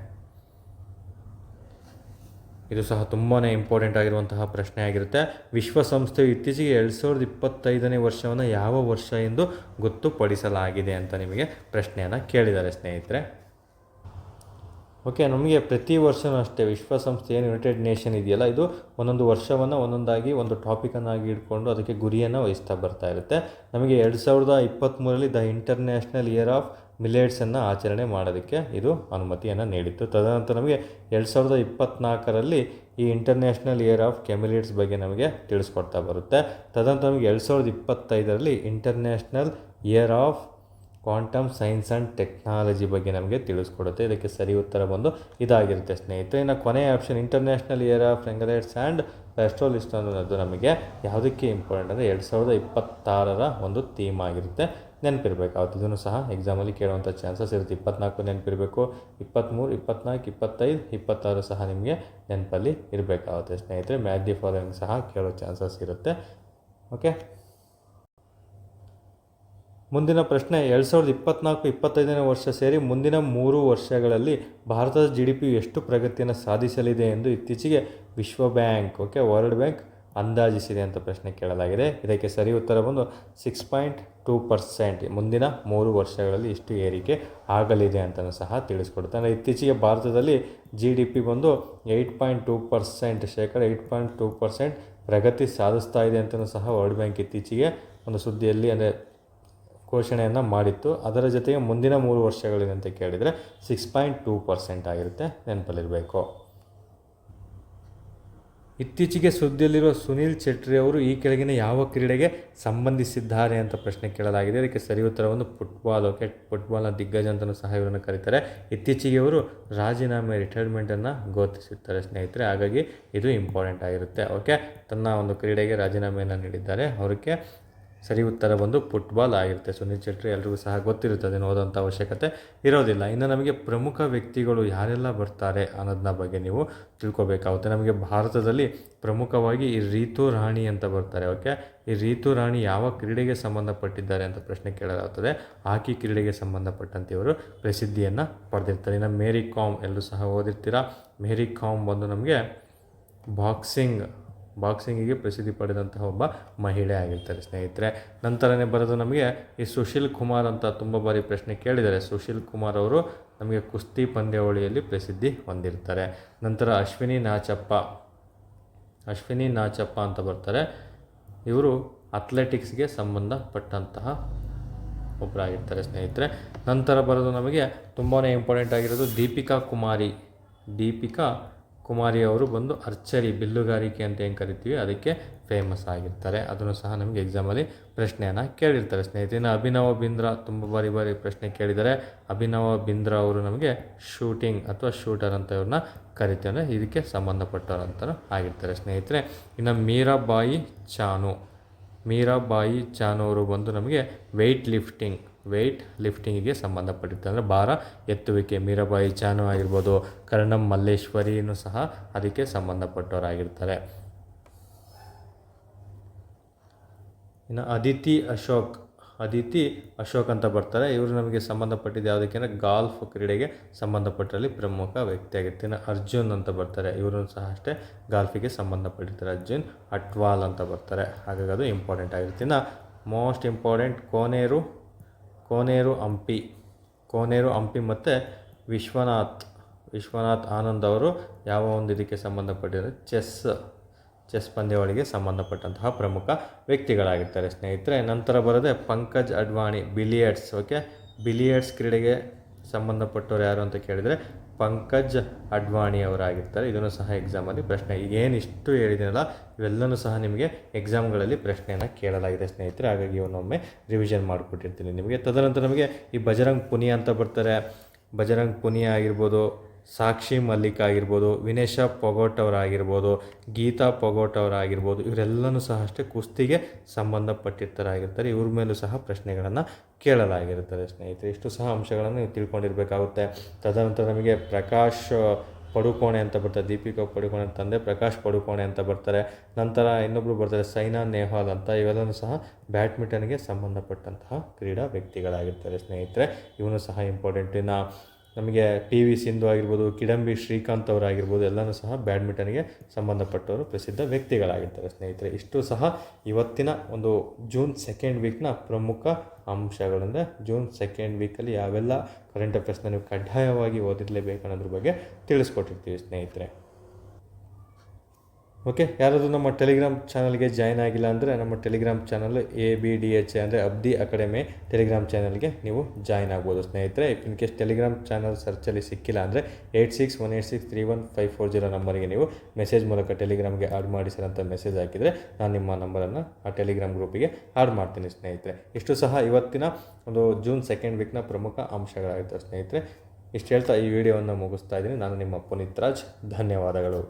ಇದು ಸಹ ತುಂಬಾ ಇಂಪಾರ್ಟೆಂಟ್ ಆಗಿರುವಂತಹ ಪ್ರಶ್ನೆ ಆಗಿರುತ್ತೆ. ವಿಶ್ವಸಂಸ್ಥೆಯು ಇತ್ತೀಚೆಗೆ 2025ನೇ ವರ್ಷವನ್ನು ಯಾವ ವರ್ಷ ಎಂದು ಗೊತ್ತುಪಡಿಸಲಾಗಿದೆ ಅಂತ ನಿಮಗೆ ಪ್ರಶ್ನೆಯನ್ನು ಕೇಳಿದ್ದಾರೆ ಸ್ನೇಹಿತರೆ. ಓಕೆ, ನಮಗೆ ಪ್ರತಿ ವರ್ಷವೂ ಅಷ್ಟೇ ವಿಶ್ವಸಂಸ್ಥೆ ಏನು ಯುನೈಟೆಡ್ ನೇಷನ್ ಇದೆಯಲ್ಲ, ಇದು ಒಂದೊಂದು ವರ್ಷವನ್ನು ಒಂದೊಂದಾಗಿ ಒಂದು ಟಾಪಿಕನ್ನಾಗಿ ಇಟ್ಕೊಂಡು ಅದಕ್ಕೆ ಗುರಿಯನ್ನು ವಹಿಸ್ತಾ ಬರ್ತಾ ಇರುತ್ತೆ. ನಮಗೆ 2023ರಲ್ಲಿ ದ ಇಂಟರ್ನ್ಯಾಷನಲ್ ಇಯರ್ ಆಫ್ ಮಿಲೆಟ್ಸನ್ನು ಆಚರಣೆ ಮಾಡೋದಕ್ಕೆ ಇದು ಅನುಮತಿಯನ್ನು ನೀಡಿತ್ತು. ತದನಂತರ ನಮಗೆ 2024ರಲ್ಲಿ ಈ ಇಂಟರ್ನ್ಯಾಷನಲ್ ಇಯರ್ ಆಫ್ ಮಿಲೆಟ್ಸ್ ಬಗ್ಗೆ ನಮಗೆ ತಿಳಿಸ್ಕೊಡ್ತಾ ಬರುತ್ತೆ. ತದನಂತರ ನಮಗೆ 2025ರಲ್ಲಿ international year of quantum science and technology ಬಗ್ಗೆ ನಮಗೆ ತಿಳಿಸ್ಕೊಡುತ್ತೆ. ಇದಕ್ಕೆ ಸರಿ ಉತ್ತರ ಬಂದು ಇದಾಗಿರುತ್ತೆ ಸ್ನೇಹಿತರೆ. ಇನ್ನು ಕೊನೆಯ option international year of millets and ಪೆಸ್ಟ್ರೋಲಿಸ್ಟ್ ಅನ್ನೋದು ನಮಗೆ ಯಾವುದಕ್ಕೆ ಇಂಪಾರ್ಟೆಂಟ್ ಅಂದರೆ 2026ರ ಒಂದು ಥೀಮ್ ಆಗಿರುತ್ತೆ, ನೆನಪಿರಬೇಕಾಗುತ್ತೆ. ಇದನ್ನು ಸಹ ಎಕ್ಸಾಮಲ್ಲಿ ಕೇಳುವಂಥ ಚಾನ್ಸಸ್ ಇರುತ್ತೆ. 24 ನೆನಪಿರಬೇಕು, 23, 24, 25, 26 ಸಹ ನಿಮಗೆ ನೆನಪಲ್ಲಿ ಇರಬೇಕಾಗುತ್ತೆ ಸ್ನೇಹಿತರೆ. ಮ್ಯಾಚ್ ದಿ ಫಾಲೋಯಿಂಗ್ ಸಹ ಕೇಳೋ ಚಾನ್ಸಸ್ ಇರುತ್ತೆ. ಓಕೆ, ಮುಂದಿನ ಪ್ರಶ್ನೆ, 2024-25ನೇ ವರ್ಷ ಸೇರಿ ಮುಂದಿನ 3 ವರ್ಷಗಳಲ್ಲಿ ಭಾರತದ GDP ಎಷ್ಟು ಪ್ರಗತಿಯನ್ನು ಸಾಧಿಸಲಿದೆ ಎಂದು ಇತ್ತೀಚೆಗೆ ವಿಶ್ವ ಬ್ಯಾಂಕ್, ವರ್ಲ್ಡ್ ಬ್ಯಾಂಕ್ ಅಂದಾಜಿಸಿದೆ ಅಂತ ಪ್ರಶ್ನೆ ಕೇಳಲಾಗಿದೆ. ಇದಕ್ಕೆ ಸರಿ ಉತ್ತರ ಬಂದು 6.2%. ಮುಂದಿನ 3 ವರ್ಷಗಳಲ್ಲಿ ಇಷ್ಟು ಏರಿಕೆ ಆಗಲಿದೆ ಅಂತಲೂ ಸಹ ತಿಳಿಸ್ಕೊಡುತ್ತೆ. ಅಂದರೆ ಇತ್ತೀಚೆಗೆ ಭಾರತದಲ್ಲಿ GDP ಬಂದು 8.2%, ಶೇಕಡ 8.2% ಪ್ರಗತಿ ಸಾಧಿಸ್ತಾ ಇದೆ ಅಂತಲೂ ಸಹ ವರ್ಲ್ಡ್ ಬ್ಯಾಂಕ್ ಇತ್ತೀಚೆಗೆ ಒಂದು ಸುದ್ದಿಯಲ್ಲಿ ಅಂದರೆ ಘೋಷಣೆಯನ್ನು ಮಾಡಿತ್ತು. ಅದರ ಜೊತೆಗೆ ಮುಂದಿನ 3 ವರ್ಷಗಳಿದೆ ಅಂತ ಕೇಳಿದರೆ 6.2% ಆಗಿರುತ್ತೆ, ನೆನಪಲ್ಲಿರಬೇಕು. ಇತ್ತೀಚೆಗೆ ಸುದ್ದಿಯಲ್ಲಿರುವ ಸುನಿಲ್ ಚೆಟ್ರಿ ಅವರು ಈ ಕೆಳಗಿನ ಯಾವ ಕ್ರೀಡೆಗೆ ಸಂಬಂಧಿಸಿದ್ದಾರೆ ಅಂತ ಪ್ರಶ್ನೆ ಕೇಳಲಾಗಿದೆ. ಇದಕ್ಕೆ ಸರಿ ಉತ್ತರವನ್ನು ಫುಟ್ಬಾಲ್. ಫುಟ್ಬಾಲ್ನ ದಿಗ್ಗಜ ಅಂತಲೂ ಸಹ ಇವರನ್ನು ಕರೀತಾರೆ. ಇತ್ತೀಚೆಗೆ ಅವರು ರಿಟೈರ್ಮೆಂಟನ್ನು ಘೋಷಿಸುತ್ತಾರೆ ಸ್ನೇಹಿತರೆ, ಹಾಗಾಗಿ ಇದು ಇಂಪಾರ್ಟೆಂಟ್ ಆಗಿರುತ್ತೆ. ತನ್ನ ಒಂದು ಕ್ರೀಡೆಗೆ ರಾಜೀನಾಮೆಯನ್ನು ನೀಡಿದ್ದಾರೆ. ಅವರಿಗೆ ಸರಿ ಉತ್ತರ ಬಂದು ಫುಟ್ಬಾಲ್ ಆಗಿರುತ್ತೆ. ಸುನಿಲ್ ಚೆಟ್ರಿ ಎಲ್ರಿಗೂ ಸಹ ಗೊತ್ತಿರುತ್ತದೆ, ಓದೋಂಥ ಅವಶ್ಯಕತೆ ಇರೋದಿಲ್ಲ. ಇನ್ನು ನಮಗೆ ಪ್ರಮುಖ ವ್ಯಕ್ತಿಗಳು ಯಾರೆಲ್ಲ ಬರ್ತಾರೆ ಅನ್ನೋದನ್ನ ಬಗ್ಗೆ ನೀವು ತಿಳ್ಕೊಬೇಕಾಗುತ್ತೆ. ನಮಗೆ ಭಾರತದಲ್ಲಿ ಪ್ರಮುಖವಾಗಿ ಈ ರೀತು ರಾಣಿ ಅಂತ ಬರ್ತಾರೆ. ಈ ರೀತು ರಾಣಿ ಯಾವ ಕ್ರೀಡೆಗೆ ಸಂಬಂಧಪಟ್ಟಿದ್ದಾರೆ ಅಂತ ಪ್ರಶ್ನೆ ಕೇಳಲಾಗುತ್ತದೆ. ಹಾಕಿ ಕ್ರೀಡೆಗೆ ಸಂಬಂಧಪಟ್ಟಂತೆ ಇವರು ಪ್ರಸಿದ್ಧಿಯನ್ನು ಪಡೆದಿರ್ತಾರೆ. ಇನ್ನು ಮೇರಿ ಕಾಮ್ ಎಲ್ಲರೂ ಸಹ ಓದಿರ್ತೀರಾ. ಮೇರಿ ಕಾಮ್ ಬಂದು ನಮಗೆ ಬಾಕ್ಸಿಂಗಿಗೆ ಪ್ರಸಿದ್ಧಿ ಪಡೆದಂತಹ ಒಬ್ಬ ಮಹಿಳೆ ಆಗಿರ್ತಾರೆ ಸ್ನೇಹಿತರೆ. ನಂತರನೇ ಬರೋದು ನಮಗೆ ಈ ಸುಶೀಲ್ ಕುಮಾರ್ ಅಂತ ತುಂಬ ಬಾರಿ ಪ್ರಶ್ನೆ ಕೇಳಿದ್ದಾರೆ. ಸುಶೀಲ್ ಕುಮಾರ್ ಅವರು ನಮಗೆ ಕುಸ್ತಿ ಪಂದ್ಯಾವಳಿಯಲ್ಲಿ ಪ್ರಸಿದ್ಧಿ ಹೊಂದಿರ್ತಾರೆ. ನಂತರ ಅಶ್ವಿನಿ ನಾಚಪ್ಪ ಅಂತ ಬರ್ತಾರೆ. ಇವರು ಅಥ್ಲೆಟಿಕ್ಸ್ಗೆ ಸಂಬಂಧಪಟ್ಟಂತಹ ಒಬ್ಬರಾಗಿರ್ತಾರೆ ಸ್ನೇಹಿತರೆ. ನಂತರ ಬರೋದು ನಮಗೆ ತುಂಬಾ ಇಂಪಾರ್ಟೆಂಟ್ ಆಗಿರೋದು ದೀಪಿಕಾ ಕುಮಾರಿ ಅವರು ಬಂದು ಆರ್ಚರಿ, ಬಿಲ್ಲುಗಾರಿಕೆ ಅಂತ ಏನು ಕರಿತೀವಿ ಅದಕ್ಕೆ ಫೇಮಸ್ ಆಗಿರ್ತಾರೆ. ಅದನ್ನು ಸಹ ನಮಗೆ ಎಕ್ಸಾಮಲ್ಲಿ ಪ್ರಶ್ನೆಯನ್ನು ಕೇಳಿರ್ತಾರೆ ಸ್ನೇಹಿತರೆ. ಅಭಿನವ್ ಬಿಂದ್ರಾ ತುಂಬ ಬಾರಿ ಪ್ರಶ್ನೆ ಕೇಳಿದ್ದಾರೆ. ಅಭಿನವ್ ಬಿಂದ್ರಾ ಅವರು ನಮಗೆ ಶೂಟಿಂಗ್ ಅಥವಾ ಶೂಟರ್ ಅಂತ ಇವ್ರನ್ನ ಕರಿತಾರೆ. ಇದಕ್ಕೆ ಸಂಬಂಧಪಟ್ಟವರು ಅಂತ ಆಗಿರ್ತಾರೆ ಸ್ನೇಹಿತರೆ. ಇನ್ನು ಮೀರಾಬಾಯಿ ಚಾನು ಅವರು ಬಂದು ನಮಗೆ ವೆಯ್ಟ್ ಲಿಫ್ಟಿಂಗಿಗೆ ಸಂಬಂಧಪಟ್ಟಿರ್ತಾರೆ. ಅಂದರೆ ಭಾರ ಎತ್ತುವಿಕೆ. ಮೀರಾಬಾಯಿ ಚಾನು ಆಗಿರ್ಬೋದು, ಕರ್ಣಂ ಮಲ್ಲೇಶ್ವರಿನೂ ಸಹ ಅದಕ್ಕೆ ಸಂಬಂಧಪಟ್ಟವರಾಗಿರ್ತಾರೆ. ಇನ್ನು ಅದಿತಿ ಅಶೋಕ್ ಅಂತ ಬರ್ತಾರೆ. ಇವರು ನಮಗೆ ಸಂಬಂಧಪಟ್ಟಿದ್ದು ಯಾವುದಕ್ಕೆ ಅಂದರೆ ಗಾಲ್ಫ್ ಕ್ರೀಡೆಗೆ ಸಂಬಂಧಪಟ್ಟರಲ್ಲಿ ಪ್ರಮುಖ ವ್ಯಕ್ತಿಯಾಗಿರ್ತಾರೆ. ಇನ್ನು ಅರ್ಜುನ್ ಅಂತ ಬರ್ತಾರೆ. ಇವರು ಸಹ ಅಷ್ಟೇ ಗಾಲ್ಫಿಗೆ ಸಂಬಂಧಪಟ್ಟಿರ್ತಾರೆ. ಅರ್ಜುನ್ ಅಟ್ವಾಲ್ ಅಂತ ಬರ್ತಾರೆ. ಹಾಗಾಗಿ ಅದು ಇಂಪಾರ್ಟೆಂಟ್ ಆಗಿರುತ್ತೆ. ಇನ್ನು ಮೋಸ್ಟ್ ಇಂಪಾರ್ಟೆಂಟ್ ಕೋನೇರು ಹಂಪಿ ಮತ್ತು ವಿಶ್ವನಾಥ್ ಆನಂದ್ ಅವರು ಯಾವ ಒಂದು ಇದಕ್ಕೆ ಸಂಬಂಧಪಟ್ಟಿದ್ದಾರೆ, ಚೆಸ್ ಪಂದ್ಯಾವಳಿಗೆ ಸಂಬಂಧಪಟ್ಟಂತಹ ಪ್ರಮುಖ ವ್ಯಕ್ತಿಗಳಾಗಿರ್ತಾರೆ ಸ್ನೇಹಿತರೆ. ನಂತರ ಬರೋದೇ Pankaj Advani, billiards. Okay, billiards ಕ್ರೀಡೆಗೆ ಸಂಬಂಧಪಟ್ಟವ್ರು ಯಾರು ಅಂತ ಕೇಳಿದರೆ ಪಂಕಜ್ ಅಡ್ವಾಣಿ ಅವರಾಗಿರ್ತಾರೆ. ಇದನ್ನು ಸಹ ಎಕ್ಸಾಮಲ್ಲಿ ಪ್ರಶ್ನೆ, ಈಗೇನು ಇಷ್ಟು ಹೇಳಿದ್ದೀನಲ್ಲ ಇವೆಲ್ಲನೂ ಸಹ ನಿಮಗೆ ಎಕ್ಸಾಮ್ಗಳಲ್ಲಿ ಪ್ರಶ್ನೆಯನ್ನು ಕೇಳಲಾಗಿದೆ ಸ್ನೇಹಿತರೆ. ಹಾಗಾಗಿ ಇವನ್ನೊಮ್ಮೆ ರಿವಿಷನ್ ಮಾಡಿಕೊಟ್ಟಿರ್ತೀನಿ ನಿಮಗೆ. ತದನಂತರ ನಮಗೆ ಈ ಬಜರಂಗ್ ಪುನಿಯಾ ಅಂತ ಬರ್ತಾರೆ. ಬಜರಂಗ್ ಪುನಿಯಾ ಆಗಿರ್ಬೋದು, ಸಾಕ್ಷಿ ಮಲ್ಲಿಕ್ ಆಗಿರ್ಬೋದು, ವಿನೇಶಾ ಪೊಗೋಟ್ ಅವರಾಗಿರ್ಬೋದು, ಗೀತಾ ಪೊಗೋಟ್ ಅವರಾಗಿರ್ಬೋದು, ಇವರೆಲ್ಲನೂ ಸಹ ಅಷ್ಟೇ ಕುಸ್ತಿಗೆ ಸಂಬಂಧಪಟ್ಟಿರ್ತಾರಾಗಿರ್ತಾರೆ. ಇವ್ರ ಮೇಲೂ ಸಹ ಪ್ರಶ್ನೆಗಳನ್ನು ಕೇಳಲಾಗಿರುತ್ತದೆ ಸ್ನೇಹಿತರೆ. ಇಷ್ಟು ಸಹ ಅಂಶಗಳನ್ನು ನೀವು ತಿಳ್ಕೊಂಡಿರಬೇಕಾಗುತ್ತೆ. ತದನಂತರ ನಮಗೆ ಪ್ರಕಾಶ್ ಪಡುಕೋಣೆ ಅಂತ ಬರ್ತಾರೆ. ದೀಪಿಕಾ ಪಡುಕೋಣೆ ತಂದೆ ಪ್ರಕಾಶ್ ಪಡುಕೋಣೆ ಅಂತ ಬರ್ತಾರೆ. ನಂತರ ಇನ್ನೊಬ್ಬರು ಬರ್ತಾರೆ ಸೈನಾ ನೆಹ್ವಾಲ್ ಅಂತ. ಇವೆಲ್ಲವೂ ಸಹ ಬ್ಯಾಡ್ಮಿಂಟನ್ಗೆ ಸಂಬಂಧಪಟ್ಟಂತಹ ಕ್ರೀಡಾ ವ್ಯಕ್ತಿಗಳಾಗಿರ್ತಾರೆ ಸ್ನೇಹಿತರೆ. ಇವನು ಸಹ ಇಂಪಾರ್ಟೆಂಟ್. ಇನ್ನು ನಮಗೆ ಪಿ ವಿ ಸಿಂಧು ಆಗಿರ್ಬೋದು, ಕಿಡಂಬಿ ಶ್ರೀಕಾಂತ್ ಅವರಾಗಿರ್ಬೋದು, ಎಲ್ಲನೂ ಸಹ ಬ್ಯಾಡ್ಮಿಂಟನ್ಗೆ ಸಂಬಂಧಪಟ್ಟವರು ಪ್ರಸಿದ್ಧ ವ್ಯಕ್ತಿಗಳಾಗಿರ್ತಾರೆ ಸ್ನೇಹಿತರೆ. ಇಷ್ಟು ಸಹ ಇವತ್ತಿನ ಒಂದು ಜೂನ್ 2nd ವೀಕ್ನ ಪ್ರಮುಖ ಅಂಶಗಳಿಂದ ಜೂನ್ 2nd ವೀಕಲ್ಲಿ ಯಾವೆಲ್ಲ ಕರೆಂಟ್ ಅಫೇರ್ಸ್ನ ನೀವು ಕಡ್ಡಾಯವಾಗಿ ಓದಿರಲೇಬೇಕು ಅನ್ನೋದ್ರ ಬಗ್ಗೆ ತಿಳಿಸ್ಕೊಟ್ಟಿರ್ತೀವಿ ಸ್ನೇಹಿತರೆ. ಓಕೆ, ಯಾರಾದರೂ ನಮ್ಮ ಟೆಲಿಗ್ರಾಮ್ ಚಾನಲ್ಗೆ ಜಾಯ್ನ್ ಆಗಿಲ್ಲ ಅಂದರೆ ನಮ್ಮ ಟೆಲಿಗ್ರಾಮ್ ಚಾನಲ್ ABDH ಅಂದರೆ ಅಬ್ದಿ ಅಕಾಡೆಮಿ ಟೆಲಿಗ್ರಾಮ್ ಚಾನಲ್ಗೆ ನೀವು ಜಾಯ್ನ್ ಆಗ್ಬೋದು ಸ್ನೇಹಿತರೆ. ಇನ್ ಕೇಸ್ ಟೆಲಿಗ್ರಾಮ್ ಚಾನಲ್ ಸರ್ಚಲ್ಲಿ ಸಿಕ್ಕಿಲ್ಲ ಅಂದರೆ 8618631540 ನಂಬರಿಗೆ ನೀವು ಮೆಸೇಜ್ ಮೂಲಕ ಟೆಲಿಗ್ರಾಮ್ಗೆ ಆಡ್ ಮಾಡಿ ಸರ್ ಅಂತ ಮೆಸೇಜ್ ಹಾಕಿದರೆ ನಾನು ನಿಮ್ಮ ನಂಬರನ್ನು ಆ ಟೆಲಿಗ್ರಾಮ್ ಗ್ರೂಪಿಗೆ ಆಡ್ ಮಾಡ್ತೀನಿ ಸ್ನೇಹಿತರೆ. ಇಷ್ಟು ಸಹ ಇವತ್ತಿನ ಒಂದು ಜೂನ್ 2nd ವೀಕ್ನ ಪ್ರಮುಖ ಅಂಶಗಳಾಗಿರ್ತವೆ ಸ್ನೇಹಿತರೆ. ಇಷ್ಟು ಹೇಳ್ತಾ ಈ ವಿಡಿಯೋವನ್ನು ಮುಗಿಸ್ತಾ ಇದ್ದೀನಿ. ನಾನು ನಿಮ್ಮ ಪುನೀತ್ ರಾಜ್. ಧನ್ಯವಾದಗಳು.